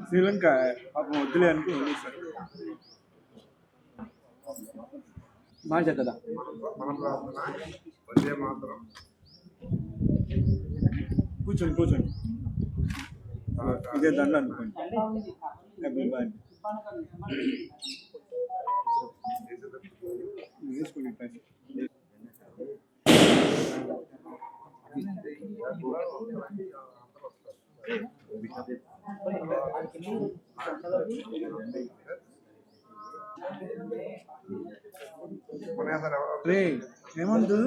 శ్రీలంక పాపం వద్దులే అనుకుని వదిలేశారు. బాగా చెప్తా కూర్చోండి కూర్చోండి ఇదే దండ అనుకోండి. ఏమంటు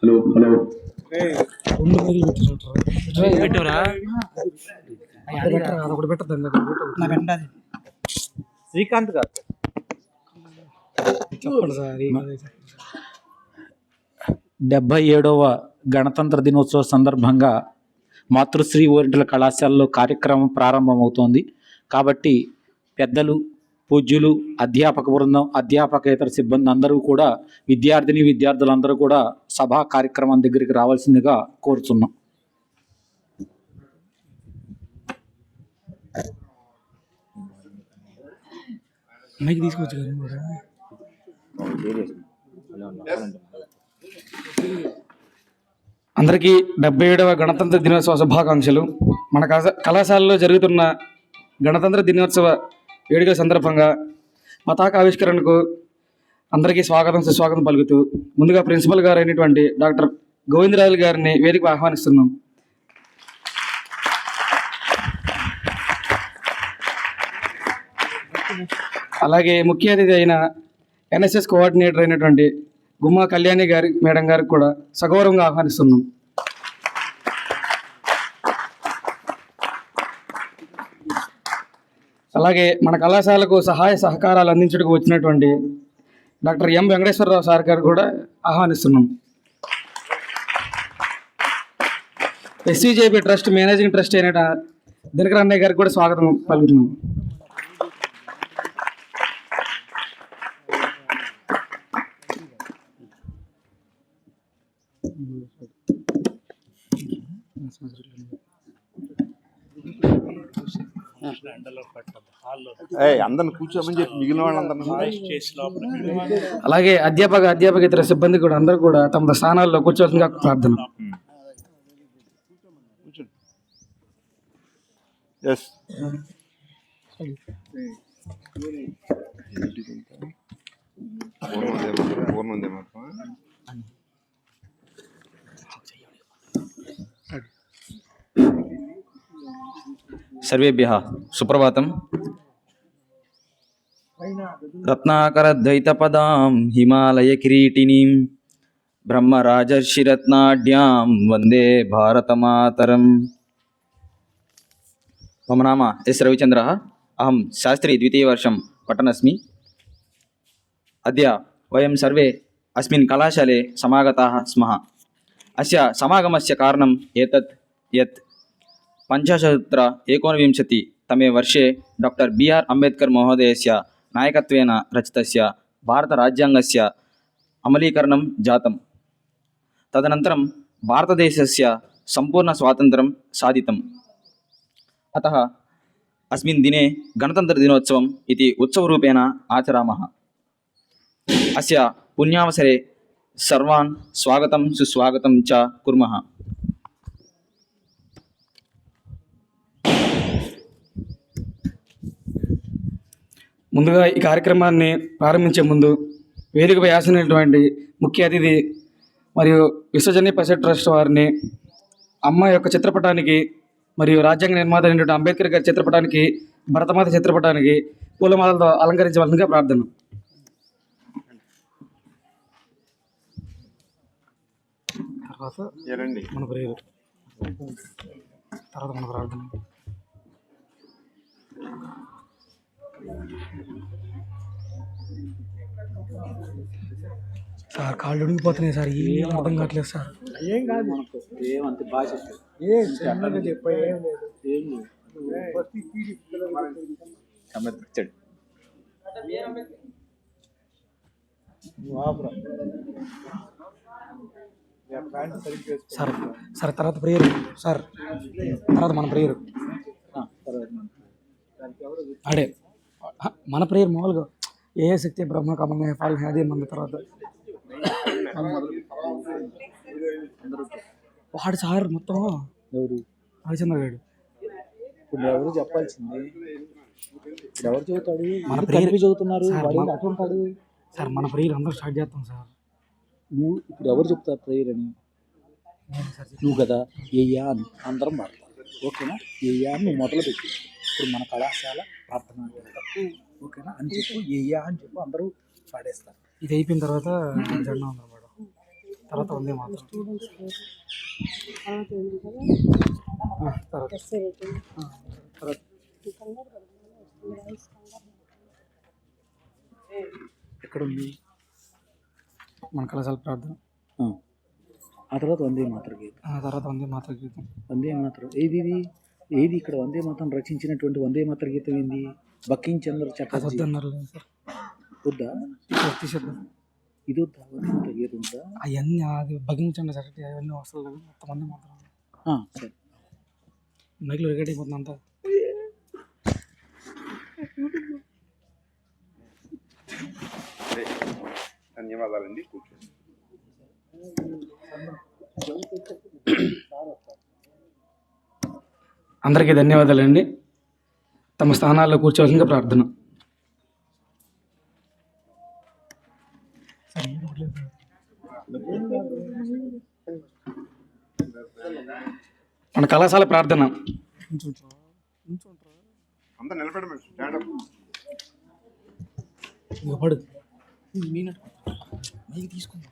హలో హలో శ్రీకాంత్ గారు 77వ గణతంత్ర దినోత్సవ సందర్భంగా మాతృశ్రీ ఓరియంటల్ కళాశాలలో కార్యక్రమం ప్రారంభమవుతోంది. కాబట్టి పెద్దలు, పూజ్యులు, అధ్యాపక బృందం, అధ్యాపకేతర సిబ్బంది అందరూ కూడా, విద్యార్థులందరూ కూడా సభా కార్యక్రమం దగ్గరికి రావాల్సిందిగా కోరుతున్నాం. అందరికీ 77వ గణతంత్ర దినోత్సవ శుభాకాంక్షలు. మన కళాశాలలో జరుగుతున్న గణతంత్ర దినోత్సవ వేడుకల సందర్భంగా పతాక ఆవిష్కరణకు అందరికీ సుస్వాగతం పలుకుతూ ముందుగా ప్రిన్సిపల్ గారు అయినటువంటి డాక్టర్ గోవిందరాజు గారిని వేదికకు ఆహ్వానిస్తున్నాం. అలాగే ముఖ్య అతిథి అయిన ఎన్ఎస్ఎస్ కోఆర్డినేటర్ అయినటువంటి గుమ్మా కళ్యాణి గారి మేడం గారికి కూడా సగౌరవంగా ఆహ్వానిస్తున్నాం. అలాగే మన కళాశాలకు సహాయ సహకారాలు అందించడానికి వచ్చినటువంటి డాక్టర్ ఎం వెంకటేశ్వరరావు సార్ గారు కూడా ఆహ్వానిస్తున్నాం. ఎస్సీజేపీ ట్రస్ట్ మేనేజింగ్ ట్రస్ట్ అయిన దినకర్ అన్నయ్య గారికి కూడా స్వాగతం పలుకుతున్నాం. అందరిని కూర్చోమని చెప్పి మిగిలిన వాళ్ళందరినీ. అలాగే అధ్యాపకేతర సిబ్బంది కూడా అందరూ కూడా తమ స్థానాల్లో కూర్చోవలసిందిగా ప్రార్థన. సర్వేభ్యః సుప్రభాతం. రత్నాకరద్వైతపదాం హిమాలయ కిరీటినీం బ్రహ్మరాజర్షిరత్నాఢ్యాం వందే భారతమాతరం. మమ నామ ఎస్ రవిచంద్రः. అహం శాస్త్రీ ద్వితీయవర్షం పఠనస్మి. అద్య వయం సర్వే అస్మిన్ కళాశాలే సమాగతాः స్మः. అస్య సమాగమస్య కారణం ఏతత్ యత్ 1929 तमे वर्षे डॉक्टर BR अम्बेडकर महोदयस्य नायकत्वेन रचितस्य भारतराज्याङ्गस्य अमलीकरणं जातम्. तदनन्तरं भारतदेशस्य सम्पूर्णस्वातन्त्र्यं साधितम्. अतः अस्मिन् दिने गणतन्त्रदिनोत्सवम् इति उत्सवरूपेण आचरामः. अस्य पुण्यावसरे सर्वान् स्वागतं सुस्वागतं च कुर्मः. ముందుగా ఈ కార్యక్రమాన్ని ప్రారంభించే ముందు వేదికపై ఆసీనులైనటువంటి ముఖ్య అతిథి మరియు విశ్వజనీయ పరిషత్ ట్రస్ట్ వారిని అమ్మ యొక్క చిత్రపటానికి మరియు రాజ్యాంగ నిర్మాత అయినటువంటి అంబేద్కర్ గారి చిత్రపటానికి, భరతమాత చిత్రపటానికి పూలమాలతో అలంకరించవలసిందిగా ప్రార్థన. తర్వాత మన ప్రేయర్, తర్వాత మన ప్రార్థన. సార్ కాళ్ళు ఉడికిపోతున్నాయి సార్, ఏం అర్థం కావట్లేదు సార్. ఏం కాదు, ఏమంత బాగా చెప్పారు. ఏం చిన్నగా చెప్పా, ఏం లేదు. వచ్చాడు. సార్ సార్ తర్వాత ప్రేయర్ సార్, తర్వాత మన ప్రేయర్ అడే మన ప్రేయర్ మామూలుగా ఏ శక్తి బ్రహ్మ కమమే ఫాల్ అదే మన తర్వాత వాడు సార్ మొత్తం ఎవరు రవిచంద్ర గారు. ఇప్పుడు ఎవరు చెప్పాల్సింది, ఇప్పుడు ఎవరు చదువుతాడు? మన మన ప్రేయర్ చదువుతున్నారు, సార్, వాడు మన- అటు ఉంటాడు. సార్ మన ప్రేయర్ అందరూ స్టార్ట్ చేస్తాం సార్. నువ్వు ఇప్పుడు ఎవరు చెప్తారు ప్రేయర్ అని? నువ్వు కదా ఏయ్యా అని అందరం పాడతాం, ఓకేనా? ఏయ్యా అని నువ్వు మొదలు పెట్టి ఇప్పుడు మన కళాశాల ప్రార్థన ఓకేనా అని చెప్పు, ఏయ్యా అని చెప్పు, అందరూ పాడేస్తారు. ఇది అయిపోయిన తర్వాత జెండా ఉంది మేడం, తర్వాత ఉందే మాత్రం తర్వాత తర్వాత ఎక్కడ ఉంది మన కళాశాల ప్రార్థన, ఆ తర్వాత వందే మాతర గీతం. ఆ తర్వాత వందే మాతృ గీతం. వందే మాతరం ఏది ఇది? ఏది ఇక్కడ వందే మాతరం రచించినటువంటి వందే మాతర గీతం ఏంది? బకిం చంద్ర అది చటర్జీ వద్దన్నారు సార్, వద్దా? తీసేద్దాం. ఇది వద్దా? వందే మాతర గీతం వద్దా? అవన్నీ అది భగించండి సార్, అవన్నీ వస్తుంది కదా మొత్తం మంది మాత్రం సరే. మైక్లో రికార్డ్ అయిపోతుంది అంతా. ధన్యవాదాలండి, కూర్చోండి. అందరికీ ధన్యవాదాలండి. తమ స్థానాల్లో కూర్చోవలసిందిగా ప్రార్థన. మన కళాశాల ప్రార్థన. అంతా నిలబడమే, స్టాండ్ అప్. ఇక పడు. తీసుకుందాం.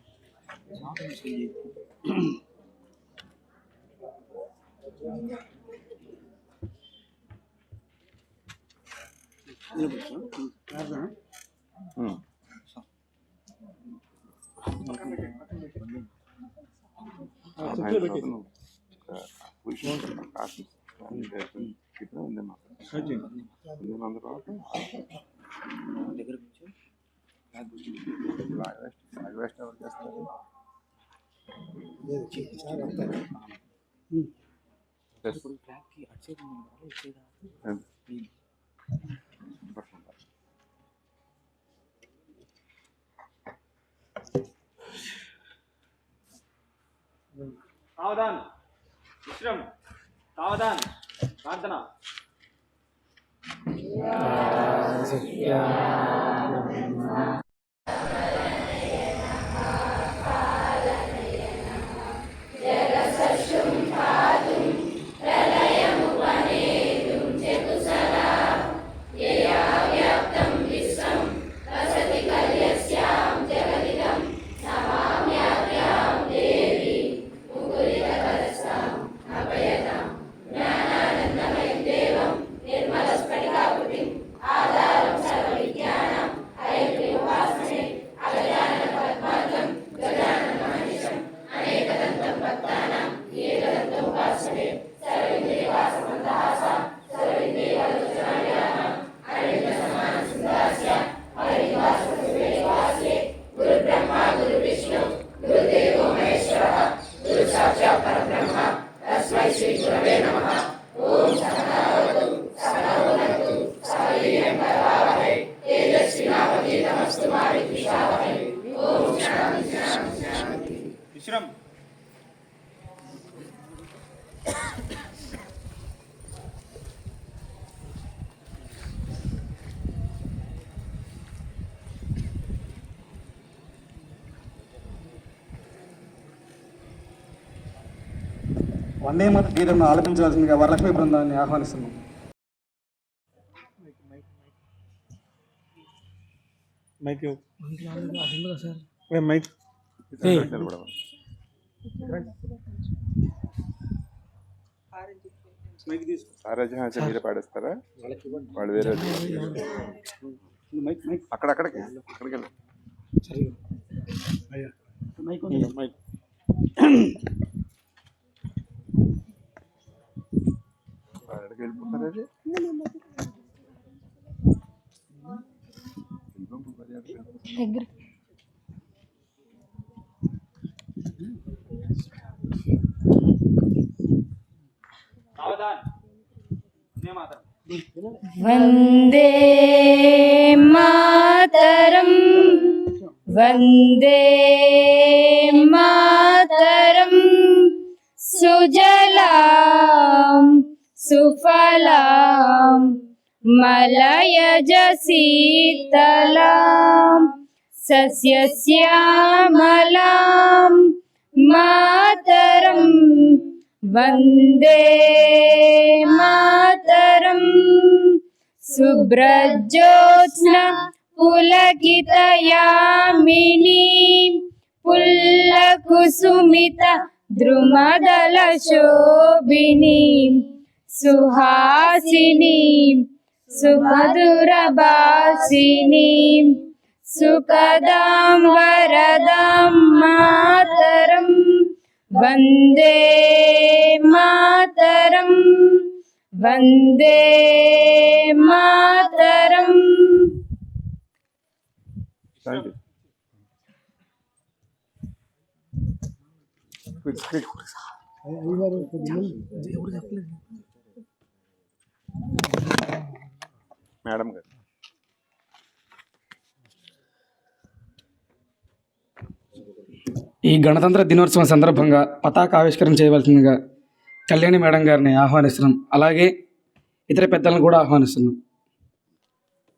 సావధాన్, విశ్రం, సావధాన్, ప్రార్థన. విశ్రం. వందే మాతృ గీతంను ఆలపించవలసిందిగా వరలక్ష్మి బృందాన్ని ఆహ్వానిస్తున్నాం. మైక్ సార్ మైక్ నిలబడవాలి. మైక్ తీసుకో. సారాజీ మీరే పాడేస్తారా? వాళ్ళు వేరే మైక్ మైక్ అక్కడికి వెళ్ళి మైక్ ఎక్కడికి వెళ్ళిపోతారు అది? వందే మాతరం వందే మాతరం సుజలాం సుఫలాం మలయజ శీతలాం సస్యశ్యామలాం మాతరం వందే మాతరం శుభ్రజ్యోత్స్న పులకితయామినీ పుల్లకుసుమిత ద్రుమదల శోభినీ సుహాసినీ సుమధురభాసినీ సుఖదాం వరదాం మాతరం వందే మాతరం వందే మాతరం. Thank you. మేడం గారు ఈ గణతంత్ర దినోత్సవం సందర్భంగా పతాక ఆవిష్కరణ చేయవలసిందిగా కళ్యాణి మేడం గారిని ఆహ్వానిస్తున్నాం. అలాగే ఇతర పెద్దలను కూడా ఆహ్వానిస్తున్నాం.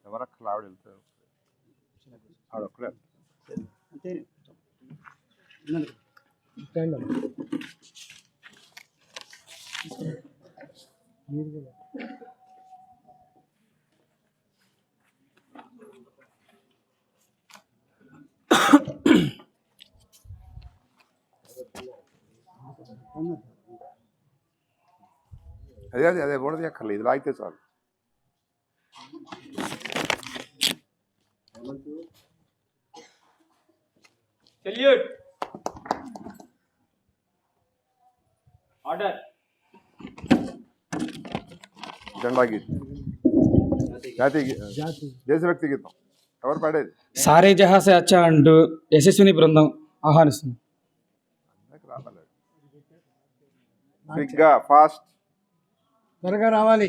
ఎవరక్కడ ఆవిడ వెళ్తారు? ఆవిడ ఒక్కడే. అదే అదే అదే కూడా ఎక్కర్లేదు, ఇది లాగితే చాలు. జెండా గీతం, దేశభక్తి గీతం ఎవరు పాడేది? సారే జహాసే అచ్చా అంటూ యశస్విని బృందం ఆహ్వానిస్తుంది. క్విక్గా ఫాస్ట్ త్వరగా రావాలి.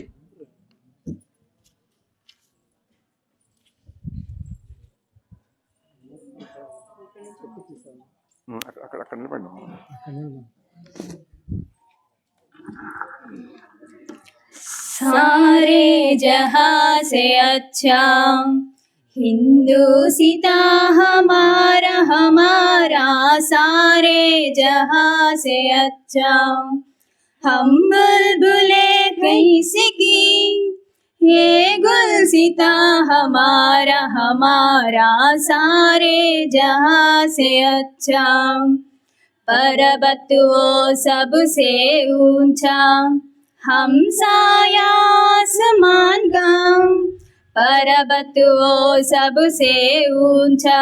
అక్కడ అక్కడ నిలబడి. सारे जहां से अच्छा हिंदुस्ता हमारा हमारा सारे जहां से अच्छा हम बुलबुले कैसे की ये गुलसिता हमारा हमारा सारे जहां से अच्छा पर्वत वो सबसे ऊंचा हम साया आसमान का पर्वत वो सबसे ऊंचा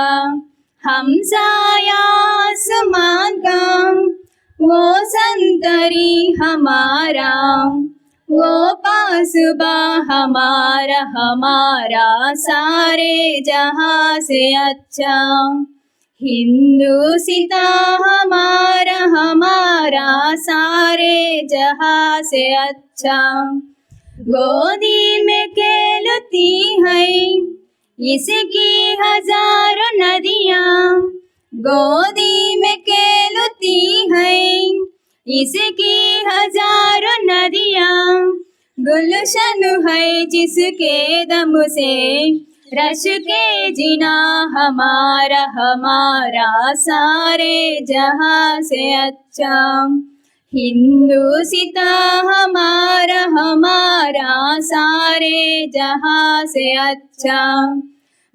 हम साया आसमान का वो संतरी हमारा वो पासबा हमारा हमारा सारे जहां से अच्छा हिंदुस्ता हमारा हमारा सारे जहां से अच्छा गोदी में खेलती है इसकी हजारों नदियाँ गोदी में खेलती है इसकी हजारों नदियाँ गुलशन है जिसके दम से रश के जिना हमारा हमारा सारे जहां से अच्छा हिंदुस्ता हमारा हमारा सारे जहां से अच्छा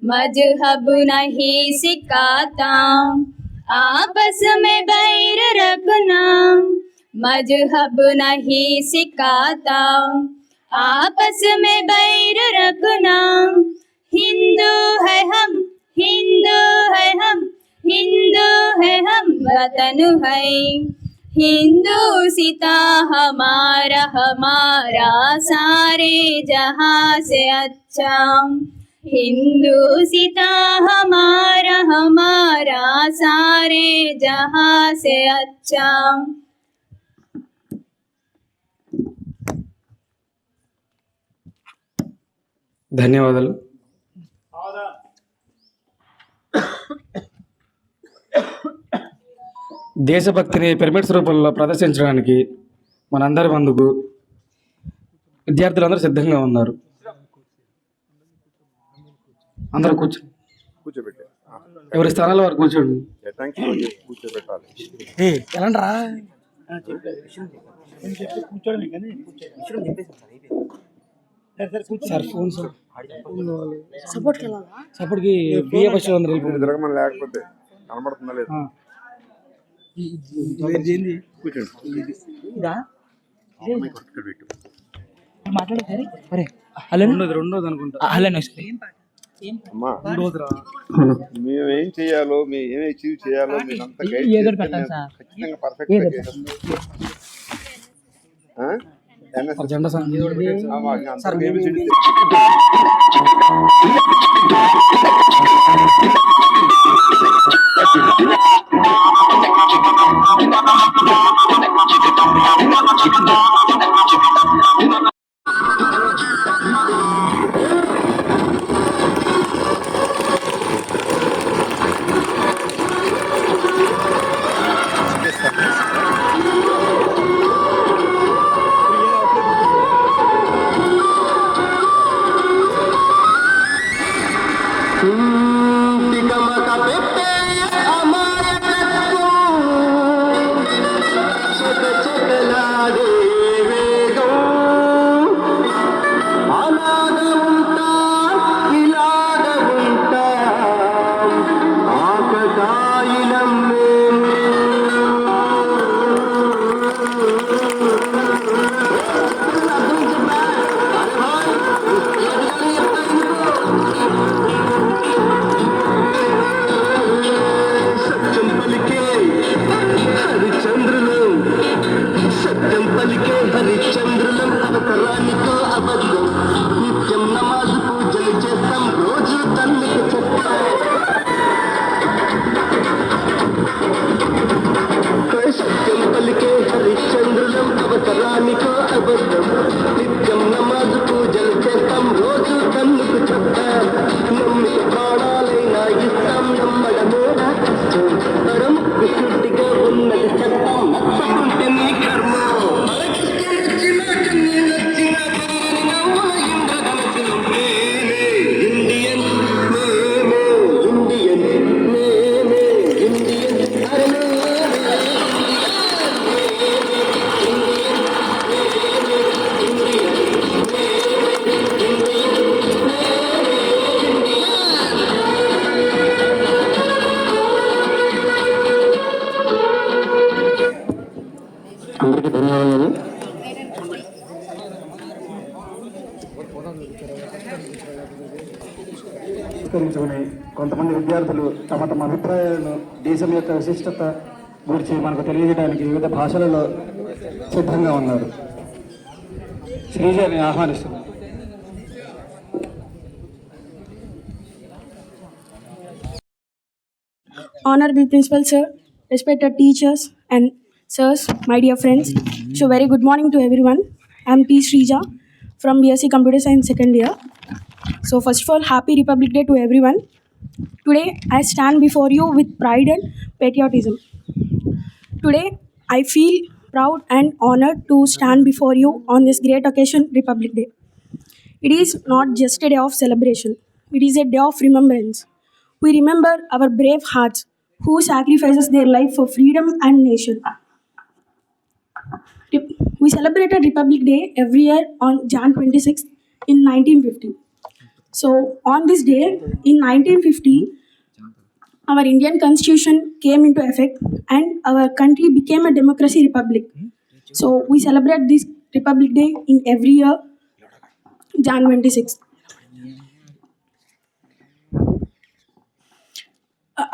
मजहब नहीं सिखाता आपस में बैर रखना मजहब नहीं सिखाता आपस में बैर रखना हिंदू है हम हिंदू है हम वतन है हिंदूसिता हमारा हमारा सारे जहां से अच्छा हिंदूसिता हमारा हमारा सारे जहां से अच्छा। ధన్యవాదాలు. దేశభక్తిని పిరమిడ్స్ రూపంలో ప్రదర్శించడానికి మనందరి ముందుకు విద్యార్థులందరూ సిద్ధంగా ఉన్నారు. అందరూ కూర్చోబెట్టే ఎవరి స్థానాల్లో వారు కూర్చోండి. కూర్చోబెట్టాలి. ఎలాండ్రా సార్ ఫోన్ సార్ సపోర్ట్కి బిఏ ఫస్ట్ అందరూ వెళ్ళిపోండి. తిరగమని లేకపోతే కనబడుతుందా లేదు. కూర్చోండి. రెండోది అనుకుంటా. అమ్మా మేమేం చేయాలో మేము ఏం అచీవ్ చేయాలో మీరు అంతా గైడ్ ఖచ్చితంగా పర్ఫెక్ట్ జెండా సార్ విస్తరించుకుని కొంతమంది విద్యార్థులు తమ తమ అభిప్రాయాలను దేశం యొక్క విశిష్టత గురించి మనకు తెలియజేయడానికి వివిధ భాషలలో సిద్ధంగా ఉన్నారు. శ్రీజని ఆహ్వానిస్తున్నారు. Honorable Principal Sir, respected teachers and sirs, my dear friends. So very good morning to everyone. I am P. Srija from BSc Computer Science second year. So first of all, happy Republic Day to everyone. Today I stand before you with pride and patriotism. Today I feel proud and honored to stand before you on this great occasion, Republic Day. It is not just a day of celebration. It is a day of remembrance. We remember our brave hearts who sacrifices their life for freedom and nation. We celebrated Republic Day every year on Jan 26 in 1950. So on this day in 1950, our Indian Constitution came into effect and our country became a democracy republic. So we celebrate this Republic Day in every year, Jan 26.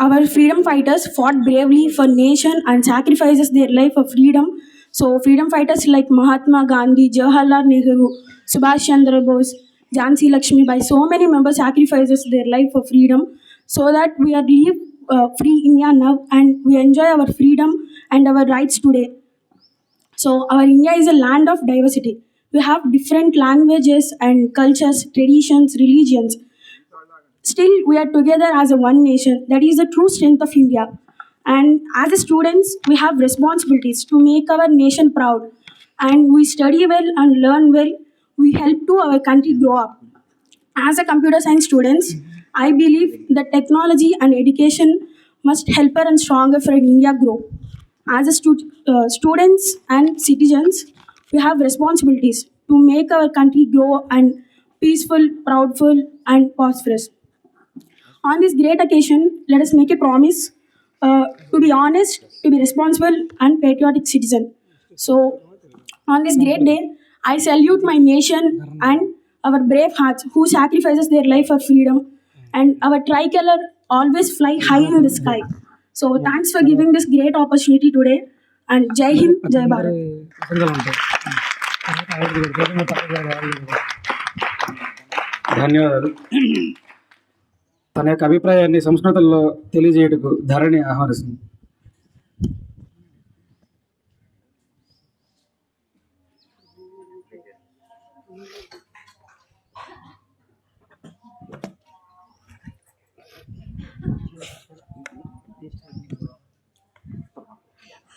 our freedom fighters fought bravely for nation and sacrifices their life for freedom. So freedom fighters like Mahatma Gandhi, Jawaharlal Nehru, Subhash Chandra Bose, Jhansi Lakshmibai, so many members sacrifices their life for freedom, so that we are live free India now and we enjoy our freedom and our rights today. So our India is a land of diversity. We have different languages and cultures, traditions, religions. Still, we are together as a one nation. That is the true strength of India. And as a students, we have responsibilities to make our nation proud. And we study well and learn well. We help to our country grow up. As a computer science students, I believe that technology and education must help her and stronger for India grow. As a students and citizens, we have responsibilities to make our country grow and peaceful, proudful, and prosperous. On this great occasion, let us make a promise to be honest, to be responsible, and patriotic citizen. So, on this great day, I salute my nation and our brave hearts who sacrifices their life for freedom, and our tricolor always fly high in the sky. So, thanks for giving this great opportunity today, and Jai Hind, Jai Bharat. ధన్యవాదాలు. తన యొక్క అభిప్రాయాన్ని సంస్కృతంలో తెలియజేయటకు ధరణి ఆహ్వానిస్తుంది.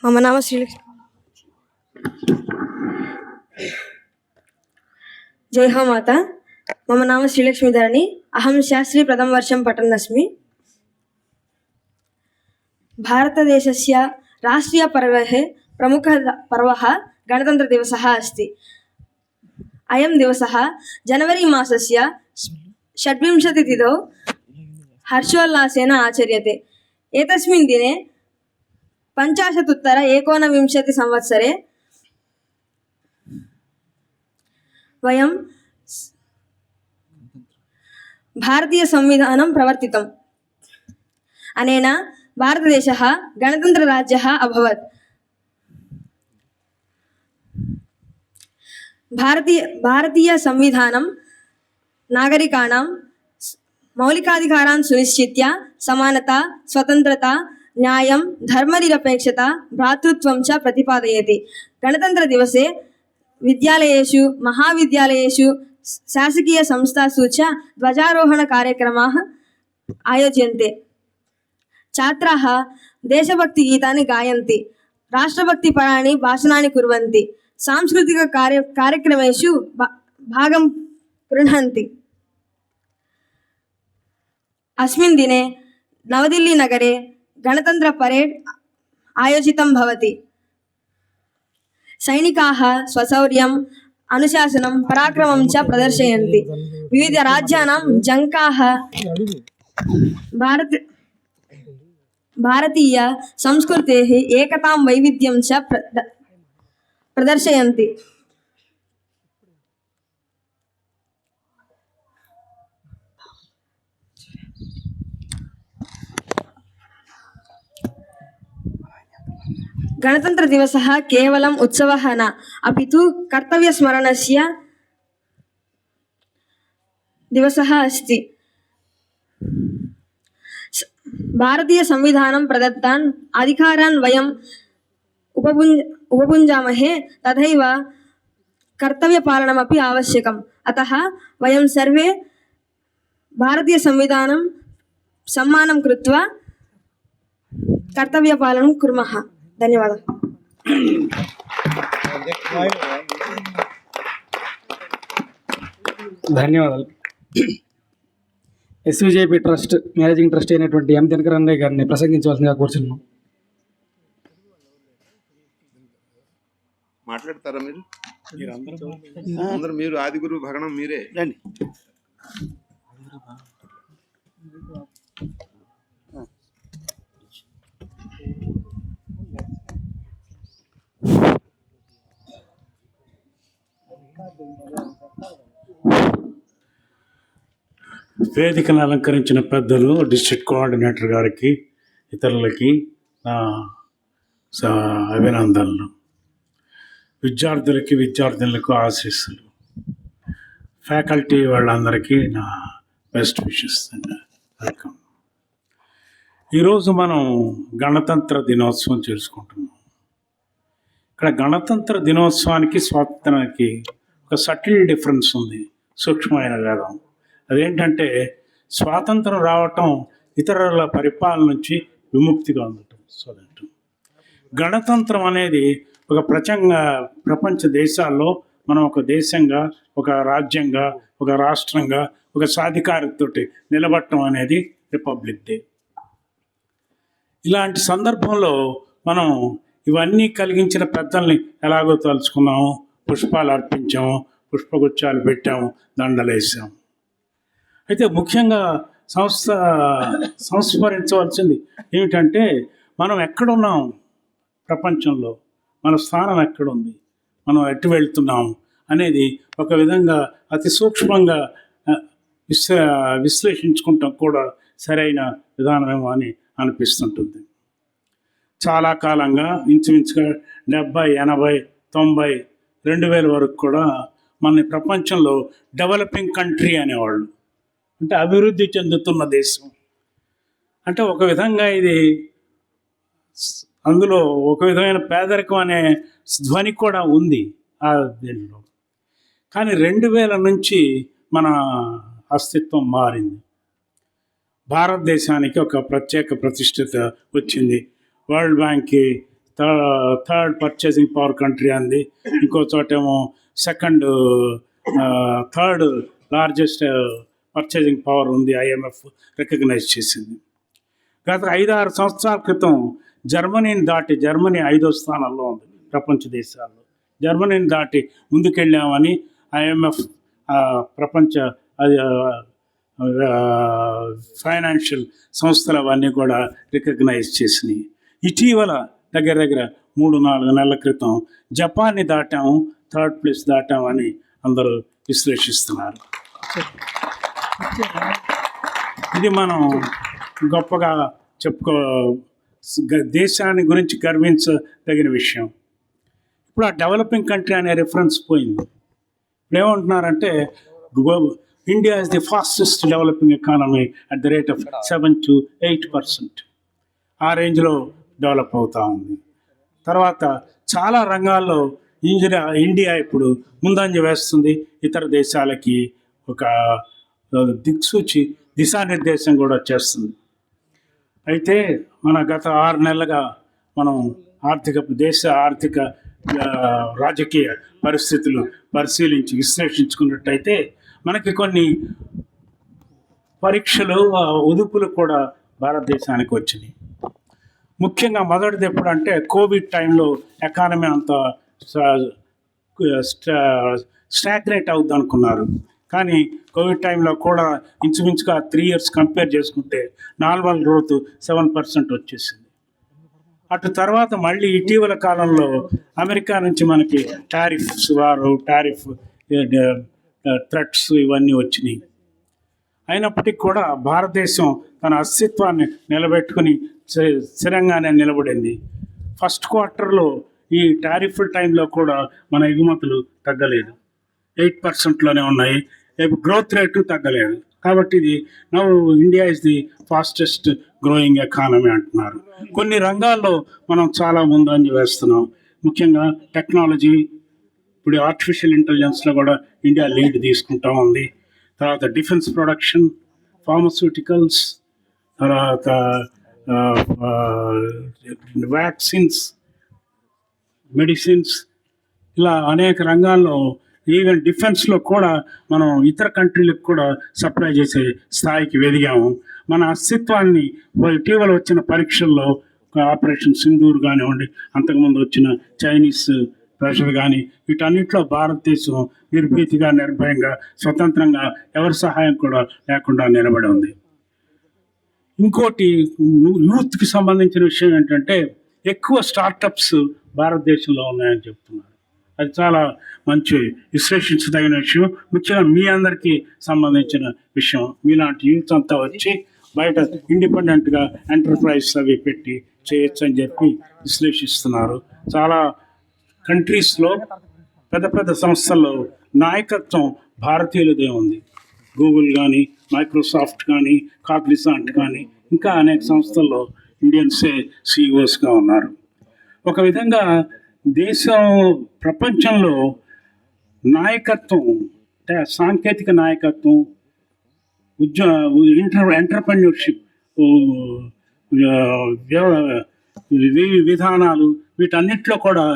मम नाम श्रीलक्ष्मी. जय हो माता. मम नाम श्रीलक्ष्मीधरणी. अहं शास्त्री प्रथमवर्षं पठन् अस्मि. भारतदेशस्य राष्ट्रीयपर्वः प्रमुखः पर्वः गणतन्त्रदिवसः अस्ति. अयं दिवसः जनवरी मासस्य 26 तिथौ हर्षोल्लासेन आचर्यते. एतस्मिन् दिने 50-उत्तर-19 संवत्सरे वयं भारतीय संविधानं प्रवर्तितम्. अनेन भारतदेशः गणतन्त्रराज्यः अभवत्. भारतीय संविधानं नागरिकाणां मौलिकाधिकारान् सुनिश्चित्य समानता, स्वतन्त्रता, न्यायं, धर्मनिरपेक्षता, भ्रातृत्वं च प्रतिपादयति. गणतन्त्रदिवसे विद्यालयेषु, महाविद्यालयेषु, शासकीयसंस्थासु च ध्वजारोहणकार्यक्रमाः आयोज्यन्ते. छात्राः देशभक्तिगीतानि गायन्ति, राष्ट्रभक्तिपराणि भाषणानि कुर्वन्ति, सांस्कृतिककार्यक्रमेषु भागं गृह्णन्ति. अस्मिन् दिने नवदिल्लीनगरे गणतन्त्र परेड् आयोजितं भवति. सैनिकाः स्वशौर्यम्, अनुशासनं, पराक्रमं च प्रदर्शयन्ति. विविधराज्यानां जङ्काः भारतीय संस्कृतेः एकतां, वैविध्यं च प्रदर्शयन्ति. गणतन्त्रदिवसः केवलम् उत्सवः न, अपि तु कर्तव्यस्मरणस्य दिवसः अस्ति. भारतीय संविधानं प्रदत्तान् अधिकारान् वयम् उपभुञ्जामहे, तथैव कर्तव्यपालनमपि आवश्यकम्. अतः वयं सर्वे भारतीय संविधानं सम्मानं कृत्वा कर्तव्यपालनं कुर्मः. ధన్యవాదాలు. ధన్యవాదాలు. ఎస్విజేపీ ట్రస్ట్ మేనేజింగ్ ట్రస్టీ అయినటువంటి ఎం దినకరన్నయ్య గారిని ప్రసంగించవలసిందిగా కోరుచున్నాం. మాట్లాడతారా మీరు? అందరూ మీరు ఆదిగురు భగణం మీరే రండి. వేదికను అలంకరించిన పెద్దలు, డిస్ట్రిక్ట్ కోఆర్డినేటర్ గారికి, ఇతరులకి నా అభినందనలు. విద్యార్థులకు ఆశీస్సులు. ఫ్యాకల్టీ వాళ్ళందరికీ నా బెస్ట్ విషెస్ అండి. వెల్కమ్. ఈరోజు మనం గణతంత్ర దినోత్సవం చేసుకుంటున్నాం. ఇక్కడ గణతంత్ర దినోత్సవానికి స్వాతంత్రానికి ఒక సటిల్ డిఫరెన్స్ ఉంది, సూక్ష్మమైన భేదం. అదేంటంటే స్వాతంత్రం రావటం ఇతరుల పరిపాలన నుంచి విముక్తిగా ఉండటం స్వతంత్రం. గణతంత్రం అనేది ఒక ప్రపంచ దేశాల్లో మనం ఒక దేశంగా, ఒక రాజ్యంగా, ఒక రాష్ట్రంగా, ఒక సాధికారతతోటి నిలబడటం అనేది రిపబ్లిక్ డే. ఇలాంటి సందర్భంలో మనం ఇవన్నీ కలిగించిన పెద్దల్ని ఎలాగో తలుచుకున్నాము, పుష్పాలు అర్పించాము, పుష్పగుచ్చాలు పెట్టాము, దండలేసాము. అయితే ముఖ్యంగా సంస్మరించవలసింది ఏమిటంటే మనం ఎక్కడున్నాం ప్రపంచంలో, మన స్థానం ఎక్కడుంది, మనం ఎటు వెళ్తున్నాం అనేది ఒక విధంగా అతి సూక్ష్మంగా విశ్లేషించుకుంటాం కూడా సరైన విధానమేమో అని అనిపిస్తుంటుంది. చాలా కాలంగా ఇంచుమించుగా 70, 80, 90, 2000 వరకు కూడా మన ప్రపంచంలో డెవలపింగ్ కంట్రీ అనేవాళ్ళు, అంటే అభివృద్ధి చెందుతున్న దేశం. అంటే ఒక విధంగా ఇది అందులో ఒక విధమైన పేదరికం అనే ధ్వని కూడా ఉంది ఆ దీనిలో. కానీ 2000 నుంచి మన అస్తిత్వం మారింది. భారతదేశానికి ఒక ప్రత్యేక ప్రతిష్ఠిత వచ్చింది. వరల్డ్ బ్యాంక్కి థర్డ్ పర్చేసింగ్ పవర్ కంట్రీ అంది, ఇంకో చోటేమో థర్డ్ లార్జెస్ట్ పర్చేసింగ్ పవర్ ఉంది, IMF రికగ్నైజ్ చేసింది. గత 5-6 సంవత్సరాల క్రితం జర్మనీ 5వ స్థానంలో ఉంది ప్రపంచ దేశాల్లో. జర్మనీని దాటి ముందుకెళ్ళామని IMF ప్రపంచ ఫైనాన్షియల్ సంస్థలు అవన్నీ కూడా రికగ్నైజ్ చేసినాయి. ఇటీవల దగ్గర 3-4 నెలల క్రితం జపాన్ని దాటాము, థర్డ్ ప్లేస్ దాటామని అందరూ విశ్లేషిస్తున్నారు. ఇది మనం గొప్పగా దేశాన్ని గురించి గర్వించదగిన విషయం. ఇప్పుడు ఆ డెవలపింగ్ కంట్రీ అనే రిఫరెన్స్ పోయింది. ఇప్పుడు ఏమంటున్నారంటే India is the fastest developing economy at the rate of 7 to 8%. ఆ రేంజ్లో డెవలప్ అవుతూ ఉంది. తర్వాత చాలా రంగాల్లో ఇండియా ఇప్పుడు ముందంజ వేస్తుంది. ఇతర దేశాలకి ఒక దిక్సూచి దిశానిర్దేశం కూడా చేస్తుంది. అయితే మన గత 6 నెలలుగా మనం దేశ ఆర్థిక రాజకీయ పరిస్థితులు పరిశీలించి విశ్లేషించుకున్నట్టయితే మనకి కొన్ని పరీక్షలు, ఉదుపులు కూడా భారతదేశానికి వచ్చినాయి. ముఖ్యంగా మొదటిది ఎప్పుడంటే కోవిడ్ టైంలో ఎకానమీ అంత స్టాగ్నేట్ అవుద్ది అనుకున్నారు. కానీ కోవిడ్ టైంలో కూడా ఇంచుమించుగా 3 years కంపేర్ చేసుకుంటే నార్మల్ గ్రోత్ 7% వచ్చేసింది. అటు తర్వాత మళ్ళీ ఇటీవల కాలంలో అమెరికా నుంచి మనకి టారిఫ్ థ్రెట్స్ ఇవన్నీ వచ్చినాయి. అయినప్పటికీ కూడా భారతదేశం తన అస్తిత్వాన్ని నిలబెట్టుకుని స్థిరంగానే నిలబడింది. ఫస్ట్ క్వార్టర్లో ఈ టారిఫ్ టైంలో కూడా మన ఎగుమతులు తగ్గలేదు, 8%లోనే ఉన్నాయి. గ్రోత్ రేటు తగ్గలేదు. కాబట్టి ఇది India is the fastest growing economy అంటున్నారు. కొన్ని రంగాల్లో మనం చాలా ముందంజ వేస్తున్నాం. ముఖ్యంగా టెక్నాలజీ, ఇప్పుడు ఆర్టిఫిషియల్ ఇంటెలిజెన్స్లో కూడా ఇండియా లీడ్ తీసుకుంటా ఉంది. తర్వాత డిఫెన్స్ ప్రొడక్షన్, ఫార్మస్యూటికల్స్, తర్వాత వ్యాక్సిన్స్, మెడిసిన్స్, ఇలా అనేక రంగాల్లో, ఈవెన్ డిఫెన్స్లో కూడా మనం ఇతర కంట్రీలకు కూడా సప్లై చేసే స్థాయికి ఎదిగాము. మన అస్తిత్వాన్ని ఇటీవల వచ్చిన పరీక్షల్లో ఆపరేషన్ సింధూర్ కానివ్వండి, అంతకుముందు వచ్చిన చైనీస్ ప్రెషర్ కానీ, వీటన్నిటిలో భారతదేశం నిర్భీతిగా, నిర్భయంగా, స్వతంత్రంగా, ఎవరి సహాయం కూడా లేకుండా నిలబడి ఉంది. ఇంకోటి యూత్కి సంబంధించిన విషయం ఏంటంటే ఎక్కువ స్టార్టప్స్ భారతదేశంలో ఉన్నాయని చెప్తున్నారు. అది చాలా మంచి విశ్లేషించదగిన విషయం, ముఖ్యంగా మీ అందరికీ సంబంధించిన విషయం. మీలాంటి యూత్ అంతా వచ్చి బయట ఇండిపెండెంట్గా ఎంటర్ప్రైజ్ అవి పెట్టి చేయొచ్చు అని చెప్పి విశ్లేషిస్తున్నారు. చాలా కంట్రీస్లో పెద్ద పెద్ద సంస్థల్లో నాయకత్వం భారతీయులదే ఉంది. గూగుల్ కానీ, మైక్రోసాఫ్ట్ కానీ, కాగ్నిజెంట్ కానీ ఇంకా అనేక సంస్థల్లో ఇండియన్సే సిఇఓస్గా ఉన్నారు. ఒక విధంగా దేశం ప్రపంచంలో నాయకత్వం, సాంకేతిక నాయకత్వం, ఎంటర్‌ప్రెన్యూర్‌షిప్ విధానాలు వీటన్నిటిలో కూడా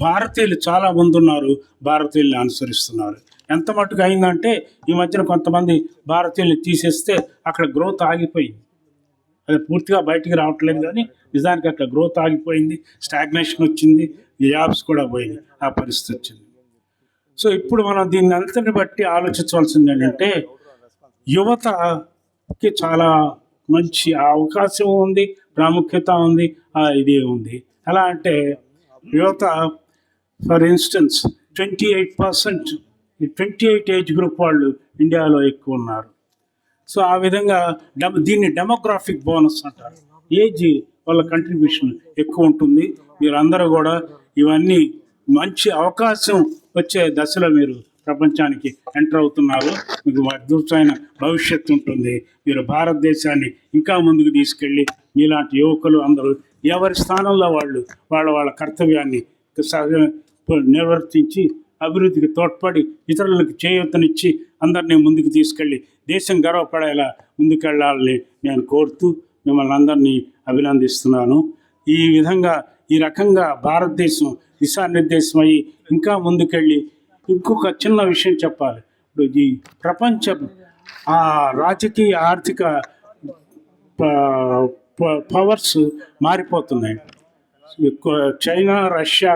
భారతీయులు చాలా మంది ఉన్నారు, భారతీయుల్ని అనుసరిస్తున్నారు. ఎంత మట్టుకు అయిందంటే ఈ మధ్యన కొంతమంది భారతీయుల్ని తీసేస్తే అక్కడ గ్రోత్ ఆగిపోయింది. అది పూర్తిగా బయటికి రావట్లేదు, కానీ నిజానికి అక్కడ గ్రోత్ ఆగిపోయింది, స్టాగ్నేషన్ వచ్చింది, జాబ్స్ కూడా పోయింది, ఆ పరిస్థితి వచ్చింది. సో ఇప్పుడు మనం దీన్ని అంతటిని బట్టి ఆలోచించవలసింది ఏంటంటే యువతకి చాలా మంచి అవకాశం ఉంది, ప్రాముఖ్యత ఉంది, ఇది ఉంది. ఎలా అంటే యువత ఫర్ ఇన్స్టెన్స్ 28% ఏజ్ గ్రూప్ వాళ్ళు ఇండియాలో ఎక్కువ ఉన్నారు. సో ఆ విధంగా దీన్ని డెమోగ్రాఫిక్ బోనస్ అంటారు. ఏజ్ వాళ్ళ కంట్రిబ్యూషన్ ఎక్కువ ఉంటుంది. మీరందరూ కూడా ఇవన్నీ మంచి అవకాశం వచ్చే దశలో మీరు ప్రపంచానికి ఎంటర్ అవుతున్నారు. మీకు అద్భుతమైన భవిష్యత్తు ఉంటుంది. మీరు భారతదేశాన్ని ఇంకా ముందుకు తీసుకెళ్ళి మీలాంటి యువకులు అందరూ ఎవరి స్థానంలో వాళ్ళు వాళ్ళ కర్తవ్యాన్ని నిర్వర్తించి అభివృద్ధికి తోడ్పడి ఇతరులకు చేయూతనిచ్చి అందరినీ ముందుకు తీసుకెళ్ళి దేశం గర్వపడేలా ముందుకెళ్ళాలని నేను కోరుతూ మిమ్మల్ని అందరినీ అభినందిస్తున్నాను. ఈ రకంగా భారతదేశం దిశానిర్దేశం అయ్యి ఇంకా ముందుకెళ్ళి ఇంకొక చిన్న విషయం చెప్పాలి. ఇప్పుడు ఈ ప్రపంచం రాజకీయ ఆర్థిక పవర్స్ మారిపోతున్నాయి. చైనా, రష్యా,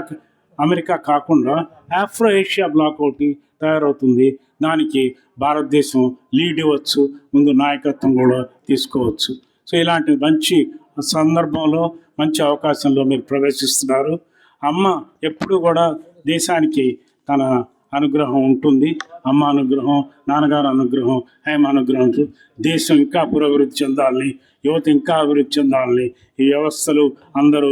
అమెరికా కాకుండా ఆఫ్రో ఏషియా బ్లాక్ ఒకటి తయారవుతుంది. దానికి భారతదేశం లీడ్ ఇవ్వచ్చు, ముందు నాయకత్వం కూడా తీసుకోవచ్చు. సో ఇలాంటి మంచి సందర్భంలో, మంచి అవకాశంలో మీరు ప్రవేశిస్తున్నారు. అమ్మ ఎప్పుడు కూడా దేశానికి తన అనుగ్రహం ఉంటుంది. అమ్మ అనుగ్రహం, నాన్నగారు అనుగ్రహం, హేమ అనుగ్రహం. దేశం ఇంకా పురోభివృద్ధి చెందాలని, యువత ఇంకా అభివృద్ధి చెందాలని, ఈ వ్యవస్థలు అందరూ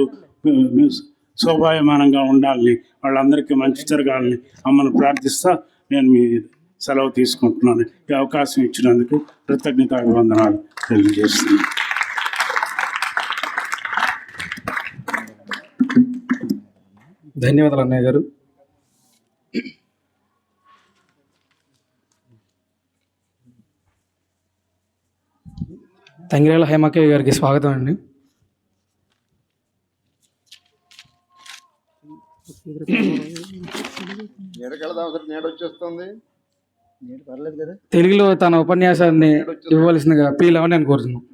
శోభాయమానంగా ఉండాలని, వాళ్ళందరికీ మంచి జరగాలని అమ్మను ప్రార్థిస్తా నేను మీ సెలవు తీసుకుంటున్నాను. ఈ అవకాశం ఇచ్చినందుకు కృతజ్ఞతాభివందనాలు తెలియజేస్తున్నాను. ధన్యవాదాలు అన్నయ్య గారు. తంగిరాల హేమక్కయ్య గారికి స్వాగతం అండి. తెలుగులో తన ఉపన్యాసాన్ని ఇవ్వవలసిందిగా P11 నేను కోరుతున్నాను.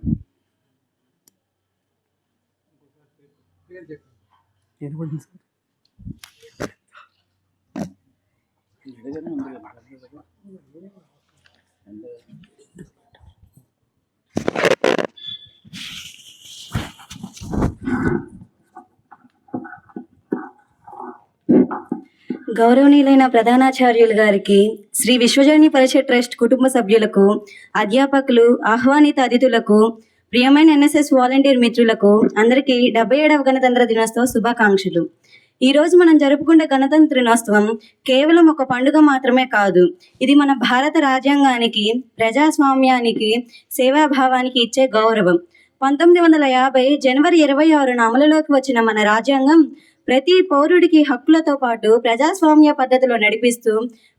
గౌరవనీయులైన ప్రధానాచార్యులు గారికి, శ్రీ విశ్వజనని పరిషత్ ట్రస్ట్ కుటుంబ సభ్యులకు, అధ్యాపకులు, ఆహ్వానిత అతిథులకు, ప్రియమైన NSS వాలంటీర్ మిత్రులకు అందరికీ 77వ గణతంత్ర దినోత్సవ శుభాకాంక్షలు. ఈరోజు మనం జరుపుకునే గణతంత్ర దినోత్సవం కేవలం ఒక పండుగ మాత్రమే కాదు. ఇది మన భారత రాజ్యాంగానికి, ప్రజాస్వామ్యానికి, సేవాభావానికి ఇచ్చే గౌరవం. 1950 జనవరి 26న అమలులోకి వచ్చిన మన రాజ్యాంగం ప్రతి పౌరుడికి హక్కులతో పాటు ప్రజాస్వామ్య పద్ధతిలో నడిపిస్తూ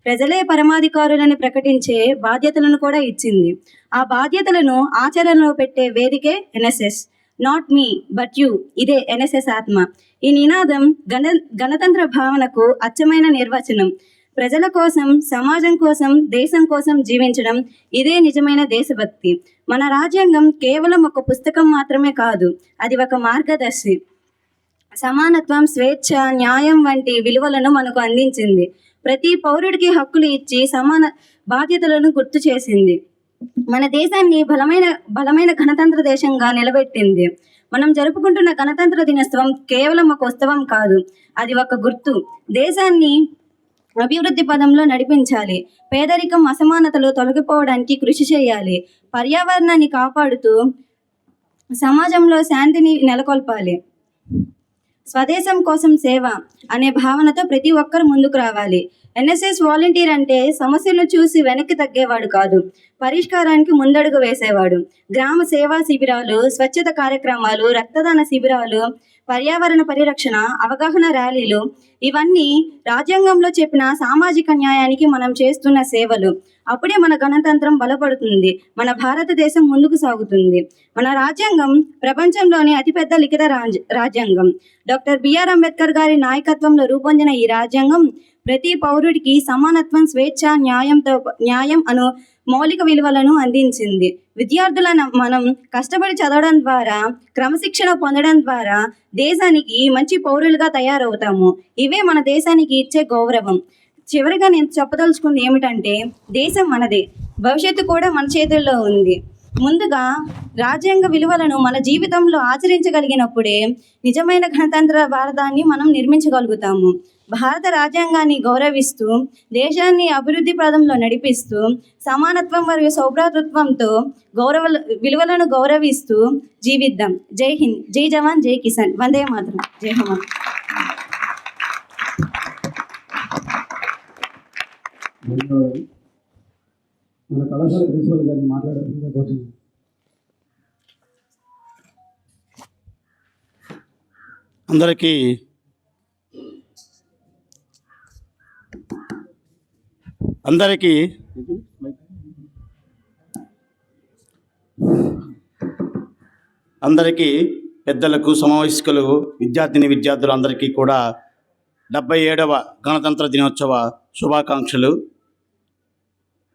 ప్రజలే పరమాధికారులను ప్రకటించే బాధ్యతలను కూడా ఇచ్చింది. ఆ బాధ్యతలను ఆచరణలో పెట్టే వేదికే NSS. Not me but you, ఇదే NSS ఆత్మ. ఈ నినాదం గణతంత్ర భావనకు అచ్చమైన నిర్వచనం. ప్రజల కోసం, సమాజం కోసం, దేశం కోసం జీవించడం, ఇదే నిజమైన దేశభక్తి. మన రాజ్యాంగం కేవలం ఒక పుస్తకం మాత్రమే కాదు, అది ఒక మార్గదర్శి. సమానత్వం, స్వేచ్ఛ, న్యాయం వంటి విలువలను మనకు అందించింది. ప్రతి పౌరుడికి హక్కులు ఇచ్చి సమాన బాధ్యతలను గుర్తు చేసింది. మన దేశాన్ని బలమైన గణతంత్ర దేశంగా నిలబెట్టింది. మనం జరుపుకుంటున్న గణతంత్ర దినోత్సవం కేవలం ఒక ఉత్సవం కాదు, అది ఒక గుర్తు. దేశాన్ని అభివృద్ధి పదంలో నడిపించాలి. పేదరికం, అసమానతలు తొలగిపోవడానికి కృషి చేయాలి. పర్యావరణాన్ని కాపాడుతూ సమాజంలో శాంతిని నెలకొల్పాలి. స్వదేశం కోసం సేవ అనే భావనతో ప్రతి ఒక్కరు ముందుకు రావాలి. ఎన్ఎస్ఎస్ వాలంటీర్ అంటే సమస్యలను చూసి వెనక్కి తగ్గేవాడు కాదు, పరిష్కారానికి ముందడుగు వేసేవాడు. గ్రామ సేవా శిబిరాలు, స్వచ్ఛత కార్యక్రమాలు, రక్తదాన శిబిరాలు, పర్యావరణ పరిరక్షణ అవగాహన ర్యాలీలు, ఇవన్నీ రాజ్యాంగంలో చెప్పిన సామాజిక న్యాయానికి మనం చేస్తున్న సేవలు. అప్పుడే మన గణతంత్రం బలపడుతుంది, మన భారతదేశం ముందుకు సాగుతుంది. మన రాజ్యాంగం ప్రపంచంలోని అతిపెద్ద లిఖిత రాజ్యాంగం. డాక్టర్ బిఆర్ అంబేద్కర్ గారి నాయకత్వంలో రూపొందిన ఈ రాజ్యాంగం ప్రతి పౌరుడికి సమానత్వం, స్వేచ్ఛ, న్యాయం అను మౌలిక విలువలను అందించింది. విద్యార్థులను మనం కష్టపడి చదవడం ద్వారా, క్రమశిక్షణ పొందడం ద్వారా దేశానికి మంచి పౌరులుగా తయారవుతాము. ఇవే మన దేశానికి ఇచ్చే గౌరవం. చివరిగా నేను చెప్పదలుచుకుంది ఏమిటంటే, దేశం మనదే, భవిష్యత్తు కూడా మన చేతుల్లో ఉంది. ముందుగా రాజ్యాంగ విలువలను మన జీవితంలో ఆచరించగలిగినప్పుడే నిజమైన గణతంత్ర భారతాన్ని మనం నిర్మించగలుగుతాము. భారత రాజ్యాంగాన్ని గౌరవిస్తూ, దేశాన్ని అభివృద్ధి పదంలో నడిపిస్తూ, సమానత్వం మరియు సౌభ్రాతృత్వంతో విలువలను గౌరవిస్తూ జీవిద్దాం. జై హింద్, జై జవాన్, జై కిసాన్, వందే మాతరం, జై హనుమాన్. మన కళాశాల ప్రిన్సిపల్ గారిని మాట్లాడాల్సిందిగా కోరుతున్నాను. అందరికీ పెద్దలకు, సమావేశకులు, విద్యార్థులు అందరికీ కూడా 77వ గణతంత్ర దినోత్సవ శుభాకాంక్షలు.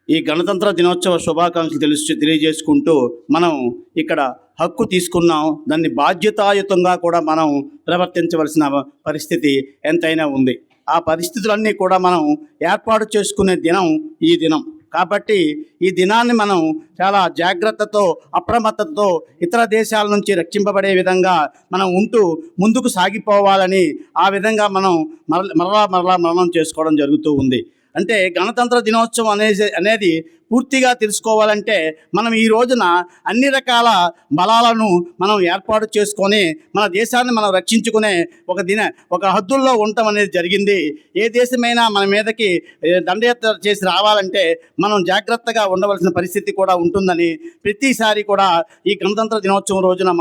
ఈ గణతంత్ర దినోత్సవ శుభాకాంక్షలు తెలియజేసుకుంటూ మనం ఇక్కడ హక్కు తీసుకున్నాం, దాన్ని బాధ్యతాయుతంగా కూడా మనం ప్రవర్తించవలసిన పరిస్థితి ఎంతైనా ఉంది. ఆ పరిస్థితులన్నీ కూడా మనం ఏర్పాటు చేసుకునే దినం ఈ దినం. కాబట్టి ఈ దినాన్ని మనం చాలా జాగ్రత్తతో, అప్రమత్తతో ఇతర దేశాల నుంచి రక్షింపబడే విధంగా మనం ఉంటూ ముందుకు సాగిపోవాలని ఆ విధంగా మనం మరణం చేసుకోవడం జరుగుతూ ఉంది. అంటే గణతంత్ర దినోత్సవం అనేది పూర్తిగా తెలుసుకోవాలంటే మనం ఈ రోజున అన్ని రకాల బలాలను మనం ఏర్పాటు చేసుకొని మన దేశాన్ని మనం రక్షించుకునే ఒక హద్దుల్లో ఉండటం అనేది జరిగింది. ఏ దేశమైనా మన మీదకి దండయాత్ర చేసి రావాలంటే మనం జాగ్రత్తగా ఉండవలసిన పరిస్థితి కూడా ఉంటుందని ప్రతిసారి కూడా ఈ గణతంత్ర దినోత్సవం రోజున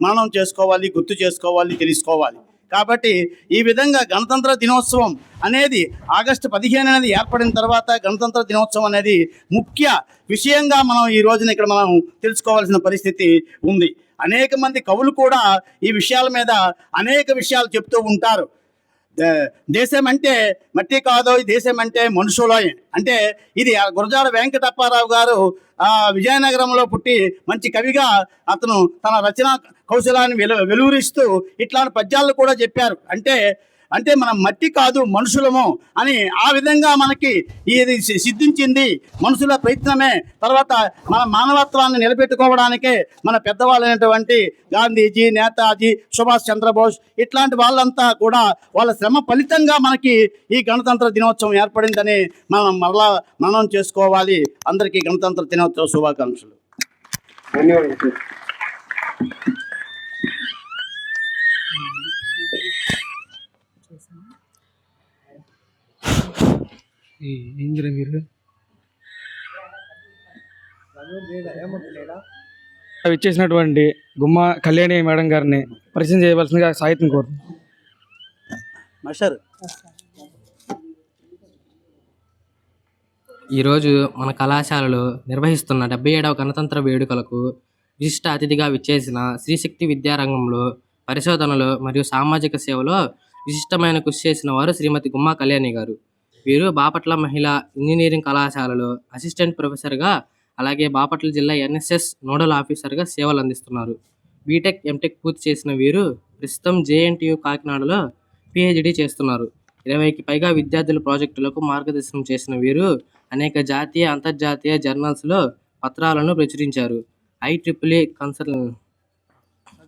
మనం చేసుకోవాలి, గుర్తు చేసుకోవాలి, తెలుసుకోవాలి. కాబట్టి ఈ విధంగా గణతంత్ర దినోత్సవం అనేది ఆగస్టు 15 అనేది ఏర్పడిన తర్వాత గణతంత్ర దినోత్సవం అనేది ముఖ్య విషయంగా మనం ఈ రోజున ఇక్కడ మనం తెలుసుకోవాల్సిన పరిస్థితి ఉంది. అనేక మంది కవులు కూడా ఈ విషయాల మీద అనేక విషయాలు చెప్తూ ఉంటారు. దేశం అంటే మట్టి కాదో, దేశం అంటే మనుషులో. అంటే ఇది గురజాడ వెంకటప్పారావు గారు విజయనగరంలో పుట్టి మంచి కవిగా అతను తన రచనా కౌశలాన్ని వెలువరిస్తూ ఇట్లాంటి పద్యాలను కూడా చెప్పారు. అంటే మనం మట్టి కాదు మనుషులము అని ఆ విధంగా మనకి ఇది సిద్ధించింది. మనుషుల ప్రయత్నమే తర్వాత మన మానవత్వాన్ని నిలబెట్టుకోవడానికే మన పెద్దవాళ్ళైనటువంటి గాంధీజీ, నేతాజీ, సుభాష్ చంద్రబోస్ ఇట్లాంటి వాళ్ళంతా కూడా వాళ్ళ శ్రమ ఫలితంగా మనకి ఈ గణతంత్ర దినోత్సవం ఏర్పడిందని మనం చేసుకోవాలి. అందరికీ గణతంత్ర దినోత్సవ శుభాకాంక్షలు. ధన్యవాదాలు. ఇచ్చేసినటువంటి గుమ్మ కళ్యాణి మేడం గారిని పరిచయం చేయవలసిందిగా సాహిత్యం కోరుతున్నాను. ఈరోజు మన కళాశాలలో నిర్వహిస్తున్న 77వ గణతంత్ర వేడుకలకు విశిష్ట అతిథిగా విచ్చేసిన శ్రీశక్తి విద్యారంగంలో పరిశోధనలు మరియు సామాజిక సేవలో విశిష్టమైన కృషి చేసిన వారు శ్రీమతి గుమ్మ కళ్యాణి గారు. వీరు బాపట్ల మహిళా ఇంజనీరింగ్ కళాశాలలో అసిస్టెంట్ ప్రొఫెసర్గా, అలాగే బాపట్ల జిల్లా ఎన్ఎస్ఎస్ నోడల్ ఆఫీసర్గా సేవలు అందిస్తున్నారు. బీటెక్, ఎంటెక్ పూర్తి చేసిన వీరు ప్రస్తుతం జేఎన్టీయు కాకినాడలో పిహెచ్డి చేస్తున్నారు. 20కి పైగా విద్యార్థుల ప్రాజెక్టులకు మార్గదర్శనం చేసిన వీరు అనేక జాతీయ, అంతర్జాతీయ జర్నల్స్లో పత్రాలను ప్రచురించారు. IEEE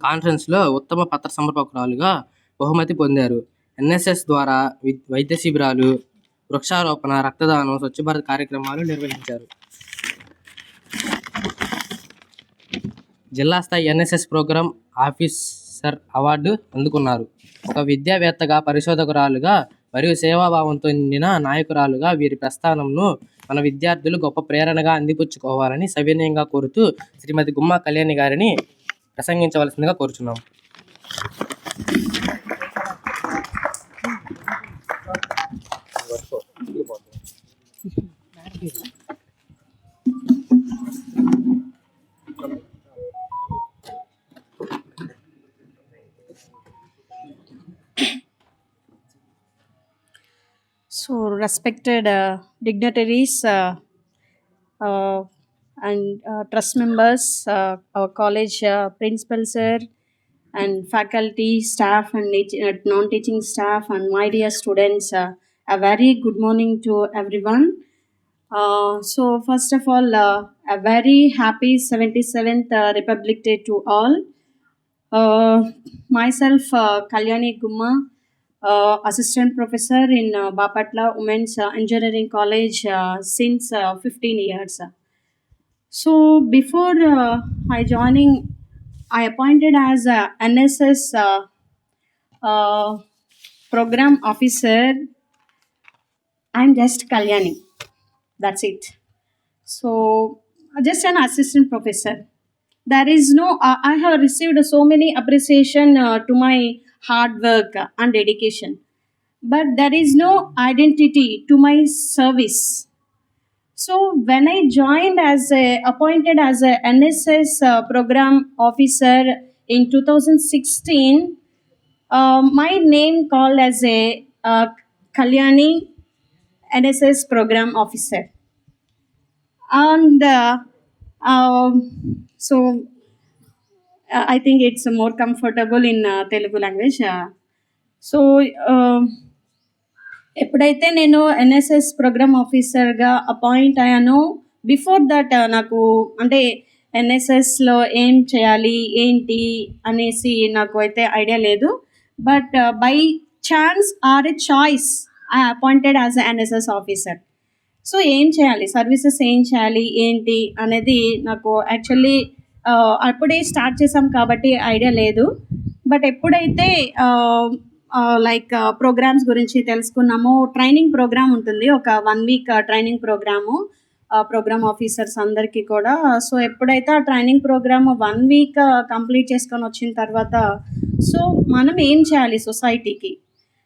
కాన్ఫరెన్స్లో ఉత్తమ పత్ర సమర్పకురాలుగా బహుమతి పొందారు. ఎన్ఎస్ఎస్ ద్వారా వైద్య శిబిరాలు, వృక్షారోపణ, రక్తదానం, స్వచ్ఛ భారత్ కార్యక్రమాలు నిర్వహించారు. జిల్లా స్థాయి ఎన్ఎస్ఎస్ ప్రోగ్రాం ఆఫీసర్ అవార్డు అందుకున్నారు. ఒక విద్యావేత్తగా, పరిశోధకురాలుగా మరియు సేవాభావంతో నిండిన నాయకురాలుగా వీరి ప్రస్థానంను మన విద్యార్థులు గొప్ప ప్రేరణగా అందిపుచ్చుకోవాలని సవినయంగా కోరుతూ శ్రీమతి గుమ్మా కళ్యాణి గారిని ప్రసంగించవలసిందిగా కోరుచున్నాం. So, respected dignitaries and trust members, our college principal sir, and faculty, staff, and non-teaching staff, and my dear students, a very good morning to everyone. So, first of all, a very happy 77th Republic Day to all. Myself, Kalyani Gumma, assistant professor in Bapatla Women's Engineering College since 15 years. So before I joining, I appointed as a NSS program officer. I'm just Kalyani. That's it. So just an assistant professor. There is no, I have received so many appreciation to my hard work and dedication, but there is no identity to my service. So when I joined appointed as a NSS program officer in 2016, my name called as a Kalyani NSS program officer, and so I think it's more comfortable in Telugu language. So ఎప్పుడైతే నేను NSS programme ఆఫీసర్గా appoint అయ్యానో, before that నాకు అంటే ఎన్ఎస్ఎస్లో ఏం చేయాలి ఏంటి అనేసి నాకు అయితే ఐడియా లేదు. But by chance or a choice I appointed as a NSS officer. So ఏం చేయాలి, సర్వీసెస్ ఏం చేయాలి ఏంటి అనేది నాకు యాక్చువల్లీ అప్పుడే స్టార్ట్ చేసాం కాబట్టి ఐడియా లేదు. బట్ ఎప్పుడైతే లైక్ ప్రోగ్రామ్స్ గురించి తెలుసుకున్నామో, ట్రైనింగ్ ప్రోగ్రామ్ ఉంటుంది, ఒక 1 week training programme programme officers అందరికీ కూడా. సో ఎప్పుడైతే ఆ ట్రైనింగ్ ప్రోగ్రామ్ 1 week కంప్లీట్ చేసుకొని వచ్చిన తర్వాత, సో మనం ఏం చేయాలి సొసైటీకి,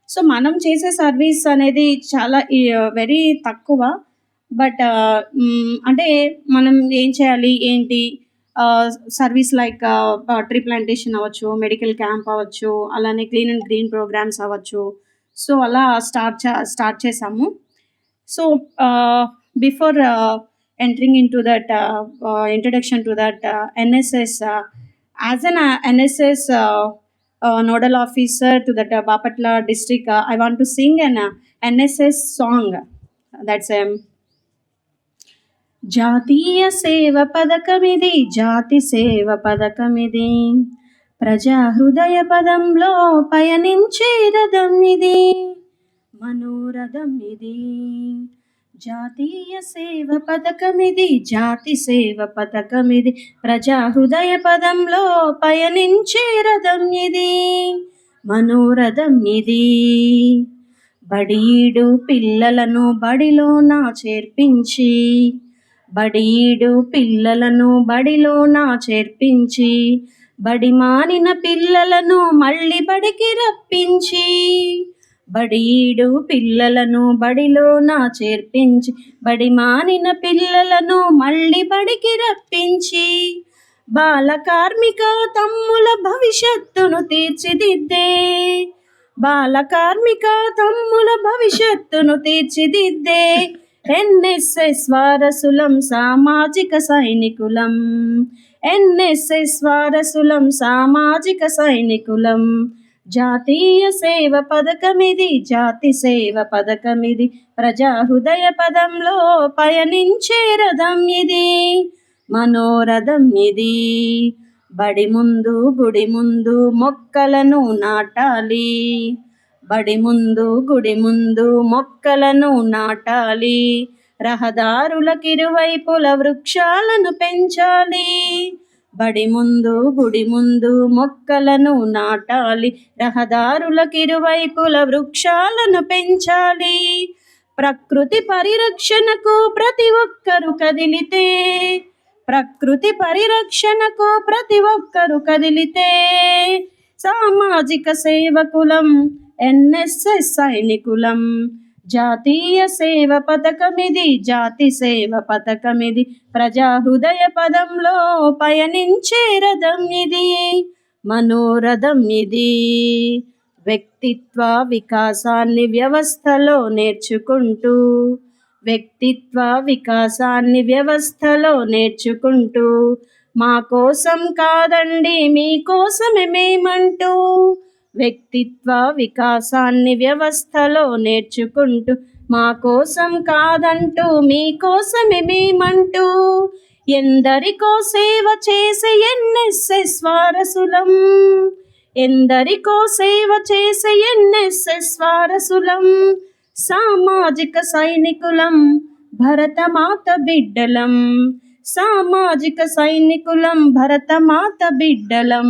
సో మనం చేసే సర్వీస్ అనేది చాలా వెరీ తక్కువ. బట్ అంటే మనం ఏం చేయాలి ఏంటి, సర్వీస్ లైక్ ట్రీ ప్లాంటేషన్ అవ్వచ్చు, మెడికల్ క్యాంప్ అవ్వచ్చు, అలానే క్లీన్ అండ్ గ్రీన్ ప్రోగ్రామ్స్ అవ్వచ్చు. సో అలా స్టార్ట్ చేసాము. So before entering in to that introduction to that NSS, as an NSS nodal officer to that Bapatla district, I want to sing an NSS song. That's జాతీయ సేవ పథకమిది, జాతి సేవ పథకమిది, ప్రజా హృదయ పదంలో పయనించే రథం ఇది, మనోరథం ఇది. జాతీయ సేవ పథకమిది, జాతి సేవ పథకమిది, ప్రజా హృదయ పదంలో పయనించే రథం ఇది, మనోరథం ఇది. బడీడు పిల్లలను బడిలోన చేర్పించి, బడీడు పిల్లలను బడిలోన చేర్పించి, బడి మానిన పిల్లలను మళ్ళీ బడికి రప్పించి, బడీడు పిల్లలను బడిలోన చేర్పించి, బడి మానిన పిల్లలను మళ్ళీ బడికి రప్పించి, బాల కార్మిక తమ్ముల భవిష్యత్తును తీర్చిదిద్దే, బాల కార్మిక తమ్ముల భవిష్యత్తును తీర్చిదిద్దే, ఎన్ఎస్ఎస్ వారసులం సామాజిక సైనికులం, ఎన్ఎస్ఎస్ వారసులం సామాజిక సైనికులం. జాతీయ సేవ పథకమిది, జాతి సేవ పథకమిది, ప్రజా హృదయ పదంలో పయనించే రథం ఇది, మనోరథం ఇది. బడి ముందు గుడి ముందు మొక్కలను నాటాలి, బడి ముందు గుడి ముందు మొక్కలను నాటాలి, రహదారులకు ఇరువైపుల వృక్షాలను పెంచాలి. బడి ముందు గుడి ముందు మొక్కలను నాటాలి, రహదారులకు ఇరువైపుల వృక్షాలను పెంచాలి. ప్రకృతి పరిరక్షణకు ప్రతి ఒక్కరు కదిలితే, ప్రకృతి పరిరక్షణకు ప్రతి ఒక్కరు కదిలితే, సామాజిక సేవకులం ఎన్ఎస్ఎస్ సైనికులం. జాతీయ సేవ పథకమిది, జాతి సేవ పథకమిది, ప్రజా హృదయ పదంలో పయనించే రథం ఇది, మనోరథం ఇది. వ్యక్తిత్వ వికాసాన్ని వ్యవస్థలో నేర్చుకుంటూ, వ్యక్తిత్వ వికాసాన్ని వ్యవస్థలో నేర్చుకుంటూ, మా కోసం కాదండి మీకోసమే మేమంటూ, వ్యక్తిత్వ వికాసాన్ని వ్యవస్థలో నేర్చుకుంటూ, మా కోసం కాదంటూ మీకోసమే మేమంటూ, ఎందరికో సేవ చేసే ఎన్ఎస్ఎస్ వారసులం, ఎందరికో సేవ చేసే ఎన్ఎస్ఎస్ వారసులం. సామాజిక సైనికులం భరతమాత బిడ్డలం, సామాజిక సైనికులం భరతమాత బిడ్డలం.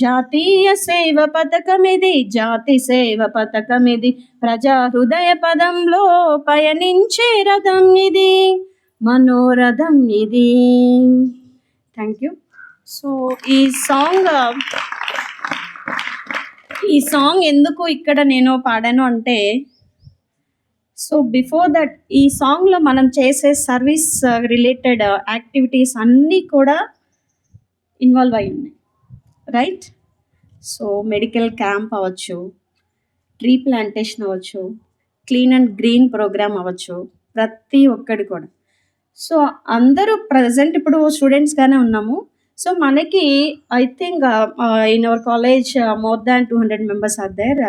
జాతీయ సేవ పథకమిది, జాతి సేవ పథకమిది, ప్రజా హృదయ పదంలో పయనించే రథం ఇది, మనోరథం ఇది. Thank you. సో ఈ సాంగ్ ఎందుకు ఇక్కడ నేను పాడాను అంటే, సో బిఫోర్ దట్ ఈ సాంగ్లో మనం చేసే సర్వీస్ రిలేటెడ్ యాక్టివిటీస్ అన్నీ కూడా ఇన్వాల్వ్ అయి ఉన్నాయి, రైట్? సో మెడికల్ క్యాంప్ అవ్వచ్చు, ట్రీ ప్లాంటేషన్ అవ్వచ్చు, క్లీన్ అండ్ గ్రీన్ ప్రోగ్రామ్ అవ్వచ్చు, ప్రతి ఒక్కటి కూడా. సో అందరూ ప్రజెంట్ ఇప్పుడు స్టూడెంట్స్గానే ఉన్నాము. సో మనకి I think in our college more than 200 members are there.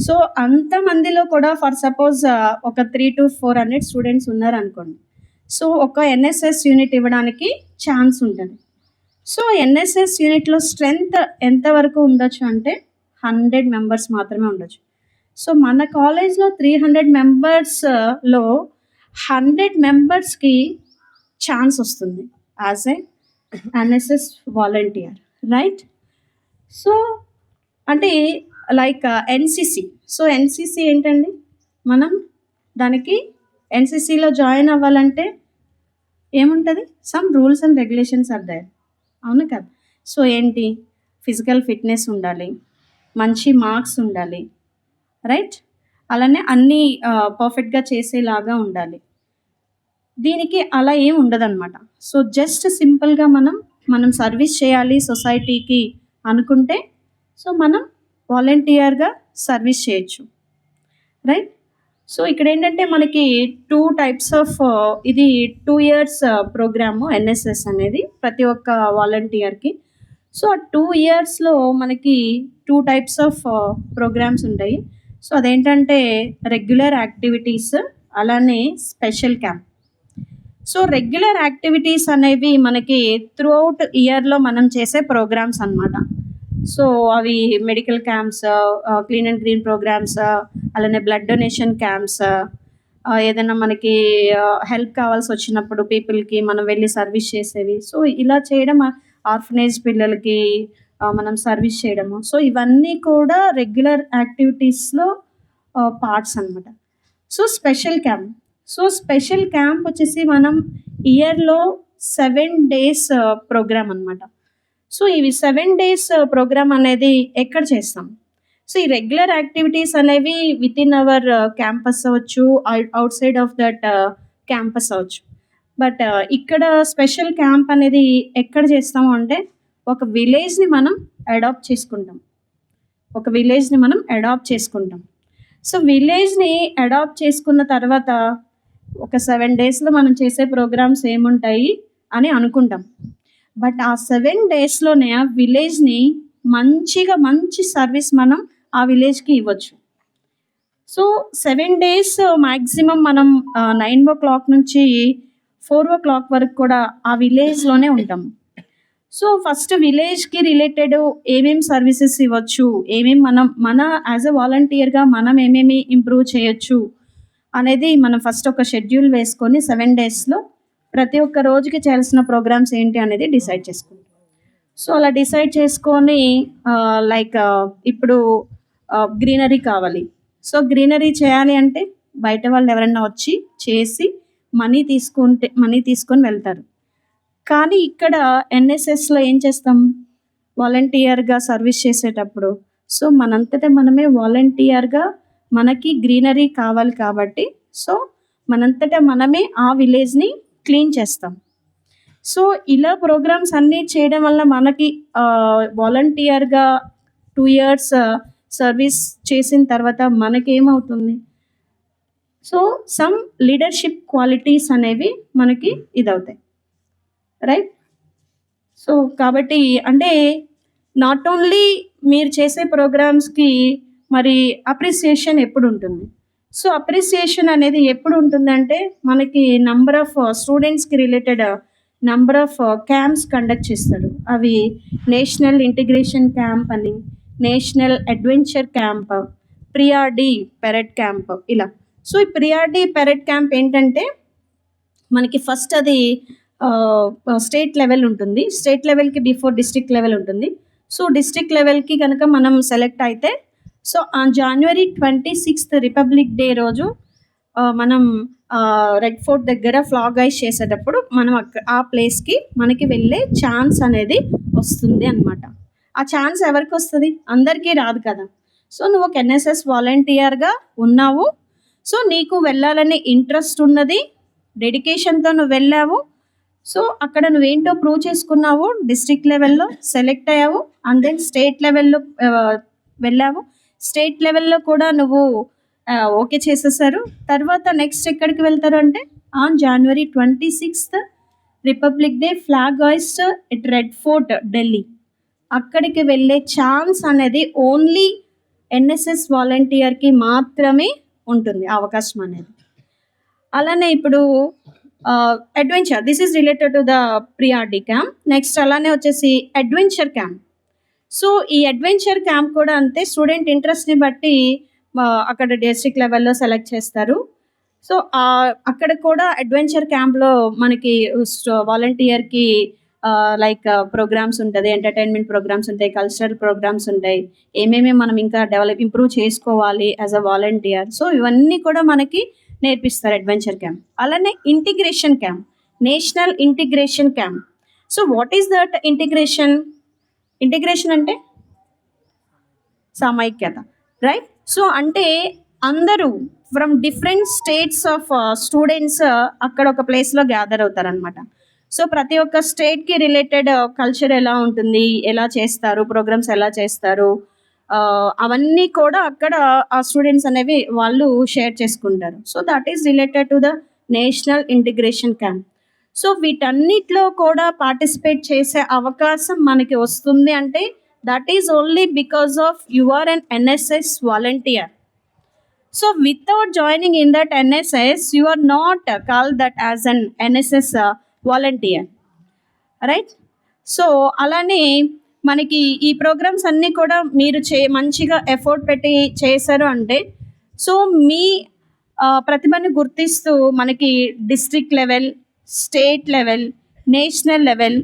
So అంతమందిలో కూడా ఫర్ సపోజ్ ఒక 300 to 400 స్టూడెంట్స్ ఉన్నారు అనుకోండి. సో ఒక ఎన్ఎస్ఎస్ యూనిట్ ఇవ్వడానికి ఛాన్స్ ఉంటుంది. సో ఎన్ఎస్ఎస్ యూనిట్లో స్ట్రెంగ్త్ ఎంతవరకు ఉండొచ్చు అంటే 100 members మాత్రమే ఉండొచ్చు. సో మన కాలేజ్లో 300 membersలో 100 membersకి ఛాన్స్ వస్తుంది as a NSS volunteer, right? So అంటే లైక్ ఎన్సిసి. సో ఎన్సిసి ఏంటండి, మనం దానికి ఎన్సిసిలో జాయిన్ అవ్వాలంటే ఏముంటుంది, some rules and regulations are there, అవును కదా? సో ఏంటి, ఫిజికల్ ఫిట్నెస్ ఉండాలి, మంచి మార్క్స్ ఉండాలి, రైట్? అలానే అన్నీ పర్ఫెక్ట్గా చేసేలాగా ఉండాలి. దీనికి అలా ఏం ఉండదన్నమాట. సో జస్ట్ సింపుల్గా మనం సర్వీస్ చేయాలి సొసైటీకి అనుకుంటే సో మనం వాలంటీర్గా సర్వీస్ చేయొచ్చు, రైట్? సో ఇక్కడ ఏంటంటే మనకి 2 types ఆఫ్ ఇది 2 years ప్రోగ్రాము ఎన్ఎస్ఎస్ అనేది ప్రతి ఒక్క వాలంటీర్కి. సో ఆ 2 yearsలో మనకి 2 types ఆఫ్ ప్రోగ్రామ్స్ ఉంటాయి. సో అదేంటంటే రెగ్యులర్ యాక్టివిటీస్, అలానే special camp. So regular activities అనేవి మనకి త్రూ అవుట్ ఇయర్లో మనం చేసే ప్రోగ్రామ్స్ అన్నమాట. సో అవి medical camps, clean and green programmes, అలానే బ్లడ్ డొనేషన్ క్యాంప్స్, ఏదైనా మనకి హెల్ప్ కావాల్సి వచ్చినప్పుడు పీపుల్కి మనం వెళ్ళి సర్వీస్ చేసేవి. సో ఇలా చేయడం, ఆర్ఫనేజ్ పిల్లలకి మనం సర్వీస్ చేయడము. సో ఇవన్నీ కూడా రెగ్యులర్ యాక్టివిటీస్లో పార్ట్స్ అన్నమాట. సో స్పెషల్ క్యాంప్ వచ్చేసి మనం ఇయర్లో 7 days ప్రోగ్రామ్ అన్నమాట. సో ఇవి 7 days ప్రోగ్రామ్ అనేది ఎక్కడ చేస్తాం? సో ఈ రెగ్యులర్ యాక్టివిటీస్ అనేవి విత్ ఇన్ అవర్ క్యాంపస్ అవ్వచ్చు, out side of that campus అవ్వచ్చు. బట్ ఇక్కడ స్పెషల్ క్యాంప్ అనేది ఎక్కడ చేస్తాము అంటే ఒక విలేజ్ని మనం అడాప్ట్ చేసుకుంటాం. సో విలేజ్ని అడాప్ట్ చేసుకున్న తర్వాత ఒక 7 daysలో మనం చేసే ప్రోగ్రామ్స్ ఏముంటాయి అని అనుకుంటాం. బట్ ఆ 7 daysలోనే ఆ విలేజ్ని మంచి సర్వీస్ మనం ఆ విలేజ్కి ఇవ్వచ్చు. సో 7 days మ్యాక్సిమం మనం 9 o'clock నుంచి 4 o'clock వరకు కూడా ఆ విలేజ్లోనే ఉంటాము. సో ఫస్ట్ విలేజ్కి రిలేటెడ్ ఏమేమి సర్వీసెస్ ఇవ్వచ్చు, ఏమేమి మన యాజ్ అ వాలంటీర్గా మనం ఏమేమి ఇంప్రూవ్ చేయొచ్చు అనేది మనం ఫస్ట్ ఒక షెడ్యూల్ వేసుకొని 7 డేస్లో ప్రతి ఒక్క రోజుకి చేయాల్సిన ప్రోగ్రామ్స్ ఏంటి అనేది డిసైడ్ చేసుకుంటాం. సో అలా డిసైడ్ చేసుకొని లైక్ ఇప్పుడు గ్రీనరీ కావాలి. సో గ్రీనరీ చేయాలి అంటే బయట వాళ్ళు ఎవరైనా వచ్చి చేసి మనీ తీసుకొని వెళ్తారు. కానీ ఇక్కడ ఎన్ఎస్ఎస్లో ఏం చేస్తాం, వాలంటీర్గా సర్వీస్ చేసేటప్పుడు సో మనంతటా మనమే వాలంటీర్గా మనకి గ్రీనరీ కావాలి కాబట్టి సో మనంతటా మనమే ఆ విలేజ్ని క్లీన్ చేస్తాం. సో ఇలా ప్రోగ్రామ్స్ అన్నీ చేయడం వల్ల మనకి వాలంటీర్గా 2 years సర్వీస్ చేసిన తర్వాత మనకేమవుతుంది, సో సమ్ లీడర్షిప్ క్వాలిటీస్ అనేవి మనకి ఇదవుతాయి, రైట్. సో కాబట్టి అంటే నాట్ ఓన్లీ మీరు చేసే ప్రోగ్రామ్స్కి మరి అప్రిసియేషన్ ఎప్పుడు ఉంటుంది. సో అప్రిసియేషన్ అనేది ఎప్పుడు ఉంటుందంటే మనకి నంబర్ ఆఫ్ స్టూడెంట్స్కి related number of camps conduct చేస్తారు. అవి నేషనల్ ఇంటిగ్రేషన్ క్యాంప్ అని, national adventure camp, pre RD parade camp ఇలా. సో ఈ ప్రియార్డీ పెరెడ్ క్యాంప్ ఏంటంటే మనకి ఫస్ట్ అది స్టేట్ లెవెల్ ఉంటుంది. స్టేట్ లెవెల్కి బిఫోర్ డిస్ట్రిక్ట్ లెవెల్ ఉంటుంది. సో డిస్ట్రిక్ట్ లెవెల్కి కనుక మనం సెలెక్ట్ అయితే so January 26th republic day రోజు మనం రెడ్ ఫోర్ట్ దగ్గర ఫ్లాగ్ ఐస్ చేసేటప్పుడు మనం ఆ ప్లేస్కి మనకి వెళ్ళే ఛాన్స్ అనేది వస్తుంది అన్నమాట. ఆ ఛాన్స్ ఎవరికి వస్తుంది, అందరికీ రాదు కదా. సో నువ్వు ఒక ఎన్ఎస్ఎస్ వాలంటీర్గా ఉన్నావు, సో నీకు వెళ్ళాలనే ఇంట్రెస్ట్ ఉన్నది, డెడికేషన్తో నువ్వు వెళ్ళావు. సో అక్కడ నువ్వేంటో ప్రూవ్ చేసుకున్నావు, డిస్ట్రిక్ట్ లెవెల్లో సెలెక్ట్ అయ్యావు, అండ్ దెన్ స్టేట్ లెవెల్లో వెళ్ళావు. స్టేట్ లెవెల్లో కూడా నువ్వు ఓకే చేసేసారు. తర్వాత నెక్స్ట్ ఎక్కడికి వెళ్తారు అంటే on January 26th republic day flag hoist at red fort Delhi. అక్కడికి వెళ్ళే ఛాన్స్ అనేది ఓన్లీ ఎన్ఎస్ఎస్ వాలంటీర్కి మాత్రమే ఉంటుంది అవకాశం అనేది. అలానే ఇప్పుడు adventure, this is related to the pre RD camp. Next అలానే వచ్చేసి అడ్వెంచర్ క్యాంప్. సో ఈ అడ్వెంచర్ క్యాంప్ కూడా అంతే, స్టూడెంట్ ఇంట్రెస్ట్ని బట్టి అక్కడ డిస్ట్రిక్ట్ లెవెల్లో సెలెక్ట్ చేస్తారు. సో అక్కడ కూడా అడ్వెంచర్ క్యాంప్లో మనకి వాలంటీర్కి లైక్ ప్రోగ్రామ్స్ ఉంటుంది, ఎంటర్టైన్మెంట్ ప్రోగ్రామ్స్ ఉంటాయి, కల్చరల్ ప్రోగ్రామ్స్ ఉంటాయి, ఏమేమి మనం ఇంకా ఇంప్రూవ్ చేసుకోవాలి యాజ్ అ వాలంటీర్. సో ఇవన్నీ కూడా మనకి నేర్పిస్తారు అడ్వెంచర్ క్యాంప్. అలానే integration camp, national integration camp. So what is that integration? Integration అంటే సమైక్యత, రైట్. సో అంటే అందరూ from different states of students అక్కడ ఒక ప్లేస్లో గ్యాదర్ అవుతారనమాట. సో ప్రతి ఒక్క స్టేట్కి రిలేటెడ్ కల్చర్ ఎలా ఉంటుంది, ఎలా చేస్తారు, ప్రోగ్రామ్స్ ఎలా చేస్తారు, అవన్నీ కూడా అక్కడ ఆ స్టూడెంట్స్ అనేవి వాళ్ళు షేర్ చేసుకుంటారు. So that is related to the national integration camp. So వీటన్నిటిలో కూడా పార్టిసిపేట్ చేసే అవకాశం మనకి వస్తుంది అంటే that is only because of you are an NSS volunteer. So without joining in that NSS you are not called that as an NSS volunteer, right. So అలానే మనకి ఈ ప్రోగ్రామ్స్ అన్నీ కూడా మీరు మంచిగా ఎఫర్ట్ పెట్టి చేశారు అంటే సో మీ ప్రతిభను గుర్తిస్తూ మనకి district level, state level, national level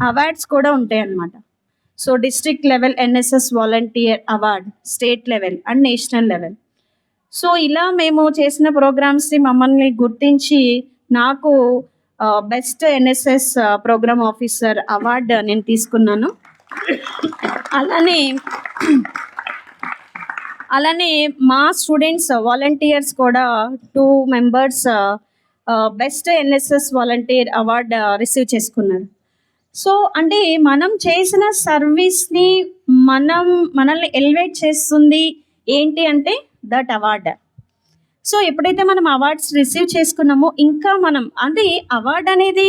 awards కూడా ఉంటాయి అన్నమాట. So district level NSS volunteer award, state level and national level. So ఇలా మేము చేసిన ప్రోగ్రామ్స్ని మమ్మల్ని గుర్తించి నాకు best NSS programme officer award నేను తీసుకున్నాను. అలానే మా స్టూడెంట్స్ వాలంటీర్స్ కూడా 2 members best NSS volunteer award receive చేసుకున్నారు. సో అంటే మనం చేసిన సర్వీస్ని మనల్ని ఎలివేట్ చేస్తుంది ఏంటి అంటే దట్ అవార్డ్. సో ఎప్పుడైతే మనం అవార్డ్స్ రిసీవ్ చేసుకున్నామో ఇంకా మనం అంటే అవార్డ్ అనేది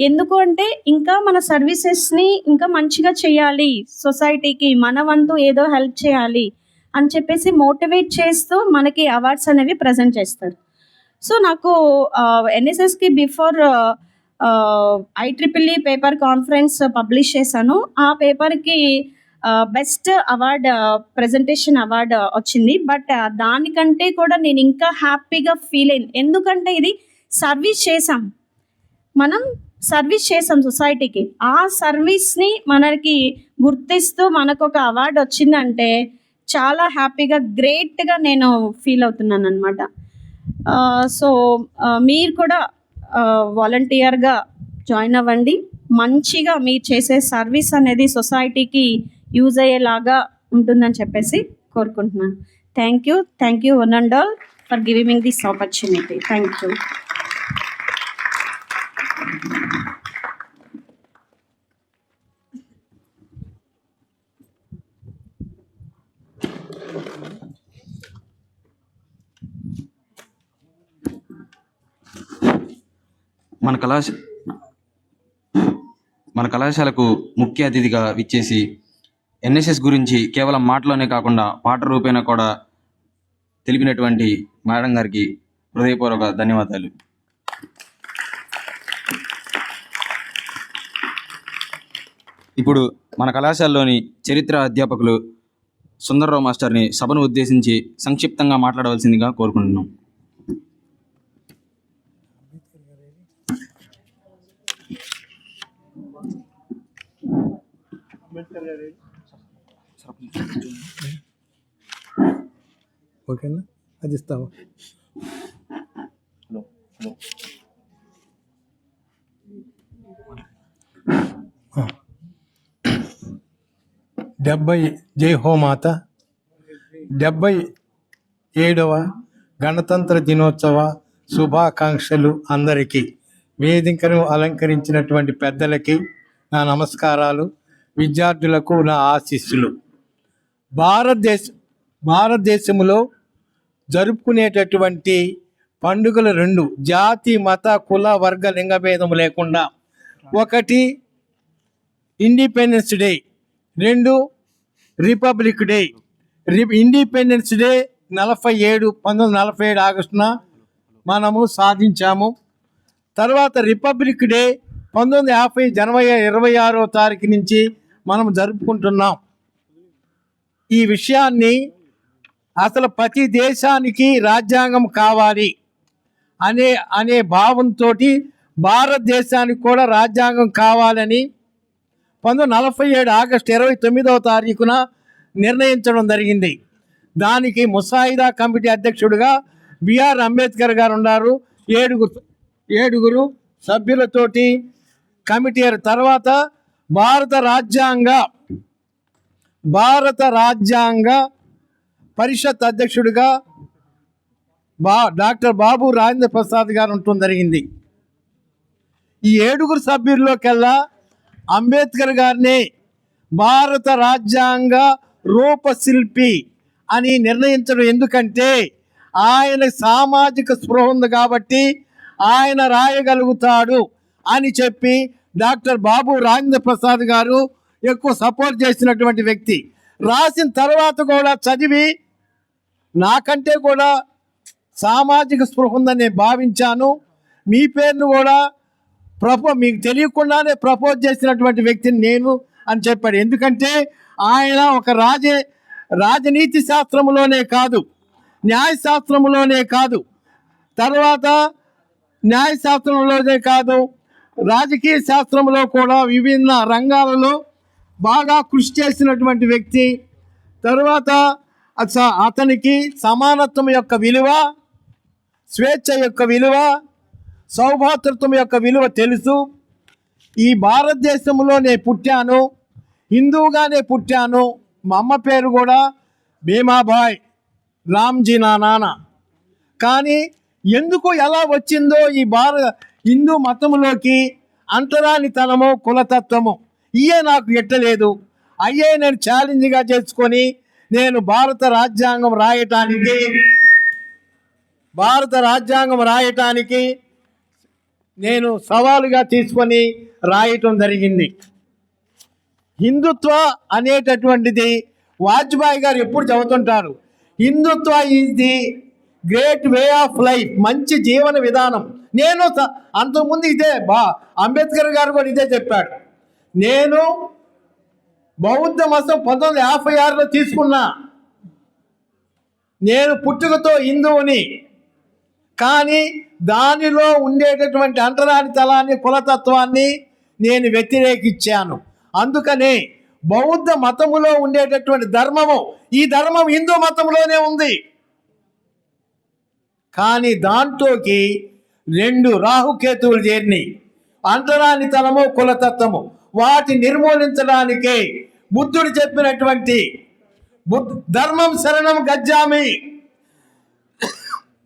ఎందుకు అంటే ఇంకా మన సర్వీసెస్ని ఇంకా మంచిగా చేయాలి, సొసైటీకి మన వంతు ఏదో హెల్ప్ చేయాలి అని చెప్పేసి మోటివేట్ చేస్తూ మనకి అవార్డ్స్ అనేవి ప్రజెంట్ చేస్తారు. సో నాకు ఎన్ఎస్ఎస్కి before IEEE paper conference publish చేశాను. ఆ పేపర్కి బెస్ట్ అవార్డ్ ప్రజెంటేషన్ అవార్డ్ వచ్చింది. బట్ దానికంటే కూడా నేను ఇంకా హ్యాపీగా ఫీల్ అయింది. ఎందుకంటే ఇది సర్వీస్ చేసాం, మనం సర్వీస్ చేసాం సొసైటీకి. ఆ సర్వీస్ని మనకి గుర్తిస్తూ మనకు ఒక అవార్డు వచ్చిందంటే చాలా హ్యాపీగా, గ్రేట్గా నేను ఫీల్ అవుతున్నాను అనమాట. సో మీరు కూడా వాలంటీర్గా జాయిన్ అవ్వండి. మంచిగా మీరు చేసే సర్వీస్ అనేది సొసైటీకి యూజ్ అయ్యేలాగా ఉంటుందని చెప్పేసి కోరుకుంటున్నాను. Thank you one and all for giving this opportunity. Thank you. మన కళాశాలకు ముఖ్య అతిథిగా విచ్చేసి ఎన్ఎస్ఎస్ గురించి కేవలం మాటలోనే కాకుండా పాట రూపేణ కూడా తెలిపినటువంటి మేడం గారికి హృదయపూర్వక ధన్యవాదాలు. ఇప్పుడు మన కళాశాలలోని చరిత్ర అధ్యాపకులు సుందర్రావు మాస్టర్ని సభను ఉద్దేశించి సంక్షిప్తంగా మాట్లాడవలసిందిగా కోరుకుంటున్నాం. ఓకేనా, అది ఇస్తావా? 70 జై హో మాత 77వ గణతంత్ర దినోత్సవ శుభాకాంక్షలు అందరికీ. వేదికను అలంకరించినటువంటి పెద్దలకి నా నమస్కారాలు, విద్యార్థులకు నా ఆశీస్సులు. భారతదేశంలో జరుపుకునేటటువంటి పండుగలు 2: జాతి, మత, కుల, వర్గ, లింగభేదం లేకుండా. 1 independence day, 2 republic day. Independence day 1947 ఆగస్టున మనము సాధించాము. తర్వాత రిపబ్లిక్ డే 1950 జనవరి 26వ తారీఖు నుంచి మనం జరుపుకుంటున్నాం. ఈ విషయాన్ని అసలు ప్రతి దేశానికి రాజ్యాంగం కావాలి అనే భావంతో భారతదేశానికి కూడా రాజ్యాంగం కావాలని 1947 ఆగస్టు 29వ తారీఖున నిర్ణయించడం జరిగింది. దానికి ముసాయిదా కమిటీ అధ్యక్షుడిగా బిఆర్ అంబేద్కర్ గారు ఉన్నారు. 7 సభ్యులతోటి కమిటీ. తర్వాత భారత రాజ్యాంగ పరిషత్ అధ్యక్షుడిగా డాక్టర్ బాబు రాజేంద్ర ప్రసాద్ గారు ఉండటం జరిగింది. ఈ 7 సభ్యుల్లోకెల్లా అంబేద్కర్ గారిని భారత రాజ్యాంగ రూపశిల్పి అని నిర్ణయించడం. ఎందుకంటే ఆయన సామాజిక స్పృహ ఉంది కాబట్టి ఆయన రాయగలుగుతాడు అని చెప్పి డాక్టర్ బాబు రాజేంద్ర ప్రసాద్ గారు ఎక్కువ సపోర్ట్ చేసినటువంటి వ్యక్తి. రాసిన తర్వాత కూడా చదివి నాకంటే కూడా సామాజిక స్పృహ ఉందని నేను భావించాను. మీ పేరును కూడా మీకు తెలియకుండానే ప్రపోజ్ చేసినటువంటి వ్యక్తిని నేను అని చెప్పాడు. ఎందుకంటే ఆయన ఒక రాజనీతి శాస్త్రంలోనే కాదు, న్యాయశాస్త్రంలోనే కాదు, తర్వాత న్యాయశాస్త్రంలోనే కాదు, రాజకీయ శాస్త్రంలో కూడా విభిన్న రంగాలలో బాగా కృషి చేసినటువంటి వ్యక్తి. తర్వాత అతనికి సమానత్వం యొక్క విలువ, స్వేచ్ఛ యొక్క విలువ, సౌభాతృత్వం యొక్క విలువ తెలుసు. ఈ భారతదేశంలో నేను పుట్టాను, హిందువుగానే పుట్టాను. మా అమ్మ పేరు కూడా భీమాబాయ్, రామ్జీ నా నాన్న. కానీ ఎందుకు ఎలా వచ్చిందో ఈ హిందూ మతంలోకి అంటరానితనము, కులతత్వము ఇయే నాకు ఎట్టలేదు. అయ్యే నేను ఛాలెంజ్గా చేసుకొని నేను భారత రాజ్యాంగం రాయటానికి నేను సవాలుగా తీసుకొని రాయటం జరిగింది. హిందుత్వ అనేటటువంటిది వాజ్పేయి గారు ఎప్పుడు చెబుతుంటారు, Hindutva is the great way of life, మంచి జీవన విధానం. నేను అంతకుముందు ఇదే అంబేద్కర్ గారు కూడా ఇదే చెప్పాడు. నేను బౌద్ధ మతం 1956లో తీసుకున్నా. నేను పుట్టుకతో హిందువుని, కానీ దానిలో ఉండేటటువంటి అంటరాని తలాన్ని, కులతత్వాన్ని నేను వ్యతిరేకించాను. అందుకనే బౌద్ధ మతములో ఉండేటటువంటి ధర్మము, ఈ ధర్మం హిందూ మతంలోనే ఉంది. కానీ దాంట్లోకి 2 రాహుకేతువులు చేరినాయి, అంటరాని తలము, కులతత్వము. వాటి నిర్మూలించడానికే బుద్ధుడు చెప్పినటువంటి ధర్మం శరణం గచ్చామి,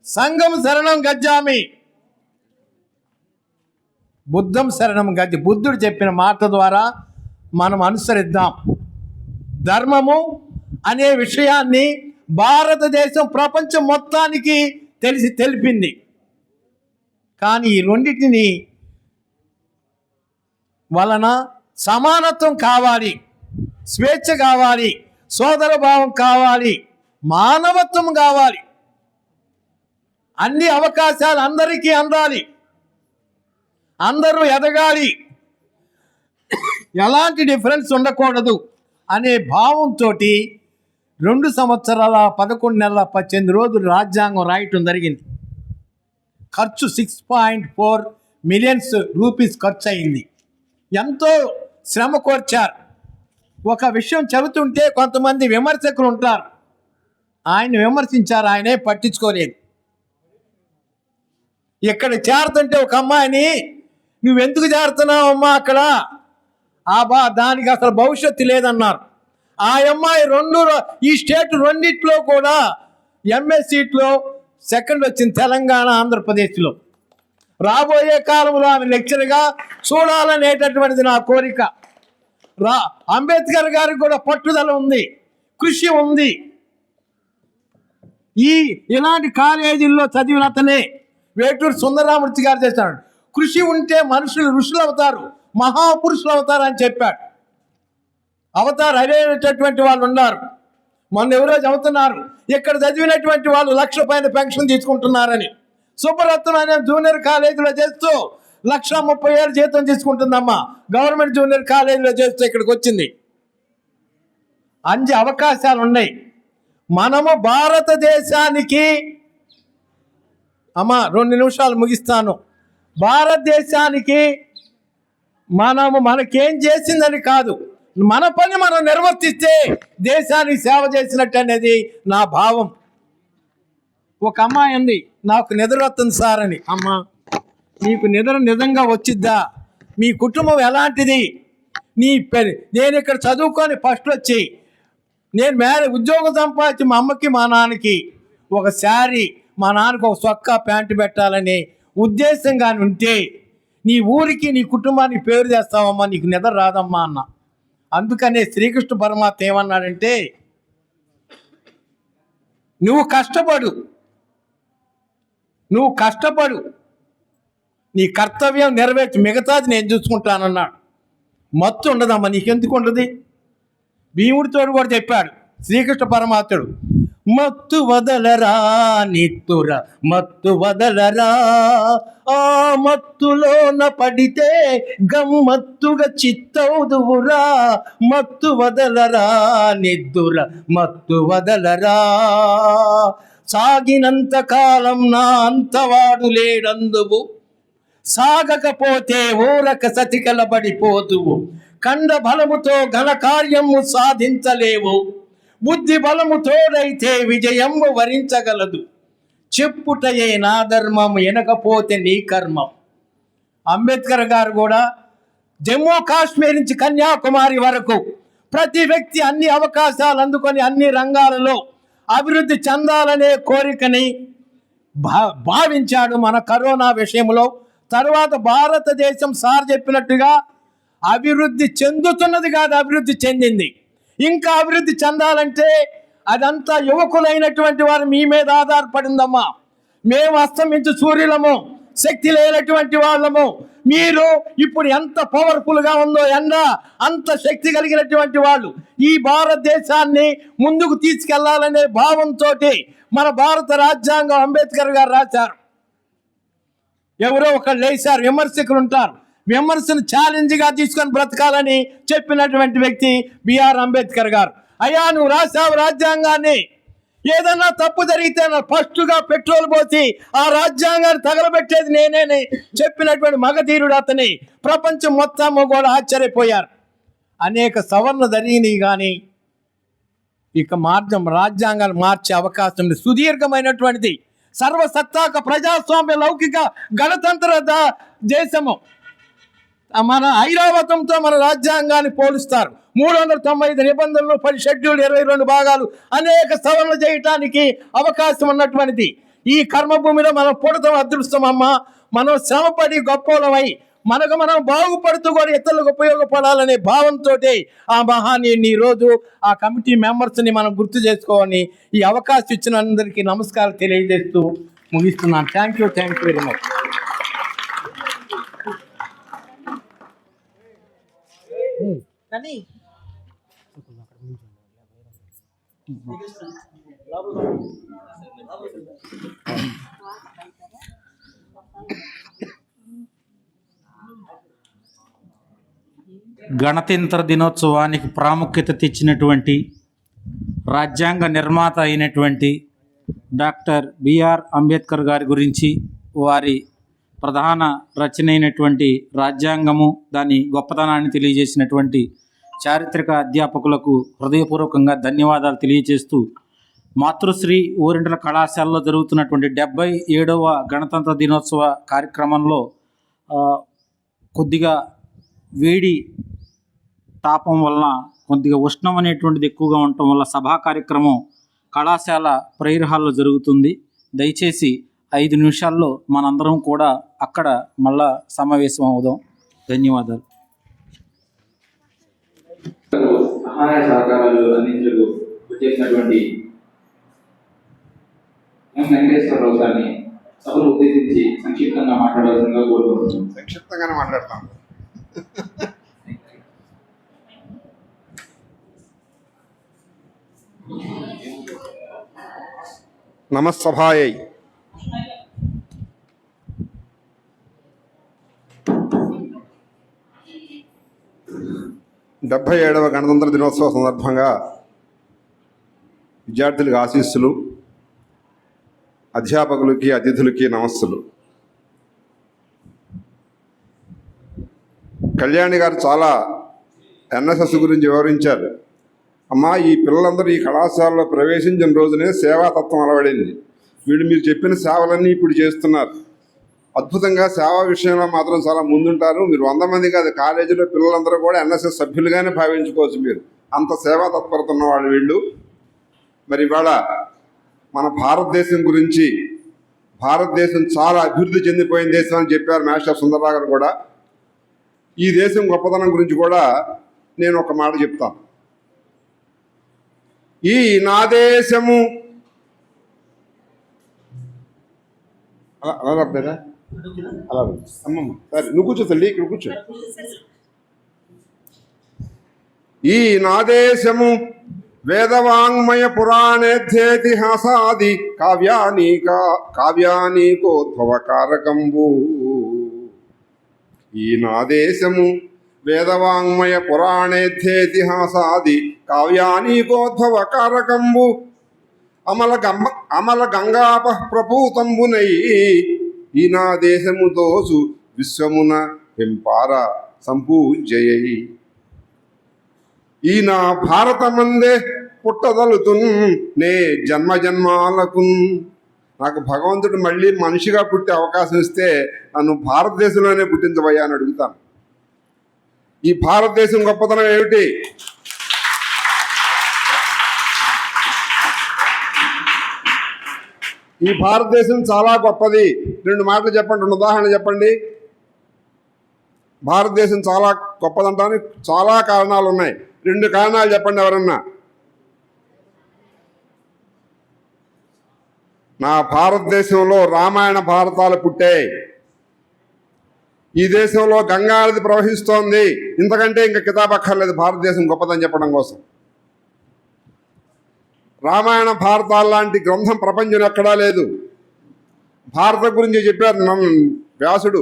సంఘం శరణం గచ్చామి, బుద్ధం శరణం గచ్చి, బుద్ధుడు చెప్పిన మాట ద్వారా మనం అనుసరిద్దాం. ధర్మము అనే విషయాన్ని భారతదేశం ప్రపంచం మొత్తానికి తెలిపింది. కానీ ఈ రెండింటిని వలన సమానత్వం కావాలి, స్వేచ్ఛ కావాలి, సోదర భావం కావాలి, మానవత్వం కావాలి, అన్ని అవకాశాలు అందరికీ అందాలి, అందరూ ఎదగాలి, ఎలాంటి డిఫరెన్స్ ఉండకూడదు అనే భావంతో 2 సంవత్సరాల 11 నెలల 18 రోజులు రాజ్యాంగం రాయటం జరిగింది. ఖర్చు 6.4 మిలియన్స్ రూపీస్ ఖర్చు అయింది. ఎంతో శ్రమ కోర్చారు. ఒక విషయం చెబుతుంటే కొంతమంది విమర్శకులు ఉంటారు, ఆయన విమర్శించారు, ఆయనే పట్టించుకోలేదు. ఇక్కడ చేరుతుంటే ఒక అమ్మాయిని, నువ్వెందుకు చేరుతున్నావు అమ్మా అక్కడ, దానికి అసలు భవిష్యత్తు లేదన్నారు. ఆ అమ్మాయి ఈ స్టేట్ రెండిట్లో కూడా ఎంఎస్ సీట్లో సెకండ్ వచ్చింది, తెలంగాణ, ఆంధ్రప్రదేశ్లో. రాబోయే కాలంలో ఆమె లెక్చర్గా చూడాలనేటటువంటిది నా కోరిక. అంబేద్కర్ గారికి కూడా పట్టుదల ఉంది, కృషి ఉంది. ఇలాంటి కాలేజీల్లో చదివిన అతనే వేటూరు సుందరరామూర్తి గారు చేశాడు. కృషి ఉంటే మనుషులు ఋషులు అవుతారు, మహాపురుషులు అవుతారు అని చెప్పాడు. అవతారు అయ్యేటటువంటి వాళ్ళు ఉన్నారు. మొన్న ఎవరో చెబుతున్నారు, ఇక్కడ చదివినటువంటి వాళ్ళు 1,00,000 పైన పెన్షన్ తీసుకుంటున్నారని. సుబ్బరత్నం అనే జూనియర్ కాలేజీలో చేస్తూ 1,30,000 జీతం తీసుకుంటుందమ్మా, గవర్నమెంట్ జూనియర్ కాలేజీలో చేస్తూ ఇక్కడికి వచ్చింది. అన్ని అవకాశాలు ఉన్నాయి. మనము భారతదేశానికి, అమ్మా 2 నిమిషాలు ముగిస్తాను, భారతదేశానికి మనకేం చేసిందని కాదు, మన పని మనం నిర్వర్తిస్తే దేశానికి సేవ చేసినట్టు అనేది నా భావం. ఒక అమ్మాయి అంది, నాకు నిద్ర వస్తుంది సార్ అని. అమ్మా, నీకు నిద్ర నిజంగా వచ్చిద్దా? మీ కుటుంబం ఎలాంటిది? నేను ఇక్కడ చదువుకొని ఫస్ట్ వచ్చి నేను ఉద్యోగం సంపాదించి మా అమ్మకి మా నాన్నకి ఒక శారీ, మా నాన్నకి ఒక చొక్కా ప్యాంటు పెట్టాలని ఉద్దేశంగా ఉంటే నీ ఊరికి నీ కుటుంబానికి పేరు చేస్తావమ్మా, నీకు నిద్ర రాదమ్మా అన్న. అందుకనే శ్రీకృష్ణ పరమాత్మ ఏమన్నాడంటే, నువ్వు కష్టపడు, నీ కర్తవ్యం నెరవేర్చి మిగతాది నేను చూసుకుంటానన్నాడు. మత్తు ఉండదమ్మా, నీకెందుకు ఉండదు? భీముడితో కూడా చెప్పాడు శ్రీకృష్ణ పరమాత్ముడు, మత్తు వదలరా నిత్తుర మత్తు వదలరా, ఆ మత్తులోన పడితే గమ్మత్తుగా చిత్తవుదువురా, మత్తు వదలరా నిద్దుర మత్తు వదలరా, సాగినంత కాలం నా అంతవాడు లేడందువు, సాగకపోతే ఊరక సతికలబడిపోతువు, కండ బలముతో ఘన కార్యము సాధించలేవు, బుద్ధి బలము తోడైతే విజయము వరించగలదు, చెప్పుటయే నా ధర్మం ఎనకపోతే నీ కర్మం. అంబేద్కర్ గారు కూడా జమ్మూ కాశ్మీర్ నుంచి కన్యాకుమారి వరకు ప్రతి వ్యక్తి అన్ని అవకాశాలు అందుకొని అన్ని రంగాలలో అభివృద్ధి చెందాలనే కోరికని భావించాడు. మన కరోనా విషయంలో తర్వాత భారతదేశం సార్ చెప్పినట్టుగా అభివృద్ధి చెందుతున్నది కాదు, అభివృద్ధి చెందింది. ఇంకా అభివృద్ధి చెందాలంటే అదంతా యువకులైనటువంటి వారు మీ మీద ఆధారపడిందమ్మా. మేము అస్తమించు సూర్యులము, శక్తి లేనటువంటి వాళ్ళము. మీరు ఇప్పుడు ఎంత పవర్ఫుల్గా ఉందో ఎండ, అంత శక్తి కలిగినటువంటి వాళ్ళు. ఈ భారతదేశాన్ని ముందుకు తీసుకెళ్లాలనే భావంతో మన భారత రాజ్యాంగం అంబేద్కర్ గారు రాశారు. ఎవరో ఒకళ్ళు వేశారు, విమర్శకులు ఉంటారు, విమర్శను ఛాలెంజ్గా తీసుకొని బ్రతకాలని చెప్పినటువంటి వ్యక్తి బిఆర్ అంబేద్కర్ గారు. అయ్యా, నువ్వు రాశావు రాజ్యాంగాన్ని, ఏదన్నా తప్పు జరిగితే ఫస్ట్గా పెట్రోల్ పోసి ఆ రాజ్యాంగాన్ని తగలబెట్టేది నేనే చెప్పినటువంటి మగధీరుడు అతని. ప్రపంచం మొత్తము కూడా ఆశ్చర్యపోయారు. అనేక సవరణ జరిగినాయి, కానీ ఇక రాజ్యాంగాలు మార్చే అవకాశం లేదు. సుదీర్ఘమైనటువంటిది సర్వసత్తాక ప్రజాస్వామ్య లౌకిక గణతంత్ర దేశము. మన ఐరావతంతో మన రాజ్యాంగాన్ని పోలుస్తారు. 395 నిబంధనలు, 10 షెడ్యూల్, 22 భాగాలు, అనేక సవరణలు చేయటానికి అవకాశం ఉన్నటువంటిది. ఈ కర్మభూమిలో మనం పుడతాం అదృష్టమమ్మా. మనం శ్రమపడి గొప్పలమై మనకు మనం బాగుపడుతూ కూడా ఇతరులకు ఉపయోగపడాలనే భావంతో ఆ మహానీయుని ఈరోజు ఆ కమిటీ మెంబర్స్ని మనం గుర్తు చేసుకోవాలని ఈ అవకాశం ఇచ్చిన అందరికీ నమస్కారం తెలియజేస్తూ ముగిస్తున్నాను. Thank you very much. గణతంత్ర దినోత్సవానికి ప్రాముఖ్యత తెచ్చినటువంటి రాజ్యాంగ నిర్మాత అయినటువంటి డాక్టర్ బిఆర్ అంబేద్కర్ గారి గురించి, వారి ప్రధాన రచన అయినటువంటి రాజ్యాంగము, దాని గొప్పతనాన్ని తెలియజేసినటువంటి చారిత్రక అధ్యాపకులకు హృదయపూర్వకంగా ధన్యవాదాలు తెలియజేస్తూ, మాతృశ్రీ ఓరింటల కళాశాలలో జరుగుతున్నటువంటి 77వ గణతంత్ర దినోత్సవ కార్యక్రమంలో కొద్దిగా వేడి తాపం వలన, కొద్దిగా ఉష్ణం అనేటువంటిది ఎక్కువగా ఉండటం వల్ల సభా కార్యక్రమం కళాశాల ప్రేయర్ హాల్లో జరుగుతుంది. దయచేసి 5 నిమిషాల్లో మనందరం కూడా అక్కడ మళ్ళా సమావేశం అవుదాం. ధన్యవాదాలు. సహాయ సహకారాలు అందించకు వచ్చేసినటువంటి వెంకటేశ్వరరావు గారిని సభను ఉద్దేశించి సంక్షిప్తంగా మాట్లాడాల్సిందిగా కోరుకుంటున్నాను. సంక్షిప్తంగానే మాట్లాడతాను. నమస్సభాయై. డెబ్బై 77వ గణతంత్ర దినోత్సవ సందర్భంగా విద్యార్థులకు ఆశీస్సులు, అధ్యాపకులకి అతిథులకి నమస్సులు. కళ్యాణి గారు చాలా ఎన్ఎస్ఎస్ గురించి వివరించారు. అమ్మా, ఈ పిల్లలందరూ ఈ కళాశాలలో ప్రవేశించిన రోజునే సేవాతత్వం అలవడింది. మీరు చెప్పిన సేవలన్నీ ఇప్పుడు చేస్తున్నారు. అద్భుతంగా సేవా విషయంలో మాత్రం చాలా ముందుంటారు. మీరు 100 మంది కాదు, కాలేజీలో పిల్లలందరూ కూడా ఎన్ఎస్ఎస్ సభ్యులుగానే భావించుకోవచ్చు. మీరు అంత సేవా తత్పరత ఉన్నవాళ్ళు వీళ్ళు. మరి ఇవాళ మన భారతదేశం గురించి, భారతదేశం చాలా అభివృద్ధి చెందిపోయిన దేశం అని చెప్పారు మాస్టర్ సుందరరావు గారు కూడా. ఈ దేశం గొప్పతనం గురించి కూడా నేను ఒక మాట చెప్తాను. ఈ నా దేశము అలా రాబేదా, అలా అమ్మమ్మ సరే నువ్వు కూర్చో తల్లి, ఇక్కడ కూర్చో. ఈ నా దేశము వేదవాంగ్మయ పురాణేధ్యేతిహాసాది కావ్యానీకోద్భవకారకంబు. ఈ నా దేశము వేదవాంగ్మయ పురాణేధ్యేతిహాసాది కావ్యానీకోద్భవకారకంబు అమల గంగాప ప్రపూతంబునై ఈ నా దేశము దోసు విశ్వమున పెంపార సంపూజ్యయై. ఈ నా భారతమందే పుట్టదలుతున్ నే జన్మజన్మాలకు. నాకు భగవంతుడు మళ్ళీ మనిషిగా పుట్టే అవకాశం ఇస్తే నన్ను భారతదేశంలోనే పుట్టించబోయా అని అడుగుతాను. ఈ భారతదేశం గొప్పతనం ఏమిటి? ఈ భారతదేశం చాలా గొప్పది. 2 మాటలు చెప్పండి, 2 ఉదాహరణలు చెప్పండి. భారతదేశం చాలా గొప్పదంటానికి చాలా కారణాలు ఉన్నాయి. 2 కారణాలు చెప్పండి ఎవరన్నా. నా భారతదేశంలో రామాయణ భారతాలు పుట్టాయి. ఈ దేశంలో గంగా నది ప్రవహిస్తోంది, ఇంతకంటే ఇంకా కితాబ్ అక్కర్లేదు భారతదేశం గొప్పదని చెప్పడం కోసం. రామాయణ భారతాల లాంటి గ్రంథం ప్రపంచంలో ఎక్కడా లేదు. భారతం గురించి చెప్పారు వ్యాసుడు,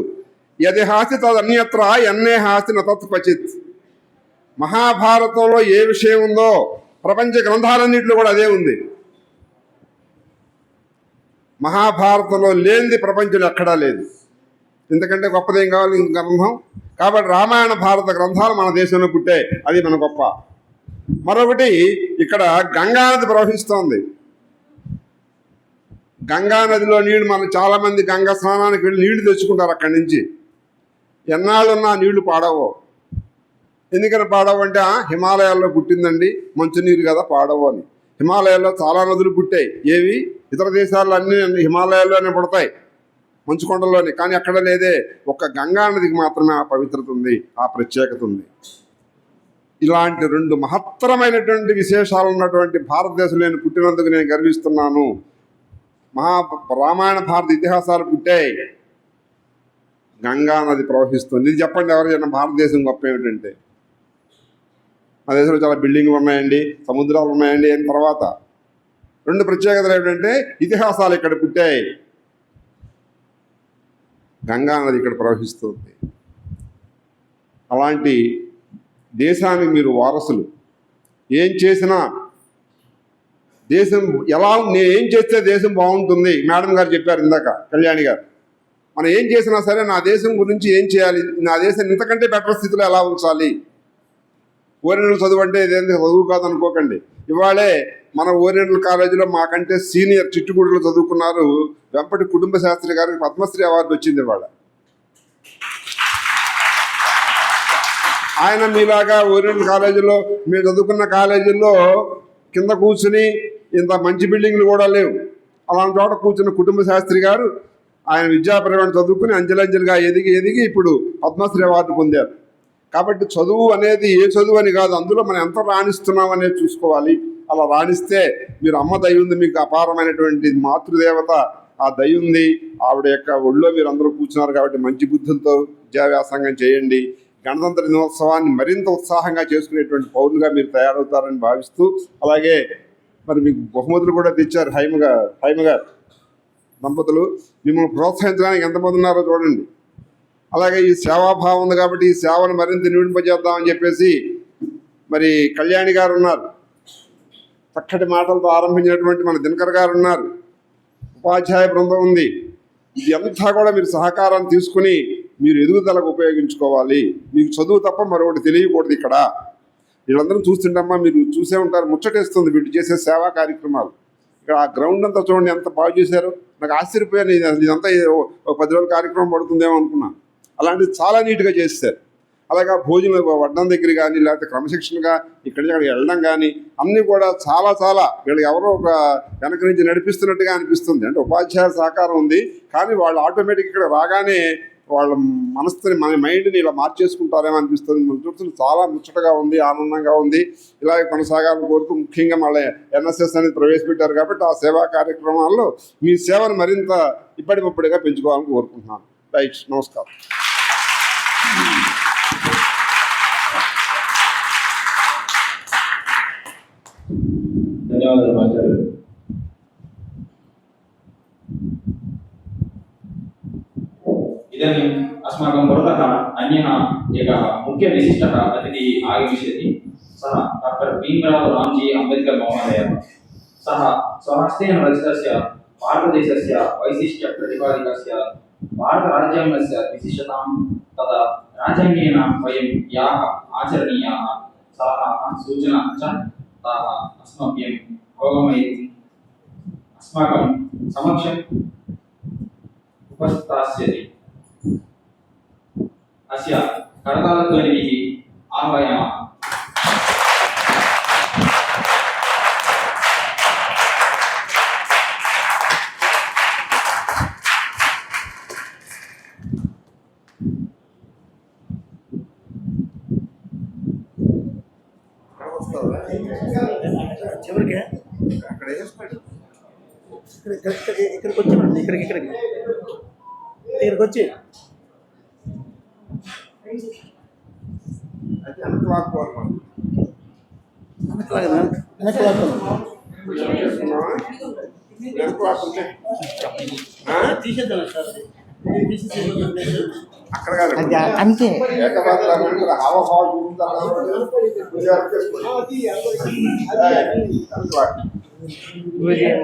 యది హాస్తి తదన్యత్ర ఎన్నే హాస్తి నతత్ క్వచిత్. మహాభారతంలో ఏ విషయం ఉందో ప్రపంచ గ్రంథాలన్నింటిలో కూడా అదే ఉంది. మహాభారతంలో లేనిది ప్రపంచంలో ఎక్కడా లేదు. ఎందుకంటే గొప్పదేం కావాలి గ్రంథం. కాబట్టి రామాయణ భారత గ్రంథాలు మన దేశంలో పుట్టాయి, అది మన గొప్ప. మరొకటి, ఇక్కడ గంగానది ప్రవహిస్తోంది. గంగానదిలో నీళ్లు, మనం చాలామంది గంగా స్నానానికి వెళ్ళి నీళ్లు తెచ్చుకుంటారు అక్కడి నుంచి. ఎన్నాళ్ళున్నా నీళ్లు పాడవు. ఎందుకని పాడవు అంటే హిమాలయాల్లో పుట్టిందండి, మంచునీరు కదా పాడవు అని. హిమాలయాల్లో చాలా నదులు పుట్టాయి. ఏవి? ఇతర దేశాల్లో అన్ని హిమాలయాల్లోనే పుడతాయి, మంచుకొండల్లోనే. కానీ అక్కడ లేదే, ఒక్క గంగా నదికి మాత్రమే ఆ పవిత్రత ఉంది, ఆ ప్రత్యేకత ఉంది. ఇలాంటి రెండు మహత్తరమైనటువంటి విశేషాలు ఉన్నటువంటి భారతదేశంలో నేను పుట్టినందుకు నేను గర్విస్తున్నాను. రామాయణ భారత ఇతిహాసాలు పుట్టాయి, గంగా నది ప్రవహిస్తుంది. ఇది చెప్పండి ఎవరైనా భారతదేశం గొప్ప ఏమిటంటే. మా దేశంలో చాలా బిల్డింగ్లు ఉన్నాయండి, సముద్రాలు ఉన్నాయండి. అయిన తర్వాత రెండు ప్రత్యేకతలు ఏమిటంటే ఇతిహాసాలు ఇక్కడ పుట్టాయి, గంగా నది ఇక్కడ ప్రవహిస్తుంది. అలాంటి దేశానికి మీరు వారసులు. ఏం చేసినా దేశం ఎలా, నేను ఏం చేస్తే దేశం బాగుంటుంది. మేడం గారు చెప్పారు ఇందాక, కళ్యాణి గారు. మనం ఏం చేసినా సరే నా దేశం గురించి ఏం చేయాలి, నా దేశం ఇంతకంటే బెటర్ స్థితిలో ఎలా ఉంచాలి. ఓరియంటల్ చదువు అంటే ఇదేంటి చదువు కాదనుకోకండి. ఇవాళే మన ఓరియంటల్ కాలేజీలో మాకంటే సీనియర్ చిట్టుగూడలో చదువుకున్నారు వెంపటి కుటుంబ శాస్త్రి గారికి పద్మశ్రీ అవార్డు వచ్చింది ఇవాళ. ఆయన మీలాగా ఓరియంటల్ కాలేజీలో, మేము చదువుకున్న కాలేజీల్లో కింద కూర్చుని ఇంత మంచి బిల్డింగ్లు కూడా లేవు. అలాంటి చోట కూర్చున్న కుటుంబ శాస్త్రి గారు ఆయన విద్యాపరమైన చదువుకుని అంచెలంచెలుగా ఎదిగి ఇప్పుడు పద్మశ్రీ అవార్డు పొందారు. కాబట్టి చదువు అనేది ఏ చదువు అని కాదు, అందులో మనం ఎంత రాణిస్తున్నాం అనేది చూసుకోవాలి. అలా రాణిస్తే మీరు అమ్మ దయ ఉంది, మీకు అపారమైనటువంటి మాతృదేవత ఆ దయ ఉంది, ఆవిడ యొక్క ఒళ్ళో మీరు అందరూ కూర్చున్నారు. కాబట్టి మంచి బుద్ధులతో విద్యావ్యాసంగం చేయండి. గణతంత్ర దినోత్సవాన్ని మరింత ఉత్సాహంగా చేసుకునేటువంటి పౌరులుగా మీరు తయారవుతారని భావిస్తూ, అలాగే మరి మీకు బహుమతులు కూడా తెచ్చారు హైమ గారు దంపతులు. మిమ్మల్ని ప్రోత్సహించడానికి ఎంతమంది ఉన్నారో చూడండి. అలాగే ఈ సేవాభావం ఉంది కాబట్టి ఈ సేవను మరింత నిండింపజేద్దామని చెప్పేసి మరి కళ్యాణి గారు ఉన్నారు, చక్కటి మాటలతో ఆరంభించినటువంటి మన దినకర్ గారు ఉన్నారు, ఉపాధ్యాయ బృందం ఉంది. ఇది అంతా కూడా మీరు సహకారాన్ని తీసుకుని మీరు ఎదుగుదలకు ఉపయోగించుకోవాలి. మీకు చదువు తప్ప మరొకటి తెలియకూడదు. ఇక్కడ వీళ్ళందరూ చూస్తుంటమ్మా, మీరు చూసే ఉంటారు, ముచ్చటేస్తుంది వీళ్ళు చేసే సేవా కార్యక్రమాలు. ఇక్కడ ఆ గ్రౌండ్ అంతా చూడండి ఎంత బాగు చేశారు. నాకు ఆశ్చర్యపోయాను, ఇదంతా 10 రోజుల కార్యక్రమం పడుతుందేమో అనుకున్నాను. అలాంటిది చాలా నీట్గా చేస్తారు. అలాగే భోజనం వడ్డం దగ్గర కానీ, లేకపోతే క్రమశిక్షణగా ఇక్కడి వెళ్ళడం కానీ అన్నీ కూడా చాలా వీళ్ళకి ఎవరో ఒక వెనక నుంచి నడిపిస్తున్నట్టుగా అనిపిస్తుంది. అంటే ఉపాధ్యాయుల సహకారం ఉంది, కానీ వాళ్ళు ఆటోమేటిక్ ఇక్కడ రాగానే వాళ్ళ మనసుని, మన మైండ్ని ఇలా మార్చేసుకుంటారేమో అనిపిస్తుంది. మనం చూస్తుంది చాలా ముచ్చటగా ఉంది, ఆనందంగా ఉంది. ఇలాగే కొనసాగాలని కోరుతూ, ముఖ్యంగా మళ్ళీ ఎన్ఎస్ఎస్ అనేది ప్రవేశపెట్టారు కాబట్టి ఆ సేవా కార్యక్రమాల్లో మీ సేవను మరింత ఇప్పటికప్పుడుగా పెంచుకోవాలని కోరుకుంటున్నాను. రైట్, నమస్కారం. ధన్యవాదాలు మాస్టర్. इदानीम् अस्माकं पुरतः अन्यः एकः मुख्यविशिष्टः अतिथिः आगमिष्यति. सः डाक्टर् भीमराव रामजी अम्बेद्कर् महोदयः. सः स्वहस्तेन रचितस्य भारतदेशस्य वैशिष्ट्यप्रतिपादितस्य भारतराज्याङ्गस्य विशिष्टतां तथा राज्याङ्गेन वयं याः आचरणीयाः सलहाः सूचनाः च ताः अस्मभ्यम् अवगमयितुम् अस्माकं समक्षम् उपस्थास्यति. अस्य करतालध्वनिभिः आह्वयामः. ఇక్కడికి వచ్చి అయితే వెనక లాక్కోవాలి మనం. వెనక లాక్కుంటే అక్కడ కాదు అంతే. ఏకపాత్ర హావభావ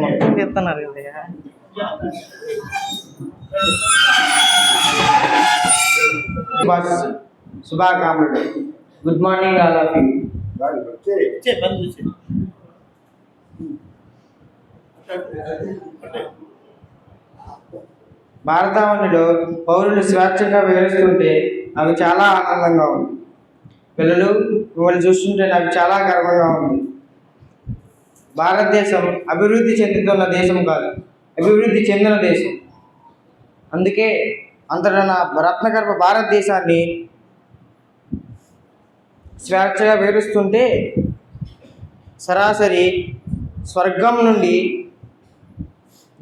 మొత్తం చెప్తున్నారు కదా. శుభాకాంక్షలు. Good morning all of you. భారతావనిలో పౌరులు స్వేచ్ఛగా వివరిస్తుంటే నాకు చాలా ఆనందంగా ఉంది. పిల్లలు మిమ్మల్ని చూస్తుంటే నాకు చాలా గర్వంగా ఉంది. భారతదేశం అభివృద్ధి చెందుతున్న దేశం కాదు, అభివృద్ధి చెందిన దేశం. అందుకే అంతటా నా రత్నగర్భ భారతదేశాన్ని స్వేచ్ఛగా వివరిస్తుంటే సరాసరి స్వర్గం నుండి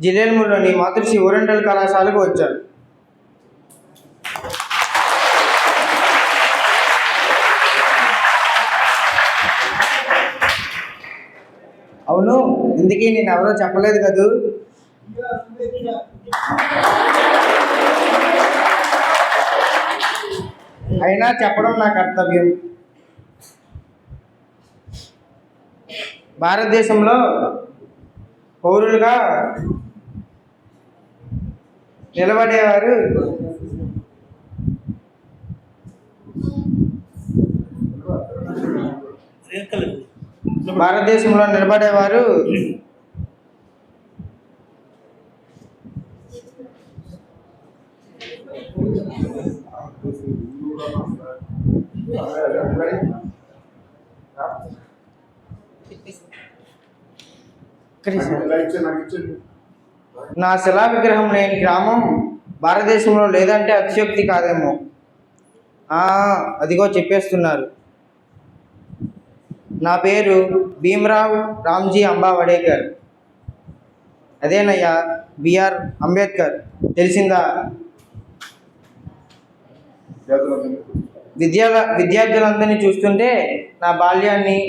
జిల్లెల్మూరులోని మాతృశ్రీ ఓరియంటల్ కళాశాలకు వచ్చారు. అవును, ఇందుకే నేను ఎవరో చెప్పలేదు కదూ. అయినా చెప్పడం నా కర్తవ్యం. భారతదేశంలో పౌరులుగా నిలబడేవారు నా శిలా విగ్రహం లేని గ్రామం భారతదేశంలో లేదంటే అతిశయోక్తి కాదేమో. అదిగో చెప్పేస్తున్నారు. నా పేరు భీమ్రావ్ రామ్జీ అంబా వడేకర్. అదేనయ్యా, బిఆర్ అంబేద్కర్. తెలిసిందా? విద్యార్థులందరినీ చూస్తుంటే నా బాల్యాన్ని,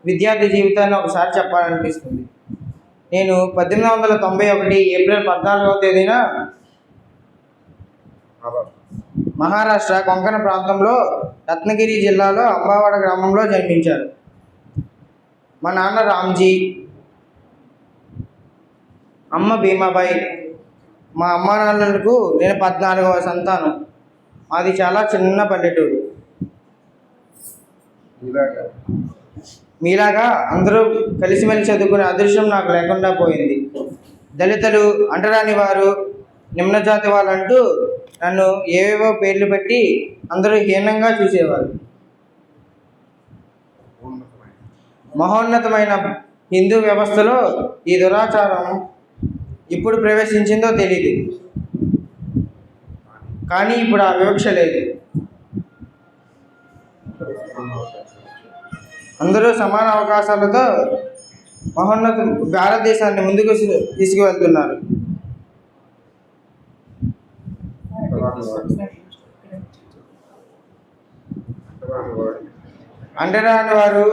విద్యార్థి జీవితాన్ని ఒకసారి చెప్పాలనిపిస్తుంది. నేను 1891 ఏప్రిల్ 14వ తేదీన మహారాష్ట్ర కొంకణ ప్రాంతంలో రత్నగిరి జిల్లాలో అంబావాడ గ్రామంలో జన్మించారు. మా నాన్న రామ్జీ, అమ్మ భీమాబాయి. మా అమ్మా నాన్నలకు నేను 14వ సంతానం. మాది చాలా చిన్న పల్లెటూరు. మీలాగా అందరూ కలిసిమెలిసి చదువుకునే అదృష్టం నాకు లేకుండా పోయింది. దళితులు, అంటరాని వారు, నిమ్నజాతి వాళ్ళంటూ నన్ను ఏవేవో పేర్లు పెట్టి అందరూ హీనంగా చూసేవారు. మహోన్నతమైన హిందూ వ్యవస్థలో ఈ దురాచారం ఇప్పుడు ప్రవేశించిందో తెలీదు. కానీ ఇప్పుడు ఆ వివక్ష లేదు. అందరూ సమాన అవకాశాలతో మహోన్నత భారతదేశాన్ని ముందుకు తీసుకువెళ్తున్నారు. అంటరాని వారు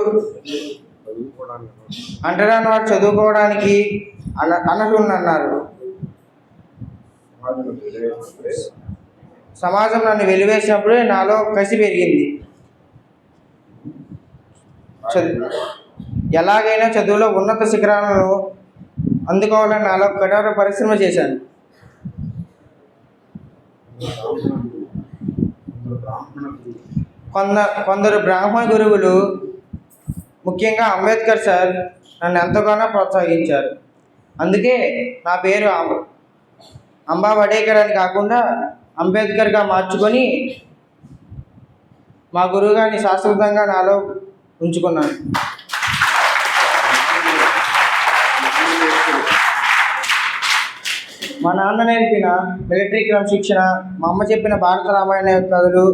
చదువుకోవడానికి అనర్హులన్నారు. సమాజం నన్ను వెలివేసినప్పుడే నాలో కసి పెరిగింది. ఎలాగైనా చదువులో ఉన్నత శిఖరాలను అందుకోవాలని నాలో కఠోర పరిశ్రమ చేశాను. కొందరు బ్రాహ్మణ గురువులు, ముఖ్యంగా అంబేద్కర్ సార్ నన్ను ఎంతగానో ప్రోత్సహించారు. అందుకే నా పేరు అంబా వడేకర్ అని కాకుండా అంబేద్కర్గా మార్చుకొని మా గురువుగారిని శాశ్వతంగా నాలో ఉంచుకున్నాను. మా నాన్న నేర్పిన మిలిటరీ క్రమశిక్షణ, మా అమ్మ చెప్పిన భారత రామాయణ కథలు,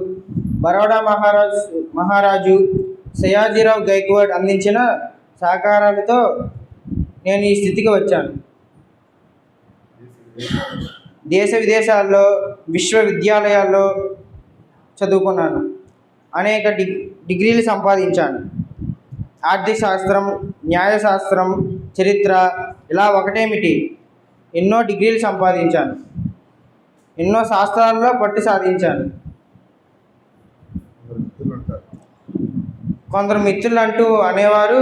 బరోడా మహారాజు సయాజీరావు గైక్వాడ్ అందించిన సహకారాలతో నేను ఈ స్థితికి వచ్చాను. దేశ విదేశాల్లో, విశ్వవిద్యాలయాల్లో చదువుకున్నాను. అనేక డిగ్రీలు సంపాదించాను. ఆర్థిక శాస్త్రం, న్యాయశాస్త్రం, చరిత్ర, ఇలా ఒకటేమిటి ఎన్నో డిగ్రీలు సంపాదించాను. ఎన్నో శాస్త్రాల్లో పట్టు సాధించాను. కొందరు మిత్రులు అంటూ అనేవారు,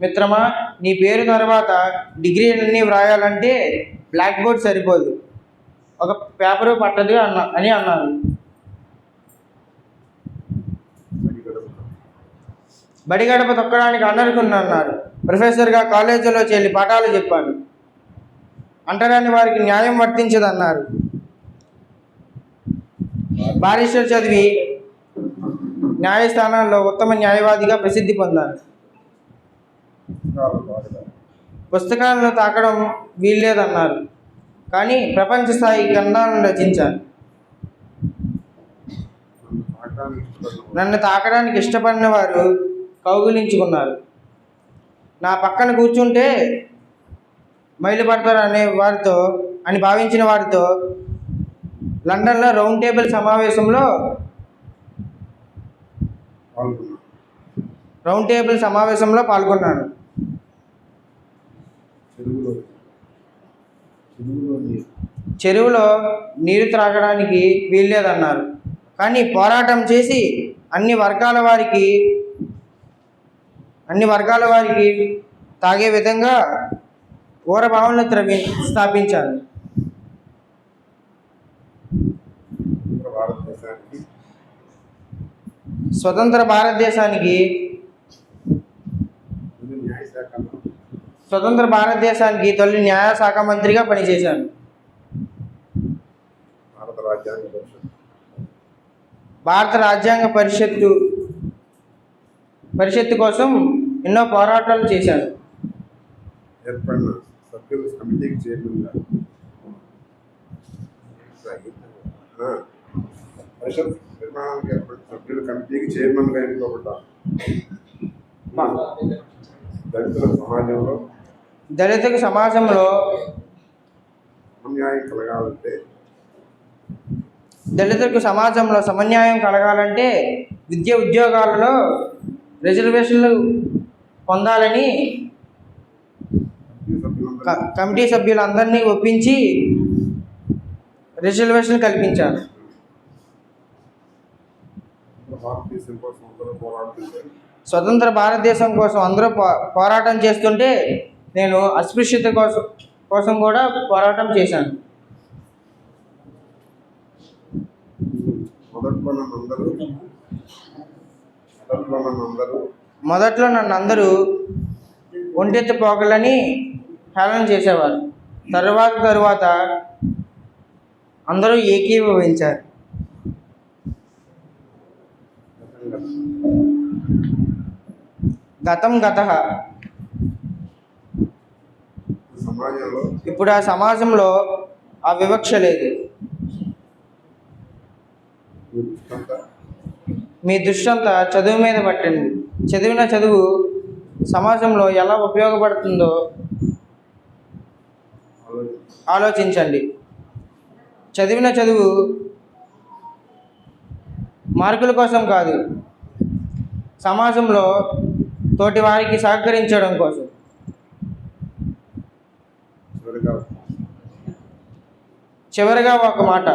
మిత్రమా, నీ పేరు తర్వాత డిగ్రీలన్నీ వ్రాయాలంటే బ్లాక్ బోర్డ్ సరిపోదు, ఒక పేపరు పట్టదు అని అన్నారు. బడి గడప తొక్కడానికి అనర్హుని అన్నారు. ప్రొఫెసర్గా కాలేజీలో చేరి పాఠాలు చెప్పాను. అంటరాని వారికి న్యాయం వర్తించదన్నారు. బారిస్టర్ చదివి న్యాయస్థానాల్లో ఉత్తమ న్యాయవాదిగా ప్రసిద్ధి పొందాను. పుస్తకాలను తాకడం వీల్లేదన్నారు, కానీ ప్రపంచ స్థాయి గ్రంథాలను రచించాను. నన్ను తాకడానికి ఇష్టపడిన వారు కౌగిలించుకున్నారు. నా పక్కన కూర్చుంటే మైలుపడతారు అని భావించిన వారితో లండన్లో రౌండ్ టేబుల్ సమావేశంలో పాల్గొన్నాను. చెరువులో నీరు త్రాగడానికి వీల్లేదన్నారు, కానీ పోరాటం చేసి అన్ని వర్గాల వారికి తాగే విధంగా ఊర భావనలు స్థాపించాను. స్వతంత్ర భారతదేశానికి తొలి న్యాయశాఖ మంత్రిగా పనిచేశాను. భారత రాజ్యాంగ పరిషత్తు కోసం ఎన్నో పోరాటాలు చేశాను. దళితులకు సమాజంలో సమన్యాయం కలగాలంటే విద్య ఉద్యోగాలలో రిజర్వేషన్లు పొందాలని కమిటీ సభ్యులందరినీ ఒప్పించి రిజర్వేషన్లు కల్పించాను. స్వతంత్ర భారతదేశం కోసం అందరూ పోరాటం చేస్తుంటే నేను అస్పృశ్యత కోసం కూడా పోరాటం చేశాను. మొదట్లో నన్ను అందరూ ఒంటెత్తు పోగలని హేళన చేసేవారు. తరువాత అందరూ ఏకీభవించారు. గతం గతః. ఇప్పుడు ఆ సమాజంలో ఆ వివక్ష లేదు. మీ దృష్టి అంతా చదువు మీద పట్టండి. చదివిన చదువు సమాజంలో ఎలా ఉపయోగపడుతుందో ఆలోచించండి. చదివిన చదువు మార్కుల కోసం కాదు, సమాజంలో తోటి వారికి సహకరించడం కోసం. చివరిగా ఒక మాట,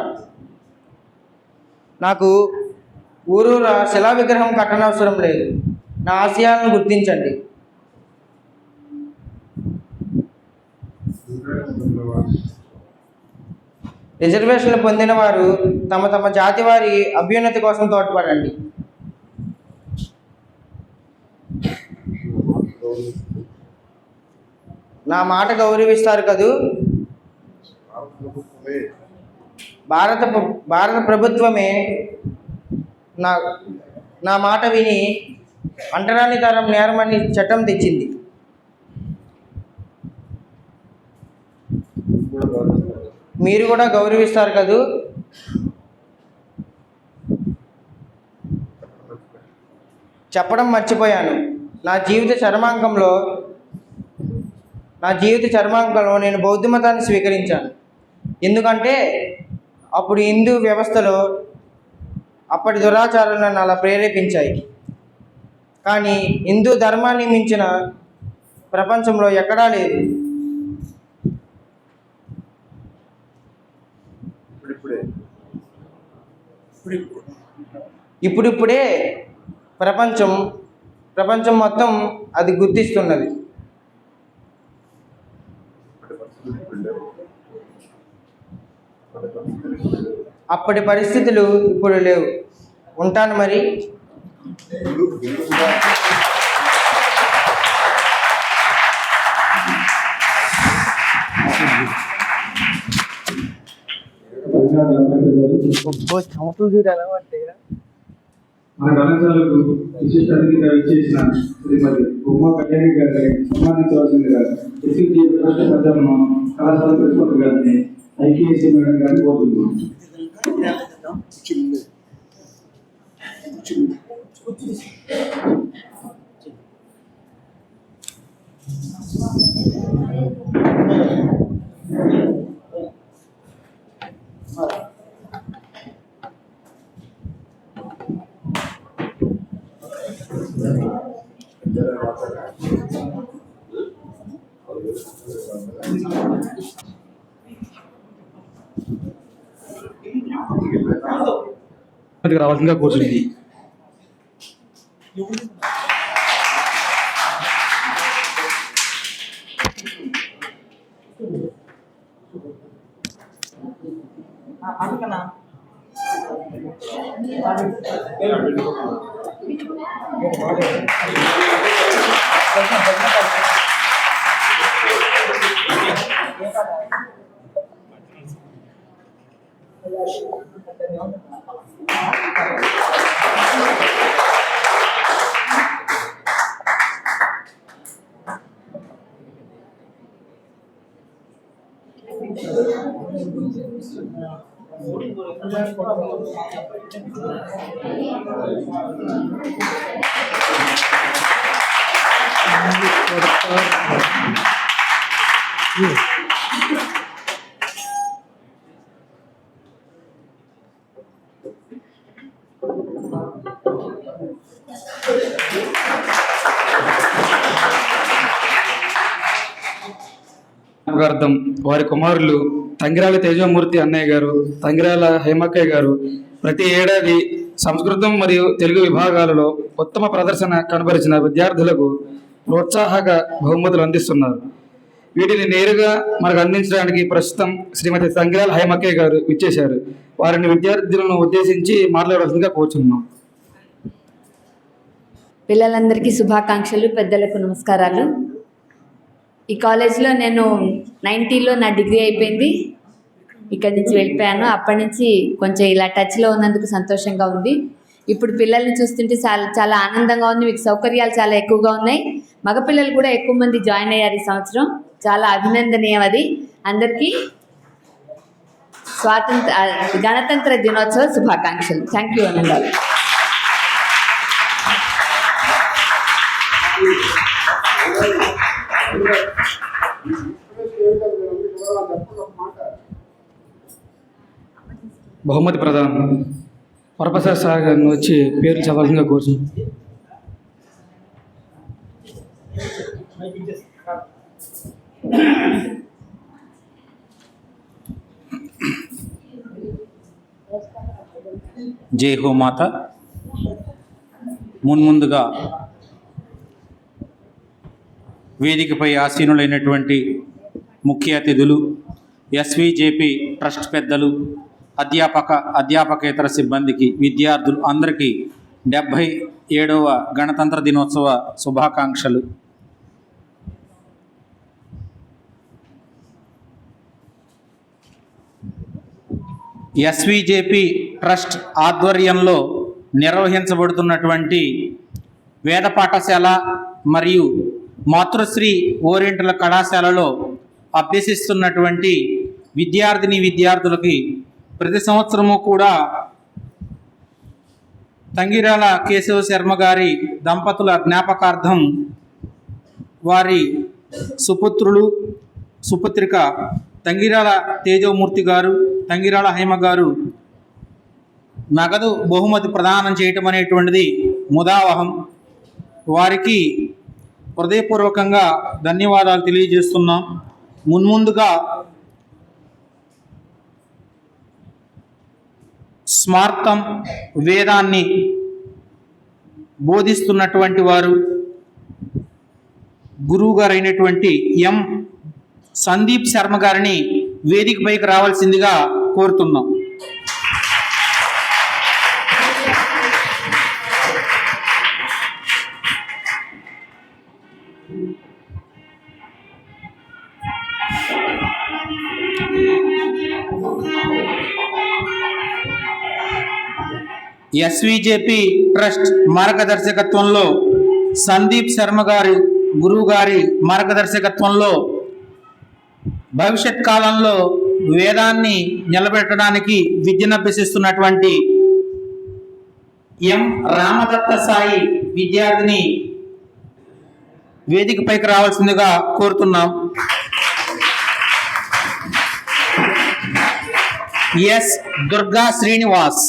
నాకు ఊరూరా శిలా విగ్రహం కట్టనవసరం లేదు. నా ఆశయాలను గుర్తించండి. రిజర్వేషన్లు పొందిన వారు తమ జాతి వారి అభ్యున్నతి కోసం తోడ్పడండి. నా మాట గౌరవిస్తారు కదూ? భారత ప్రభుత్వమే నా మాట విని అంటరాని తరం నేరమని చట్టం తెచ్చింది. మీరు కూడా గౌరవిస్తారు కదూ? చెప్పడం మర్చిపోయాను. నా జీవిత చర్మాంకంలో నేను బౌద్ధ మతాన్ని స్వీకరించాను. ఎందుకంటే అప్పుడు హిందూ వ్యవస్థలో అప్పటి దురాచారాలు నన్ను అలా ప్రేరేపించాయి. కానీ హిందూ ధర్మాన్ని మించిన ప్రపంచంలో ఎక్కడా లేదు. ఇప్పుడిప్పుడే ప్రపంచం మొత్తం అది గుర్తిస్తున్నది. అప్పటి పరిస్థితులు ఇప్పుడు లేవు. ఉంటాను మరి. మన కళాశాలకు విశిష్ట అతిథిగా ఇచ్చేసిన శ్రీమతి ఉమా కళ్యాణి గారిని సన్మానించవలసిందిగా ఎస్సీజీ ట్రస్ట్ సభ్యులను కళాశాల ప్రిన్సిపల్ గారిని ఐకేఎస్సీ మేడం గారిని కోరుతున్నాం. రావాల్సిందిగా కూర్చుంది. జ్ఞాపకార్థం వారి కుమారులు తంగిరాల తేజమూర్తి అన్నయ్య గారు, తంగిరాల హేమక్కయ్య గారు ప్రతి ఏడాది సంస్కృతం మరియు తెలుగు విభాగాలలో ఉత్తమ ప్రదర్శన కనబరిచిన విద్యార్థులకు ప్రోత్సాహక బహుమతులు అందిస్తున్నారు. వీటిని నేరుగా మనకు అందించడానికి ప్రస్తుతం శ్రీమతి తంగిరాల హేమక్కయ్య గారు ఇచ్చేశారు. వారిని విద్యార్థులను ఉద్దేశించి మాట్లాడవలసిందిగా కోరుచున్నాం. పిల్లలందరికీ శుభాకాంక్షలు, పెద్దలకు నమస్కారాలు. ఈ కాలేజ్లో నేను 90లో నా డిగ్రీ అయిపోయింది. ఇక్కడి నుంచి వెళ్ళిపోయాను. అప్పటి నుంచి కొంచెం ఇలా టచ్లో ఉన్నందుకు సంతోషంగా ఉంది. ఇప్పుడు పిల్లల్ని చూస్తుంటే చాలా ఆనందంగా ఉంది. మీకు సౌకర్యాలు చాలా ఎక్కువగా ఉన్నాయి. మగపిల్లలు కూడా ఎక్కువ మంది జాయిన్ అయ్యారు ఈ సంవత్సరం. చాలా అభినందనీయం అది. అందరికీ గణతంత్ర దినోత్సవ శుభాకాంక్షలు. థ్యాంక్ యూ అనందాలు. బహుమతి ప్రదానం వరప్రసాద్ సార్ గారిని వచ్చి పేర్లు చదవాల్సిందిగా కోరుచున్నాం. జై హో మాత. మున్ముందుగా వేదికపై ఆసీనులైనటువంటి ముఖ్య అతిథులు, ఎస్విజేపి ట్రస్ట్ పెద్దలు, అధ్యాపకేతర సిబ్బందికి, విద్యార్థులు అందరికీ 77వ గణతంత్ర దినోత్సవ శుభాకాంక్షలు. ఎస్విజేపి ట్రస్ట్ ఆధ్వర్యంలో నిర్వహించబడుతున్నటువంటి వేద పాఠశాల మరియు మాతృశ్రీ ఓరియంటల్ కళాశాలలో అభ్యసిస్తున్నటువంటి విద్యార్థులకి ప్రతి సంవత్సరము కూడా తంగిరాల కేశవ శర్మ గారి దంపతుల జ్ఞాపకార్థం వారి సుపుత్రిక తంగిరాల తేజమూర్తి గారు, తంగిరాల హేమ గారు నగదు బహుమతి ప్రదానం చేయటం అనేటువంటిది ముదావహం. వారికి హృదయపూర్వకంగా ధన్యవాదాలు తెలియజేస్తున్నాం. మున్ముందుగా స్మార్తం వేదాన్ని బోధిస్తున్నటువంటి వారు గురువు గారు అయినటువంటి ఎం సందీప్ శర్మ గారిని వేదికపైకి రావాల్సిందిగా కోరుతున్నాం. ఎస్విజేపి ట్రస్ట్ మార్గదర్శకత్వంలో సందీప్ శర్మ గారి గురువు గారి మార్గదర్శకత్వంలో భవిష్యత్ కాలంలో వేదాన్ని నిలబెట్టడానికి విద్యనభ్యసిస్తున్నటువంటి ఎం రామదత్త సాయి విద్యార్థిని వేదికపైకి రావాల్సిందిగా కోరుతున్నాం. S Durga Srinivas,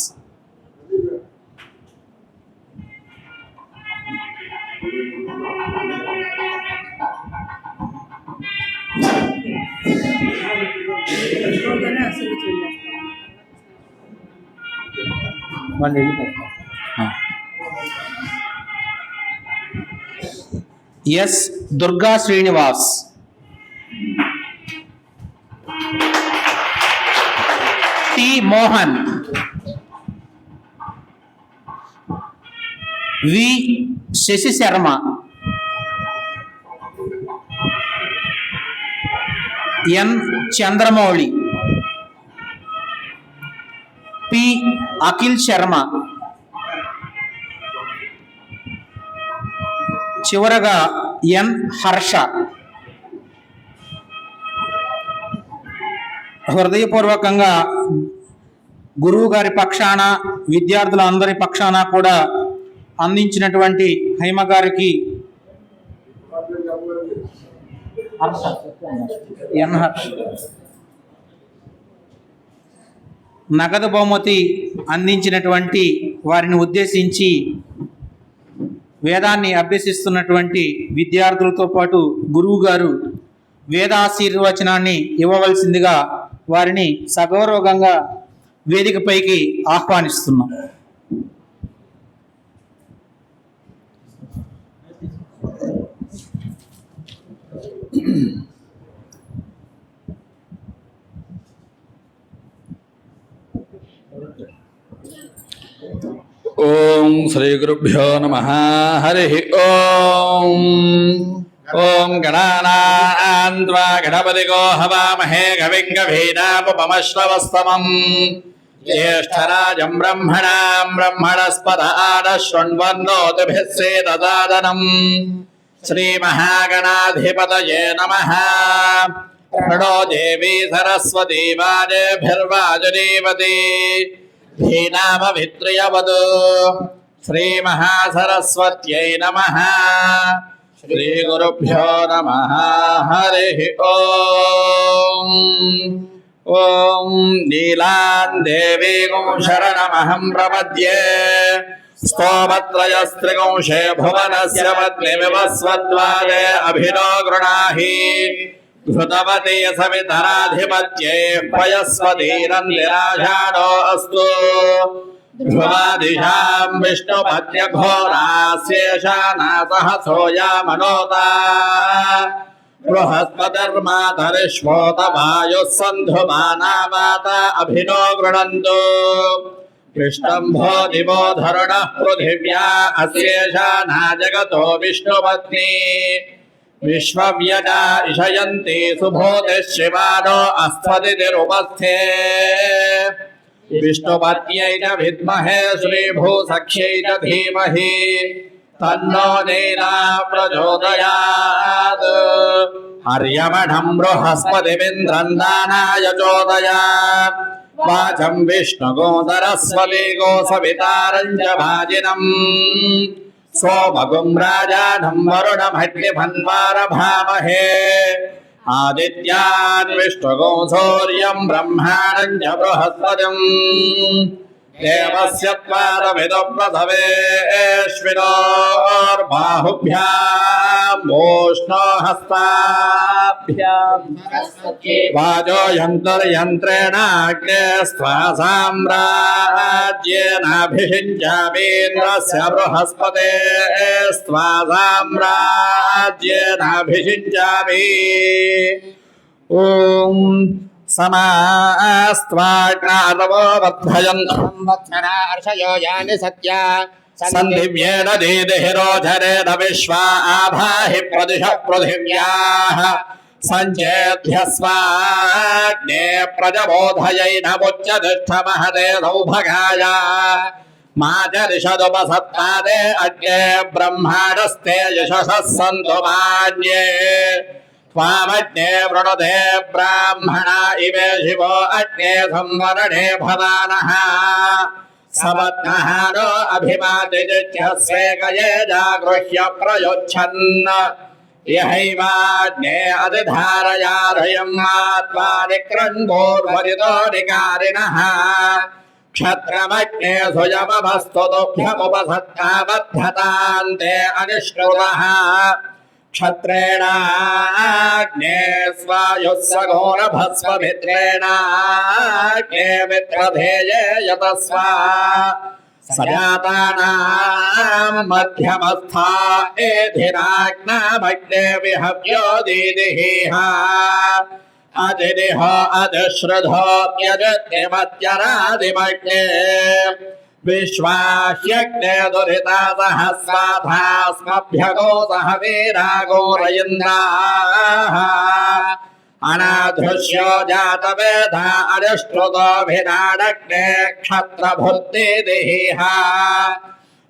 S Durga Srinivas, T Mohan, V Sashi Sharma, N Chandramouli, P Akhil Sharma, చివరగా ఎన్ హర్ష. హృదయపూర్వకంగా గురువు గారి పక్షాన విద్యార్థులందరి పక్షాన కూడా అందించినటువంటి హైమ గారికి ఎన్ హర్ష నగదు బహుమతి అందించినటువంటి వారిని ఉద్దేశించి వేదాన్ని అభ్యసిస్తున్నటువంటి విద్యార్థులతో పాటు గురువు గారు వేదాశీర్వచనాన్ని ఇవ్వవలసిందిగా వారిని సగౌరవంగా వేదికపైకి ఆహ్వానిస్తున్నాం. ఓం శ్రీ గురుభ్యో నమః. హరి ఓం. ఓం గణానాం త్వా గణపతిగో హవామహే కవిం కవీనాముపమశ్రవస్తమం జ్యేష్ఠరాజం బ్రహ్మణాం బ్రహ్మణస్పద ఆనశృణ్వన్నోతిభిः సేదసాదనం. శ్రీమహాగణాధిపతయే నమః. ప్రణో దేవీ సరస్వతీ వాజేభిర్వాజనేవతి ధీనామభిత్రియవదు. శ్రీమహాసరస్వత్యై నమః. శ్రీగురుభ్యో నమః. హరి ఓం. ఓం నీలాం దేవీం శరణమహం ప్రపద్యే. స్తోమత్రయస్త్రిగుంషే భువనస్య పత్నిమివస్వద్వారే అభినో గృణాహి. ఘృతవతి సవితరాధిపత్యే పయస్వధీరన్నిరాజానో అస్తు. ధ్రువాదిశాం విష్ణుపత్యఘోరాశేషానాసహసోయామనోతా. బృహస్పతిర్మాతరిష్వోత వాయుః సంధుమానావాత అభినో గృణन्तు. విష్ణంభో దివో ధరుణః పృథివ్యా అస్యేషానా జగతో విష్ణుపత్ని. విశ్వవ్యజా ఇషయంతి సుభూతిః శివానో అస్త్వదితిరుపస్థే. విష్ణుపత్యై చ విద్మహే శ్రీభూసఖ్యై చ ధీమహి తన్నో నైనా ప్రచోదయాత్. హర్యమణం బృహస్పతిమింద్రం దానాయ చోదయాత్. వాచం విష్ణుగోదరస్వతి గోసవితారం చ భాజినం. సోమగుం రాజానం వరుణమగ్నిభన్వారభామహే. ఆదిత్యాన్ విష్ణుగో సూర్యం బ్రహ్మాణం చ బృహస్పతిం. देवस्य त्वादमिदो प्रथमेऽश्विनोर्बाहुभ्याम् वोष्णो हस्ताभ्याम् वाजो यन्तर्यन्त्रेणाग्ने स्त्वा साम्राज्येनाभिषिञ्चामीन्द्रस्य बृहस्पते स्त्वा साम्राज्येनाभिषिञ्चामि ॐ समास्त्वाग्नादवो वर्धयन्तु संवत्सरा अर्षयो यानि सत्या सन्दिव्येन दीदिहिरोधरेण विश्वा आभाहि प्रदिश पृथिव्याः सञ्चेध्यस्वाग्ने प्रजबोधयैनमुच्यतिष्ठमहते सौभगाय माचरिषदुपसत्तादे अग्ने ब्रह्माणस्ते यशसः सन्तु मान्ये त्वामग्ने वृणुते ब्राह्मणा इमे शिवो अग्ने संवरणे भवानः समत्नः नो अभिमातिजिह्यस्वे गये जागृह्य प्रयोच्छन् यहैवाग्ने अधिधारयाधयं मात्वा निक्रन्भोर्वरितो निकारिणः क्षत्रमग्ने सुयममस्तु तुभ्यमुपसत्तामध्यतान्ते अनिश्रुतः क्षत्रेणाग्ने स्वायुः सघोरभस्वमित्रेणाग्ने मित्रधेये यतस्वा सजातानां मध्यमस्था एधिराग्नामग्ने विहव्यो दीदिः अतिदिह अतिश्रुधोऽप्यजत्यमत्यरादिमग्ने विश्वाह्यग्ने दुरिता सहस्राधास्मभ्यगो सह वीरागोरयिन्द्राः अनाधृष्यो जातवेदा अनिष्टुतोऽभिराडग्ने क्षत्रभुर्दिः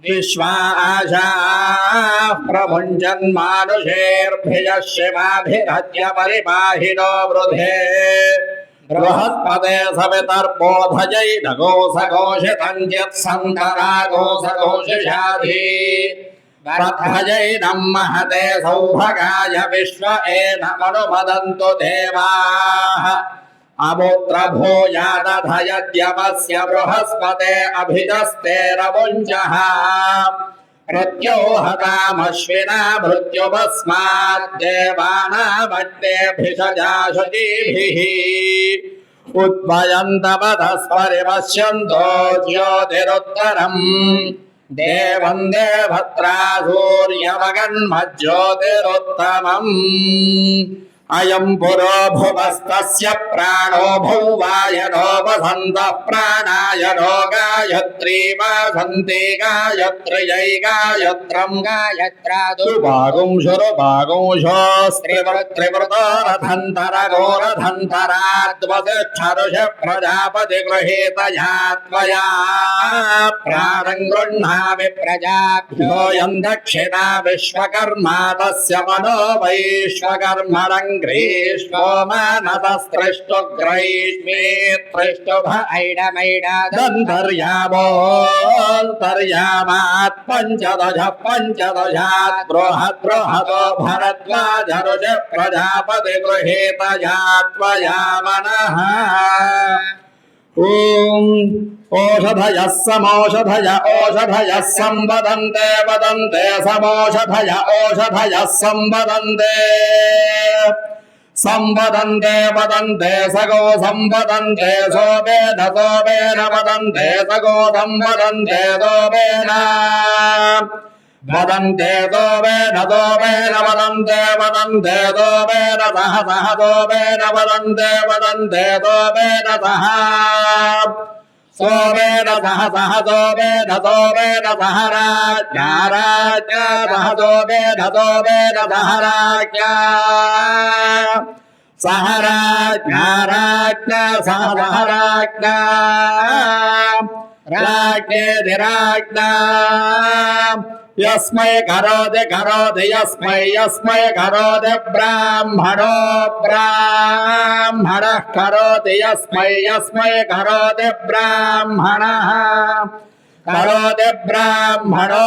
विश्वाशाः प्रभुञ्जन्मानुषेर्भिजः शिवाभिहत्य परिपाहिनो वृधे बृहस्पते सवितर्बोधजैनगोसघोषितं यत्सन्तरागोसघोषिषाधि वर्धजैनं महते सौभगाय विश्व एनमनुमदन्तु देवाः अमुत्रभूयादधयद्यमस्य बृहस्पते अभिजस्तेरमुञ्जः मृत्योहतामश्विना मृत्युभस्माद्देवानामग्नेभिषजाशुचिभिः उद्भयन्तपदस्परिपश्यन्तो ज्योतिरुत्तरम् देवं देवत्रा सूर्यमगन्मज्योतिरुत्तमम् अयं पुरो भुवस्तस्य प्राणो भौवायनो वसन्तः प्राणायनो गायत्री वसन्ति गायत्र्यै गायत्रं गायत्रादु भागुंशुरुभागुंशोस्त्रिवृत्रिवृतो रथन्तरगोरथन्तराद्वसिष्ठरुष प्रजापति गृहीतया त्वया प्राणं गृह्णामि प्रजाभ्यो यं दक्षिणा विश्वकर्मा तस्य मनो वैश्वकर्मणं ग्रीष्मो मानसस्त्रिष्टु ग्रहीष्मे त्रिष्टुभ ऐडमैडादन्तर्यामोऽन्तर्यामात् पञ्चदशात् बृहत् बृहतो भरद्वाजरुष प्रजापति गृहीतया त्वया मनः ॐ ओषधयः समोषधय ओषधयः संवदन्ते वदन्ते समोषधय ओषधयः संवदन्ते संवदन्ते वदन्ते सगो संवदन्ते सोमेन सोमेन वदन्ते सगो संवदन्ते सोमेन वदन्ते सोमेन सोमेन वदन्ते वदन्ते सोमेन सह सह सोमेन वदन्ते वदन्ते सोमेन सह सोमेन सह सह सोमेन सोमेन सह राज्ञा राज्ञा सह सोमेन सोमेन सह राज्ञा सह राज्ञा राज्ञा सह सह राज्ञा राज्ञेधिराज्ञा यस्मै करोति करोति यस्मै यस्मै करोति ब्राह्मणो ब्राह्मणः करोति यस्मै यस्मै करोति ब्राह्मणः करोति ब्राह्मणो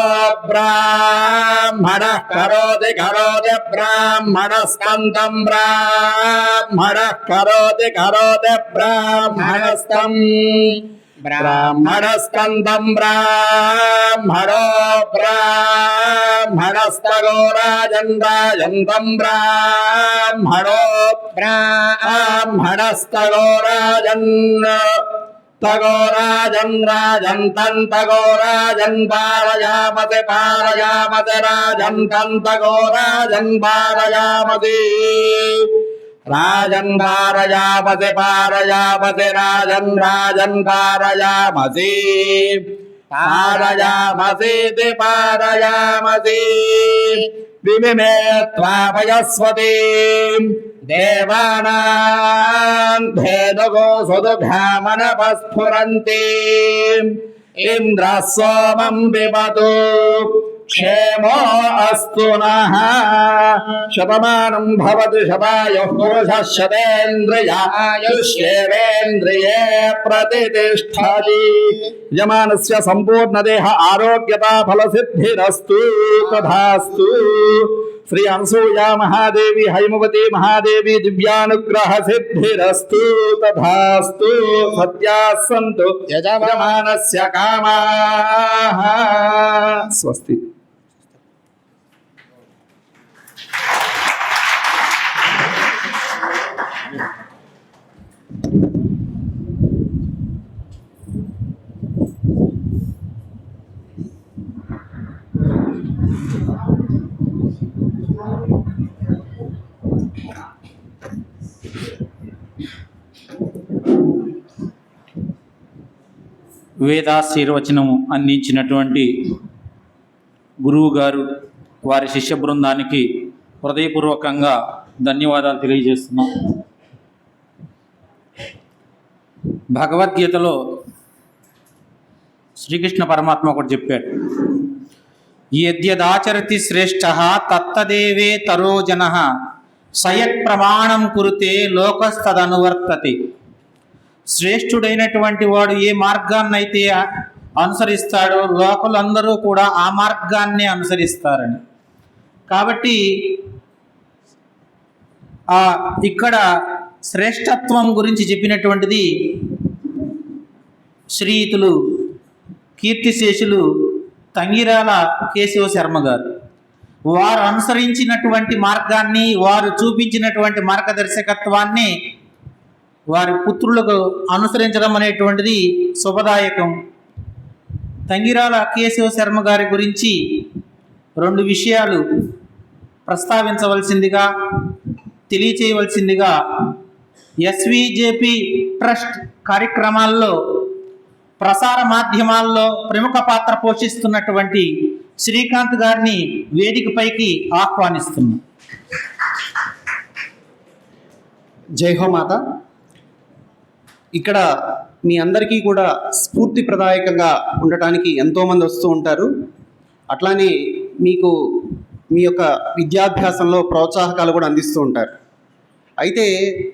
ब्राह्मणः करोति करोति ब्राह्मणस्कन्दं ब्राह्मणः करोति करोति ब्राह्मणस्तम् బ్రాహ్మణస్కందం బ్రాహ్మణో బ్రాహ్మణస్తగోరాజందాయంతం బ్రాహ్మణో బ్రాహ్మణస్తగోరాజన్ తగోరాజన్ రాజంతం తగోరాజన్ పారయామతి పారయామతి రాజంతం తగోరాజన్ పారయామతి రాజన్ పారయామతి పారయామతి రాజన్ రాజన్ పారయామతి పారయామతి పారయామతి విమిమే త్వాపయస్వతి దేవానాం ధేనుగో సుదుఘామనపస్ఫురంతి ఇంద్ర సోమం పిబతు క్షేమో అస్తు నః శతమానం భవతి శతాయుః పురుషः శతేంద్రియాయుష్యేవేంద్రియే ప్రతిష్ఠతి యజమానస్య సంపూర్ణదేహ ఆరోగ్యతా ఫలసిద్ధిరస్తు తథాస్తు. శ్రీ అనసూయ మహాదేవి హైమవతి మహాదేవి దివ్యానుగ్రహ సిద్ధిరస్తు తథాస్తు. సత్యాః సంతు యజమానస్య కామాః. స్వస్తి. వేదాశీర్వచనము అందించినటువంటి గురువు గారు వారి శిష్య బృందానికి హృదయపూర్వకంగా ధన్యవాదాలు తెలియజేస్తున్నాం. భగవద్గీతలో శ్రీకృష్ణ పరమాత్మ ఒకటి చెప్పాడు, యద్యదాచరతి శ్రేష్ఠ తత్తదేవే తరో జనః సయత్ ప్రమాణం కురుతే లోకస్తదనువర్తతే. శ్రేష్ఠుడైనటువంటి వాడు ఏ మార్గాన్నైతే అనుసరిస్తాడో లోకులందరూ కూడా ఆ మార్గాన్నే అనుసరిస్తారని. కాబట్టి ఇక్కడ శ్రేష్టత్వం గురించి చెప్పినటువంటిది శ్రీయుతులు కీర్తిశేషులు తంగిరాల కేశవ శర్మ గారు. వారు అనుసరించినటువంటి మార్గాన్ని, వారు చూపించినటువంటి మార్గదర్శకత్వాన్ని వారి పుత్రులకు అనుసరించడం అనేటువంటిది శుభదాయకం. తంగిరాల కేశవ శర్మ గారి గురించి 2 విషయాలు ప్రస్తావించవలసిందిగా తెలియచేయవలసిందిగా ఎస్విజేపి ట్రస్ట్ కార్యక్రమాల్లో ప్రసార మాధ్యమాల్లో ప్రముఖ పాత్ర పోషిస్తున్నటువంటి శ్రీకాంత్ గారిని వేదికపైకి ఆహ్వానిస్తున్నాం. జై హో మాత. ఇక్కడ మీ అందరికీ కూడా స్ఫూర్తిప్రదాయకంగా ఉండటానికి ఎంతోమంది వస్తూ ఉంటారు. అట్లానే మీకు మీ యొక్క విద్యాభ్యాసంలో ప్రోత్సాహకాలు కూడా అందిస్తూ ఉంటారు. అయితే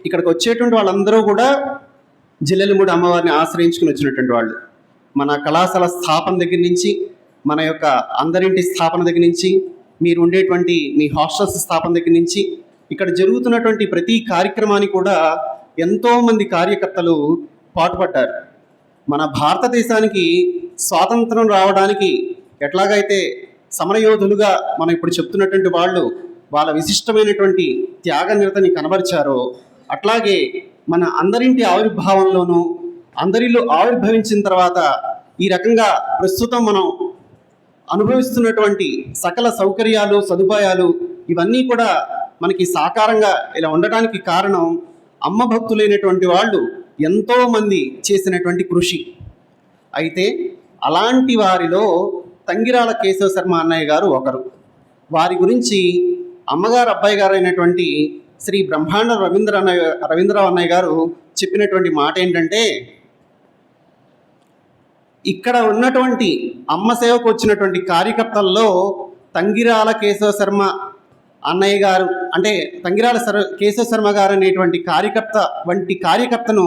ఇక్కడికి వచ్చేటువంటి వాళ్ళందరూ కూడా జిల్లెలమూడి అమ్మవారిని ఆశ్రయించుకుని వచ్చినటువంటి వాళ్ళు. మన కళాశాల స్థాపన దగ్గర నుంచి, మన యొక్క అందరింటి స్థాపన దగ్గర నుంచి, మీరు ఉండేటువంటి మీ హాస్టల్స్ స్థాపన దగ్గర నుంచి, ఇక్కడ జరుగుతున్నటువంటి ప్రతి కార్యక్రమాన్ని కూడా ఎంతోమంది కార్యకర్తలు పాటుపడ్డారు. మన భారతదేశానికి స్వాతంత్రం రావడానికి ఎట్లాగైతే సమరయోధులుగా మనం ఇప్పుడు చెప్తున్నటువంటి వాళ్ళు వాళ్ళ విశిష్టమైనటువంటి త్యాగనిరతని కనబరిచారో, అట్లాగే మన అందరింటి ఆవిర్భావంలోనూ, అందరిలో ఆవిర్భవించిన తర్వాత ఈ రకంగా ప్రస్తుతం మనం అనుభవిస్తున్నటువంటి సకల సౌకర్యాలు, సదుపాయాలు ఇవన్నీ కూడా మనకి సాకారంగా ఇలా ఉండటానికి కారణం అమ్మ భక్తులైనటువంటి వాళ్ళు ఎంతోమంది చేసినటువంటి కృషి. అయితే అలాంటి వారిలో తంగిరాల కేశవ శర్మ అన్నయ్య గారు ఒకరు. వారి గురించి అమ్మగారు అబ్బాయి గారు అయినటువంటి శ్రీ బ్రహ్మాండ రవీంద్రరావు అన్నయ్య గారు చెప్పినటువంటి మాట ఏంటంటే, ఇక్కడ ఉన్నటువంటి అమ్మ సేవకు వచ్చినటువంటి కార్యకర్తల్లో తంగిరాల కేశవ శర్మ అన్నయ్య గారు అంటే తంగిరాల కేశవ శర్మ గారు అనేటువంటి కార్యకర్తను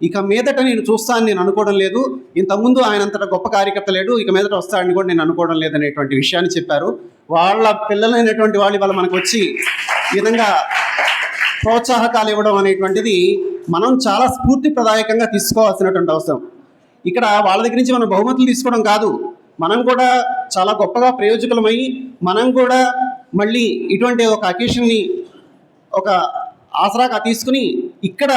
ఇక మీదట నేను చూస్తాను నేను అనుకోవడం లేదు. ఇంతకుముందు ఆయనంతటా గొప్ప కార్యకర్త లేడు, ఇక మీదట వస్తాడని కూడా నేను అనుకోవడం లేదనేటువంటి విషయాన్ని చెప్పారు. వాళ్ళ పిల్లలైనటువంటి వాళ్ళు ఇవాళ మనకు వచ్చి ఈ విధంగా ప్రోత్సాహకాలు ఇవ్వడం అనేటువంటిది మనం చాలా స్ఫూర్తిప్రదాయకంగా తీసుకోవాల్సినటువంటి అవసరం. ఇక్కడ వాళ్ళ దగ్గర నుంచి మనం బహుమతులు తీసుకోవడం కాదు, మనం కూడా చాలా గొప్పగా ప్రయోజకులమై మనం కూడా మళ్ళీ ఇటువంటి ఒక అకేషన్ని ఒక ఆసరాగా తీసుకుని ఇక్కడ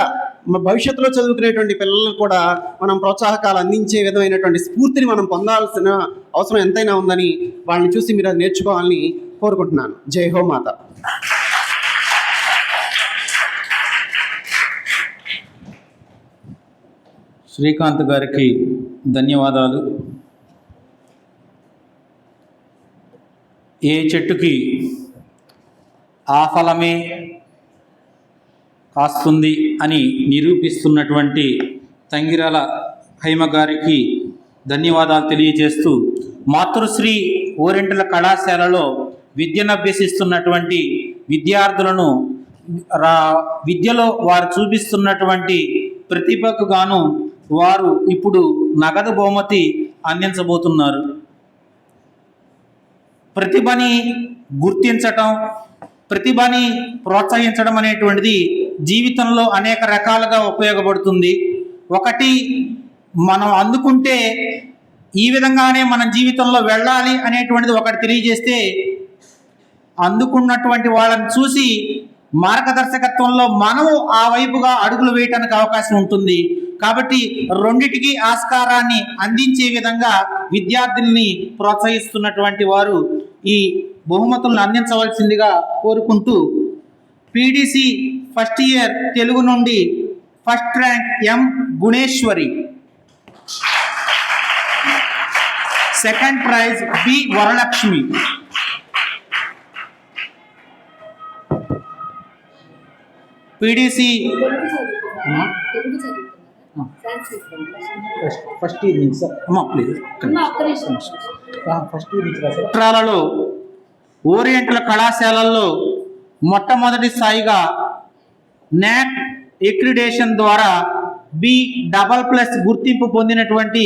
భవిష్యత్తులో చదువుకునేటువంటి పిల్లలకు కూడా మనం ప్రోత్సాహకాలు అందించే విధమైనటువంటి స్ఫూర్తిని మనం పొందాల్సిన అవసరం ఎంతైనా ఉందని వాళ్ళని చూసి మీరు అది నేర్చుకోవాలని కోరుకుంటున్నాను. జై హో మాత. శ్రీకాంత్ గారికి ధన్యవాదాలు. ఏ చెట్టుకి ఆ ఫలమే కాస్తుంది అని నిరూపిస్తున్నటువంటి తంగిరాల హైమ గారికి ధన్యవాదాలు తెలియజేస్తూ, మాతృశ్రీ ఓరియంటల్ కళాశాలలో విద్యను అభ్యసిస్తున్నటువంటి విద్యార్థులను విద్యలో వారు చూపిస్తున్నటువంటి ప్రతిభకు గాను వారు ఇప్పుడు నగదు బహుమతి అందించబోతున్నారు. ప్రతిభని గుర్తించటం, ప్రతిభని ప్రోత్సహించడం అనేటువంటిది జీవితంలో అనేక రకాలుగా ఉపయోగపడుతుంది. ఒకటి, మనం అందుకుంటే ఈ విధంగానే మన జీవితంలో వెళ్ళాలి అనేటువంటిది ఒకటి తెలియజేస్తే, అందుకున్నటువంటి వాళ్ళని చూసి మార్గదర్శకత్వంలో మనము ఆ వైపుగా అడుగులు వేయటానికి అవకాశం ఉంటుంది. కాబట్టి రెండిటికి ఆస్కారాన్ని అందించే విధంగా విద్యార్థుల్ని ప్రోత్సహిస్తున్నటువంటి వారు ఈ బహుమతులను అందించవలసిందిగా కోరుకుంటూ, పీడీసీ ఫస్ట్ ఇయర్ తెలుగు నుండి first rank M Guneshwari, second prize B Varalakshmi, PDC first year నుంచి సార్ అమ్మా ప్లీజ్ ఫస్ట్ ఇయర్ నుంచి సార్. చిత్రాలలో ఓరియంటల్ కళాశాలల్లో మొట్టమొదటి స్థాయిగా నాక్ ఎక్రిడేషన్ ద్వారా B++ గుర్తింపు పొందినటువంటి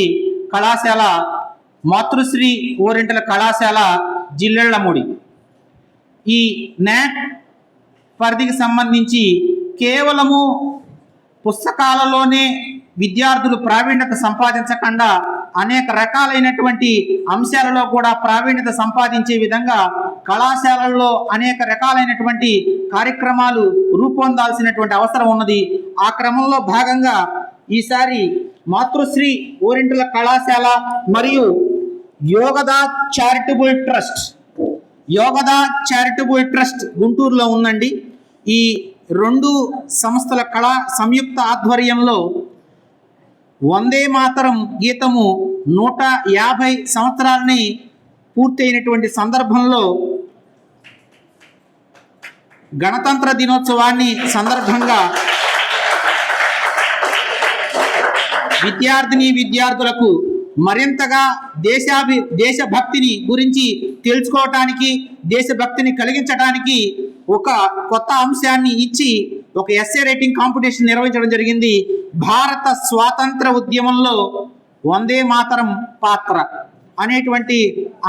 కళాశాల మాతృశ్రీ ఓరియంటల్ కళాశాల జిల్లెళ్లమూడి. ఈ నాక్ పరిధికి సంబంధించి కేవలము పుస్తకాలలోనే విద్యార్థులు ప్రావీణ్యత సంపాదించకుండా అనేక రకాలైనటువంటి అంశాలలో కూడా ప్రావీణ్యత సంపాదించే విధంగా కళాశాలల్లో అనేక రకాలైనటువంటి కార్యక్రమాలు రూపొందాల్సినటువంటి అవసరం ఉన్నది. ఆ క్రమంలో భాగంగా ఈసారి మాతృశ్రీ ఓరియంటల్ కళాశాల మరియు యోగదా చారిటబుల్ ట్రస్ట్ గుంటూరులో ఉందండి. ఈ రెండు సంస్థల కళా సంయుక్త ఆధ్వర్యంలో వందే మాతరం గీతము 150 సంవత్సరాలని పూర్తయినటువంటి సందర్భంలో గణతంత్ర దినోత్సవాన్ని సందర్భంగా విద్యార్థులకు మరింతగా దేశభక్తిని గురించి తెలుసుకోవటానికి, దేశభక్తిని కలిగించడానికి ఒక కొత్త అంశాన్ని ఇచ్చి ఒక ఎస్సే రైటింగ్ కాంపిటీషన్ నిర్వహించడం జరిగింది. భారత స్వాతంత్ర ఉద్యమంలో వందే మాతరం పాత్ర అనేటువంటి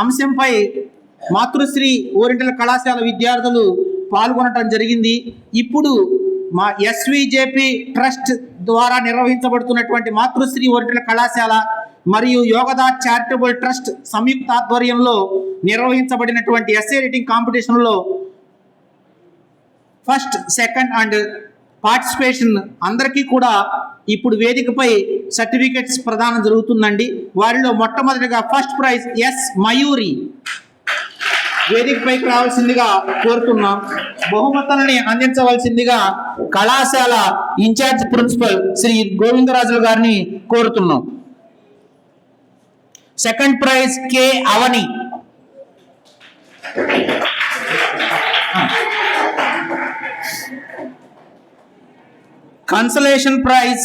అంశంపై మాతృశ్రీ ఓరియంటల్ కళాశాల విద్యార్థులు పాల్గొనడం జరిగింది. ఇప్పుడు మా ఎస్విజేపి ట్రస్ట్ ద్వారా నిర్వహించబడుతున్నటువంటి మాతృశ్రీ ఓరియంటల్ కళాశాల మరియు యోగదా చారిటబుల్ ట్రస్ట్ సంయుక్త ఆధ్వర్యంలో నిర్వహించబడినటువంటి ఎస్సే రైటింగ్ కాంపిటీషన్లో ఫస్ట్, సెకండ్ అండ్ పార్టిసిపేషన్ అందరికీ కూడా ఇప్పుడు వేదికపై సర్టిఫికెట్స్ ప్రదానం జరుగుతుందండి. వారిలో మొట్టమొదటిగా ఫస్ట్ ప్రైజ్ ఎస్ మయూరి వేదికపైకి రావాల్సిందిగా కోరుతున్నాం. బహుమతులని అందించవలసిందిగా కళాశాల ఇన్ఛార్జ్ ప్రిన్సిపల్ శ్రీ గోవిందరాజులు గారిని కోరుతున్నాం. Second prize K Avani, consolation prize,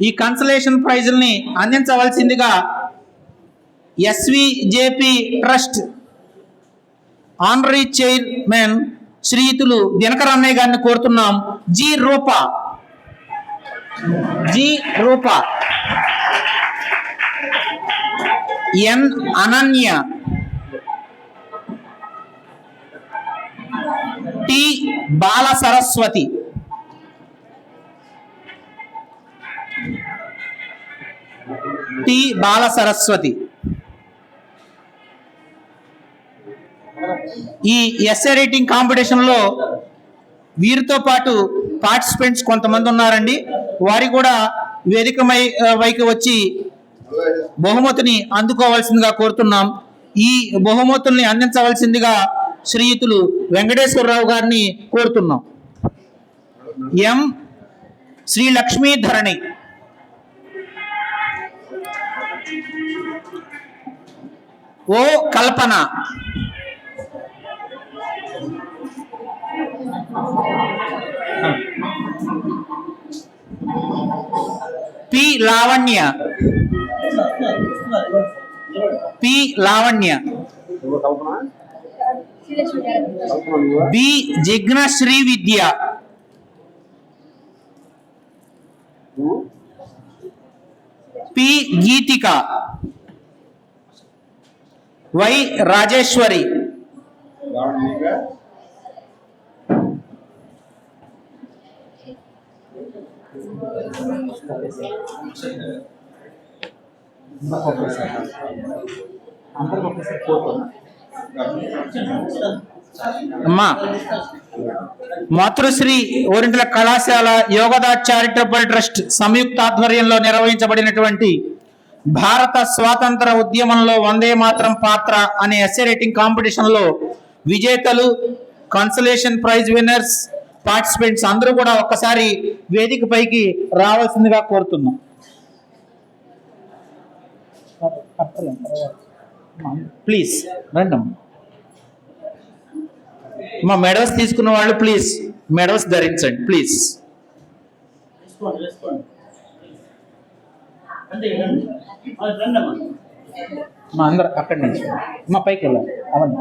ఈ కన్సలేషన్ ప్రైజుల్ని అందించవలసిందిగా ఎస్విజేపి ట్రస్ట్ ఆనరీ చైర్మన్ శ్రీయుతులు దినకర్ అన్నయ్య గారిని కోరుతున్నాం. G Roopa, N Ananya, T Bala Saraswathi, T Bala Saraswathi. ఈ ఎస్ఏ రైటింగ్ కాంపిటీషన్లో వీరితో పాటు పార్టిసిపెంట్స్ కొంతమంది ఉన్నారండి. వారి కూడా వైకి వచ్చి బహుమతిని అందుకోవాల్సిందిగా కోరుతున్నాం. ఈ బహుమతుల్ని అందించవలసిందిగా శ్రీయుతులు వెంకటేశ్వరరావు గారిని కోరుతున్నాం. M Sri Lakshmidharani, O Kalpana, P Lavanya, P Lavanya, B Jigna Sri Vidya, P Geethika, Y Rajeshwari, అమ్మా మాతృశ్రీ ఓరింట్ల కళాశాల యోగదా చారిటబుల్ ట్రస్ట్ సంయుక్త ఆధ్వర్యంలో నిర్వహించబడినటువంటి భారత స్వాతంత్ర ఉద్యమంలో వందే మాతరం పాత్ర అనే ఎస్సే రైటింగ్ కాంపిటీషన్లో విజేతలు, కన్సలేషన్ ప్రైజ్ విన్నర్స్, పార్టిసిపెంట్స్ అందరూ కూడా ఒక్కసారి వేదిక పైకి రావాల్సిందిగా కోరుతున్నాం. ప్లీజ్ రండి. మా మెడల్స్ తీసుకున్న వాళ్ళు ప్లీజ్ మెడల్స్ ధరించండి ప్లీజ్. మా అందరు అక్కడి నుంచి మా పైకి వెళ్ళాలి. అవును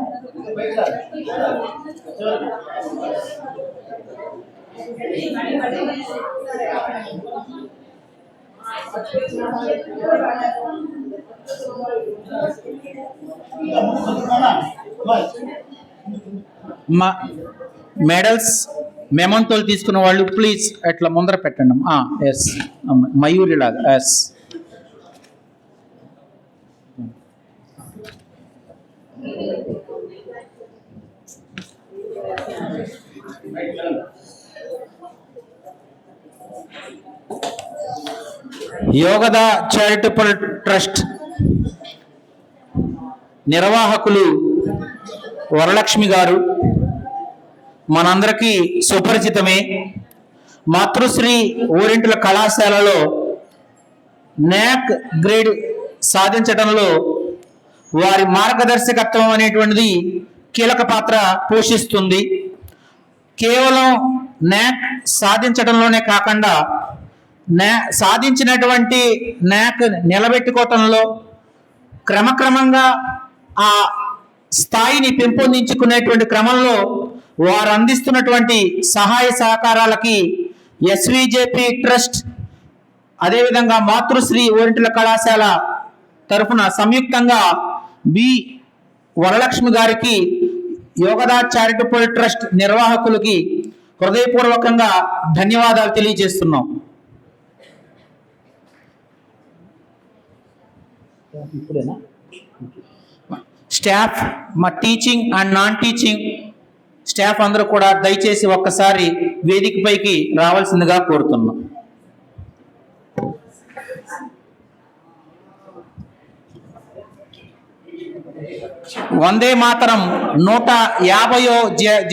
మా మెడల్స్ మెమంతోలు తీసుకున్న వాళ్ళు ప్లీజ్ అట్లా ముందర పెట్టండి. ఎస్ మయూరి లాగా. ఎస్ యోగదా చారిటబుల్ ట్రస్ట్ నిర్వాహకులు వరలక్ష్మి గారు మనందరికీ సుపరిచితమే. మాతృశ్రీ ఓరింట్ల కళాశాలలో న్యాక్ గ్రేడ్ సాధించడంలో వారి మార్గదర్శకత్వం అనేటువంటిది కీలక పాత్ర పోషిస్తుంది. కేవలం న్యాక్ సాధించడంలోనే కాకుండా సాధించినటువంటి న్యాక్ నిలబెట్టుకోవటంలో క్రమక్రమంగా ఆ స్థాయిని పెంపొందించుకునేటువంటి క్రమంలో వారు అందిస్తున్నటువంటి సహాయ సహకారాలకి ఎస్విజేపి ట్రస్ట్ అదేవిధంగా మాతృశ్రీ ఓరింట్ల కళాశాల తరఫున సంయుక్తంగా బి వరలక్ష్మి గారికి, యోగదా చారిటబుల్ ట్రస్ట్ నిర్వాహకులకి హృదయపూర్వకంగా ధన్యవాదాలు తెలియజేస్తున్నాం. స్టాఫ్, మా teaching and non teaching staff అందరూ కూడా దయచేసి ఒక్కసారి వేదికపైకి రావాల్సిందిగా కోరుతున్నాం. వందే మాతరం 150వ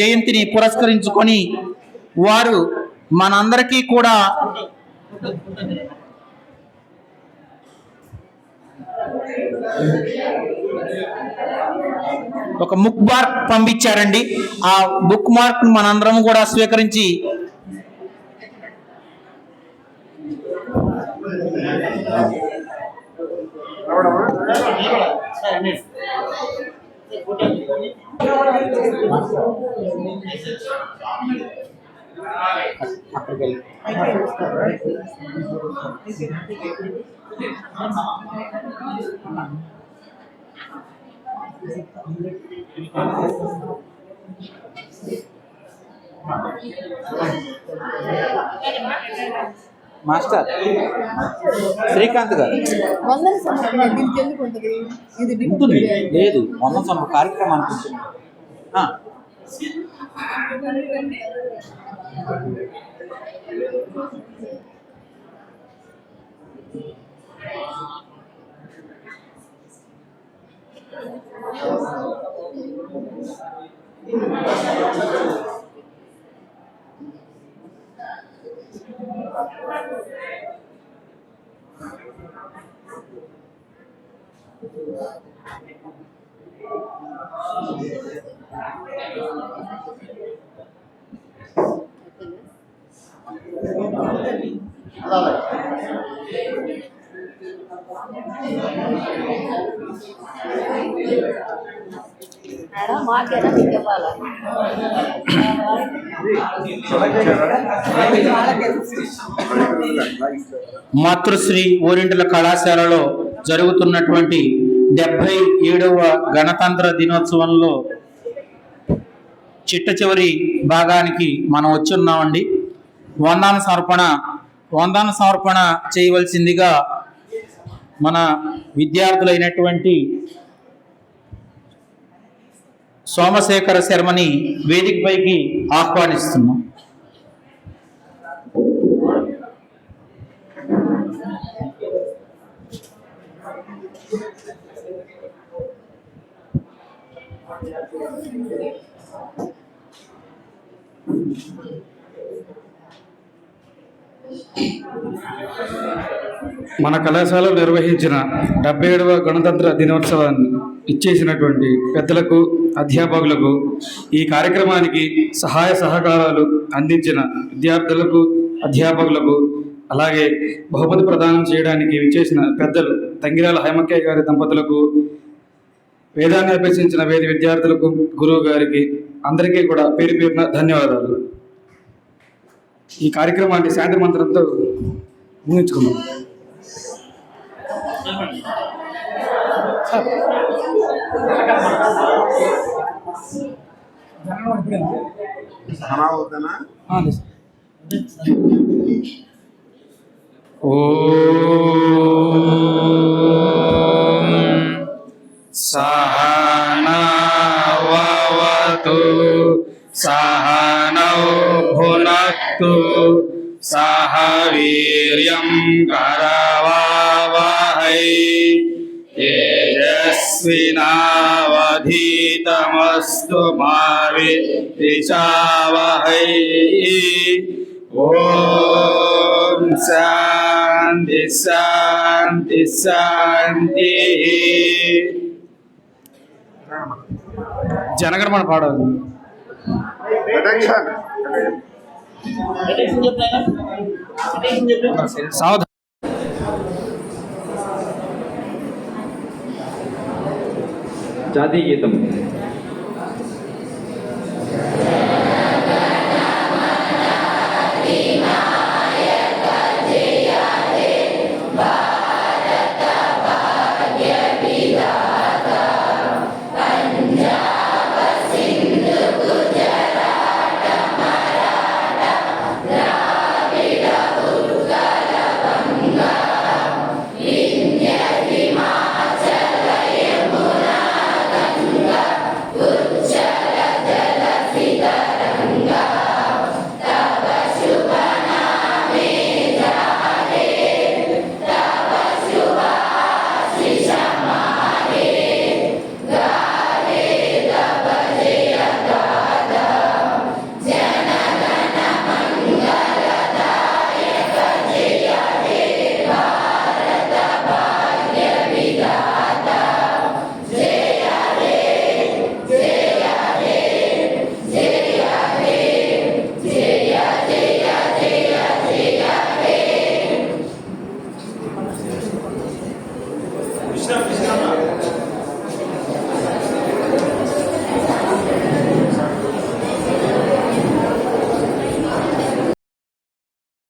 జయంతిని పురస్కరించుకొని వారు మనందరికీ కూడా ఒక బుక్ మార్క్ పంపించారండి. ఆ బుక్ మార్క్ మనందరం కూడా స్వీకరించి మాస్టర్ శ్రీకాంత్ గారు ఉంటుంది లేదు వందన సమర కార్యక్రమానికి వచ్చింది. మాతృశ్రీ ఓరింటల కళాశాలలో జరుగుతున్నటువంటి 77వ గణతంత్ర దినోత్సవంలో చిట్ట చివరి భాగానికి మనం వచ్చి ఉన్నామండి. వందన సమర్పణ చేయవలసిందిగా మన విద్యార్థులైనటువంటి సోమశేఖర శర్మని వేదికపైకి ఆహ్వానిస్తున్నాం. మన కళాశాలలో నిర్వహించిన 77వ గణతంత్ర దినోత్సవాన్ని ఇచ్చేసినటువంటి పెద్దలకు, అధ్యాపకులకు, ఈ కార్యక్రమానికి సహాయ సహకారాలు అందించిన విద్యార్థులకు, అధ్యాపకులకు, అలాగే బహుమతి ప్రదానం చేయడానికి విచ్చేసిన పెద్దలు తంగిరాల హైమక్కయ్య గారి దంపతులకు, వేదాన్ని అభ్యసించిన వేద విద్యార్థులకు, గురువు గారికి అందరికీ కూడా పేరు పేరున ధన్యవాదాలు. ఈ కార్యక్రమాన్ని శాంతి మంత్రంతో ముగించుకున్నాం. సహనావతు సహనౌ భునక్తు సహ వీర్యం కరవావహై తేజస్వినావధీతమస్తు మా విద్విషావహై. ఓం శాంతి శాంతి శాంతి. జనగణమన పాడాలి. సావధానం. జాతీయ గీతం